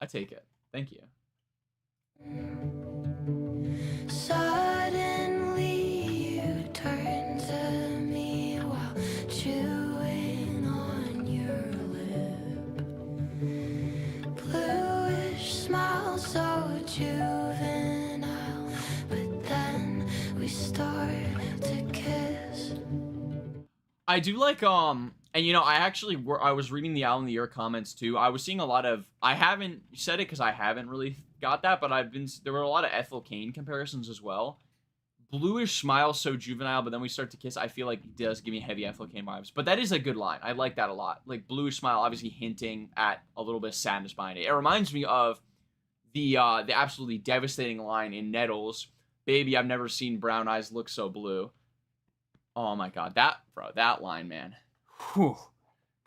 I take it. Thank you. Suddenly you turn to me while chewing on your lip. Bluish smile, so juvenile, but then we start to kiss. I do like, and you know, I was reading the Album of the Year comments too. I was seeing a lot of, I haven't said it because I haven't really got that, but there were a lot of Ethel Cain comparisons as well. Bluish smile, so juvenile, but then we start to kiss. I feel like it does give me heavy Ethel Cain vibes, but that is a good line. I like that a lot. Like, bluish smile, obviously hinting at a little bit of sadness behind it. It reminds me of the absolutely devastating line in Nettles, "Baby, I've never seen brown eyes look so blue." Oh my god, that line, man. Whew.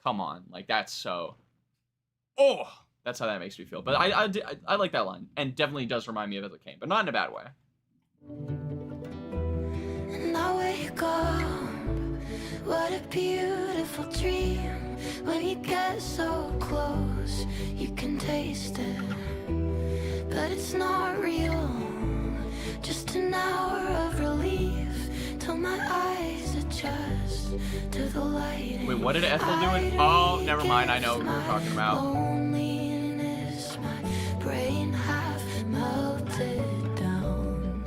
Come on, like, that's so... Oh! That's how that makes me feel. But I like that line, and definitely does remind me of Ethel Cain, but not in a bad way. And I wake up, what a beautiful dream. When you get so close, you can taste it, but it's not real. Just an hour of relief till my eyes adjust to the light. Wait, what did Ethel do it? Oh, never mind. I know what we're talking about. Loneliness, my brain half melted down.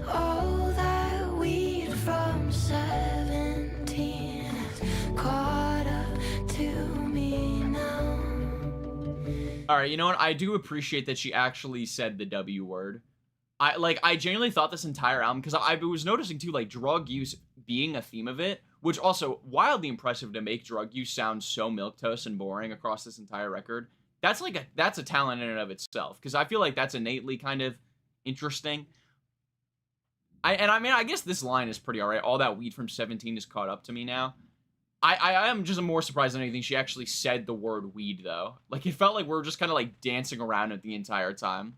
All that weed from 17 has caught up to me now. All right, you know what? I do appreciate that she actually said the W word. I genuinely thought this entire album, because I was noticing too, like, drug use being a theme of it, which also wildly impressive to make drug use sound so milquetoast and boring across this entire record. That's a talent in and of itself, because I feel like that's innately kind of interesting. I mean, I guess this line is pretty alright. All that weed from 17 is caught up to me now. I am just more surprised than anything she actually said the word weed, though. Like, it felt like we were just kind of, like, dancing around it the entire time.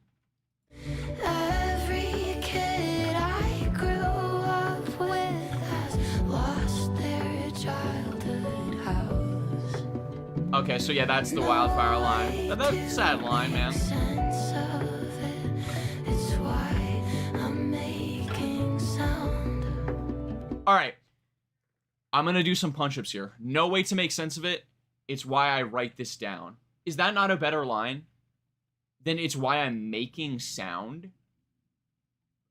Every kid I grew up with has lost their childhood house. Okay, so yeah, that's the wildfire line. That's a sad line, man. Sense of it. It's why I'm making sound. All right. I'm going to do some punch-ups here. No way to make sense of it. It's why I write this down. Is that not a better line? Then it's why I'm making sound.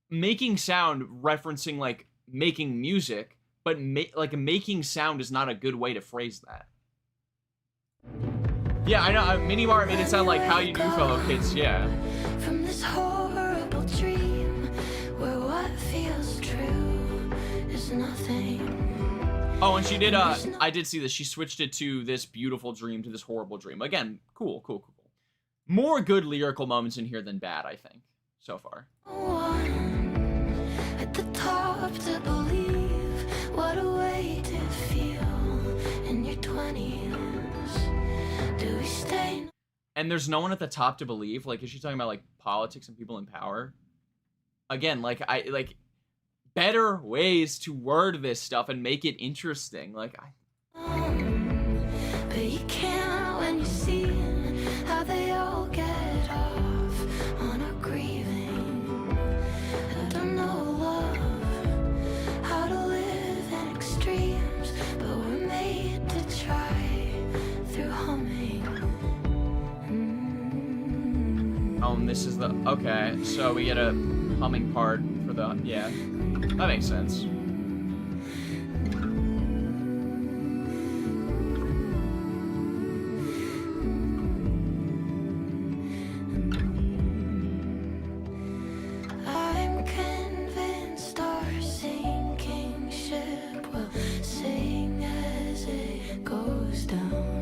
Making sound referencing, like, making music, but like, making sound is not a good way to phrase that. Yeah, I know. Mini Bar made it sound like how you do, fellow kids. Yeah. From this horrible dream where what feels true is nothing. Oh, and she did, I did see this. She switched it to this beautiful dream to this horrible dream. Again, cool. More good lyrical moments in here than bad, I think, so far. One at the top to believe what a way to feel in your 20s. Do we stay? And there's no one at the top to believe. Like, is she talking about, like, politics and people in power? Again, like, better ways to word this stuff and make it interesting. Like, But you can't when you see how they all get off on our grieving. I don't know love, how to live in extremes, but we're made to try through humming. oh, and this is the, okay, so we get a humming part for the, yeah, that makes sense. I'm convinced our sinking ship will sing as it goes down.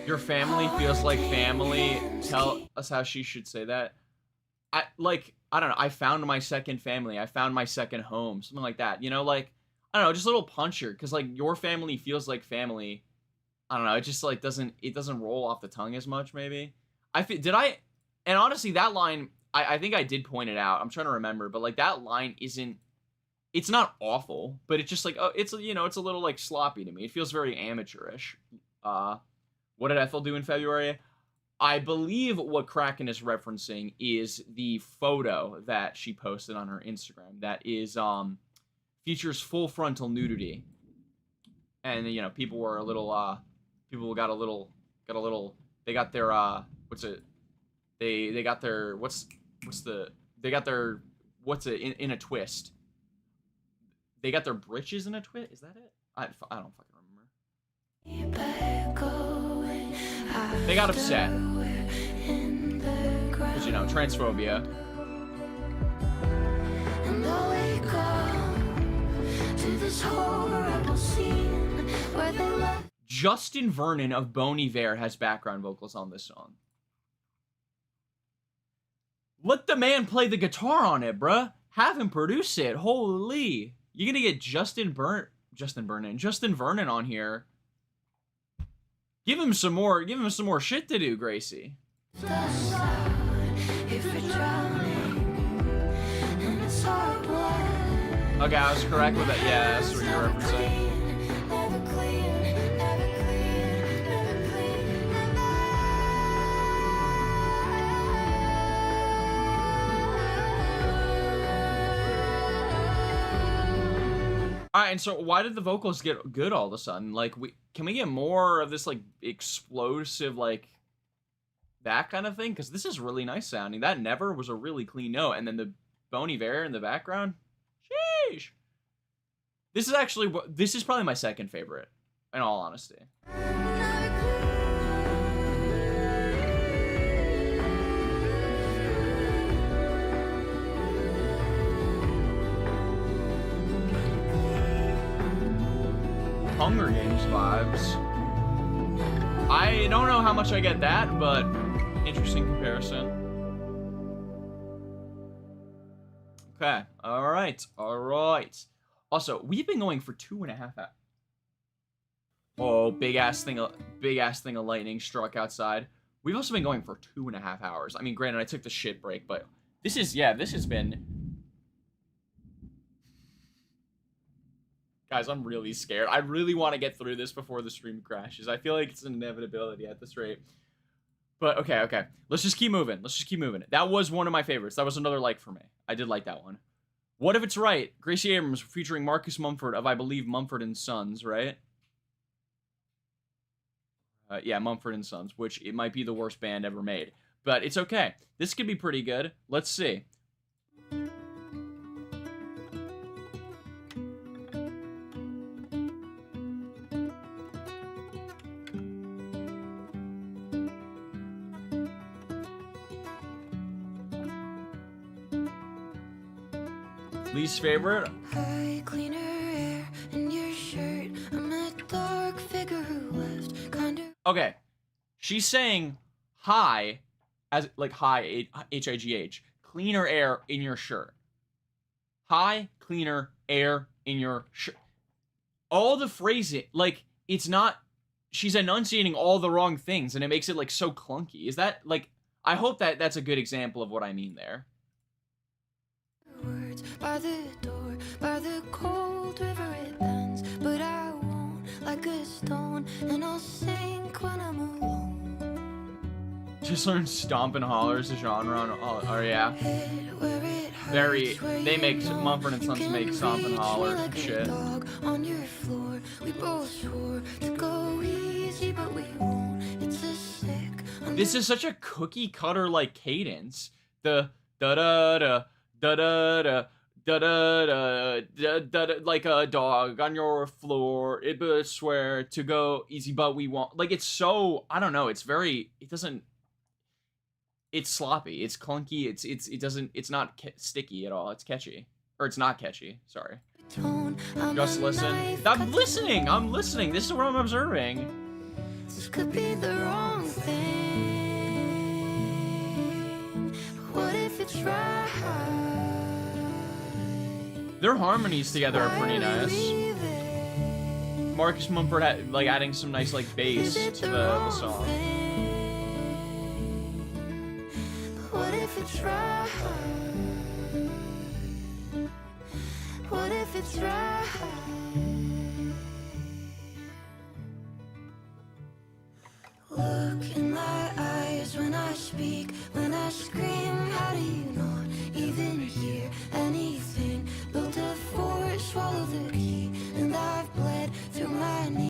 Your family feels like family. Tell us how she should say that. I don't know. I found my second family. I found my second home. Something like that. You know, like, I don't know, just a little puncher. Because, like, your family feels like family. I don't know. It just, like, doesn't roll off the tongue as much, maybe. And honestly, that line, I think I did point it out. I'm trying to remember. But, like, that line isn't, it's not awful. But it's just, like, oh, it's, you know, it's a little, like, sloppy to me. It feels very amateurish. What did Ethel do in February? I believe what Kraken is referencing is the photo that she posted on her Instagram that is features full frontal nudity. And you know, people were a little people got a little they got their they got their in a twist. They got their britches in a twist. Is that it? I don't fucking remember. They got upset. Because, you know, transphobia. And I'll wake up to this horrible scene where they left. Justin Vernon of Bon Iver has background vocals on this song. Let the man play the guitar on it, bruh. Have him produce it. Holy. You're gonna get Justin Vernon on here. Give him some more shit to do, Gracie. If you're drowning, and it's our blood. Okay, I was correct with that. Yeah, that's what you're referencing. Never clean, never clean, never clean, never. All right, and so why did the vocals get good all of a sudden? Like, can we get more of this, like, explosive, like, that kind of thing? Because this is really nice sounding. That never was a really clean note. And then the Bon Iver in the background. Sheesh. This is probably my second favorite, in all honesty. Hunger Games vibes. I don't know how much I get that, but interesting comparison. Okay, all right. Also, we've been going for 2.5 hours. Oh, big ass thing of lightning struck outside. We've also been going for 2.5 hours. I mean, granted, I took the shit break, but this has been. Guys, I'm really scared. I really want to get through this before the stream crashes. I feel like it's an inevitability at this rate. But okay. Let's just keep moving. That was one of my favorites. That was another like for me. I did like that one. What if it's right? Gracie Abrams featuring Marcus Mumford of, I believe, Mumford and Sons, right? Yeah, Mumford & Sons, which it might be the worst band ever made. But it's okay. This could be pretty good. Let's see. Least favorite? Cleaner air in your shirt. I'm a dark figure who left kind of. Okay. She's saying hi, as like hi, H-I-G-H. Cleaner air in your shirt. Hi, cleaner air in your shirt. All the phrasing, like, it's not, she's enunciating all the wrong things, and it makes it, like, so clunky. Is that, like, I hope that that's a good example of what I mean there. Words by the door, by the cold river it bends, but I won't, like a stone, and I'll sink when I'm alone. Just learn Stomp and Holler as a genre on, oh yeah. Very, they make, Mumford & Sons make Stomp and Holler like shit. On your floor, we both swore to go easy, but we won't. It's a sick. This is such a cookie cutter like cadence. The da da da da da da da da da da, like a dog on your floor. It would swear to go easy, but we won't. Like, it's so, I don't know. It's very. It doesn't. It's sloppy. It's clunky. It doesn't. It's not sticky at all. It's catchy, or it's not catchy. Sorry. Just listen. I'm listening. I'm listening. This is what I'm observing. This could be the wrong thing. But what if it's right? Their harmonies together are pretty nice. Marcus Mumford like adding some nice like bass to the song. What if it's right? What if it's right? Look in my eyes when I speak, when I scream.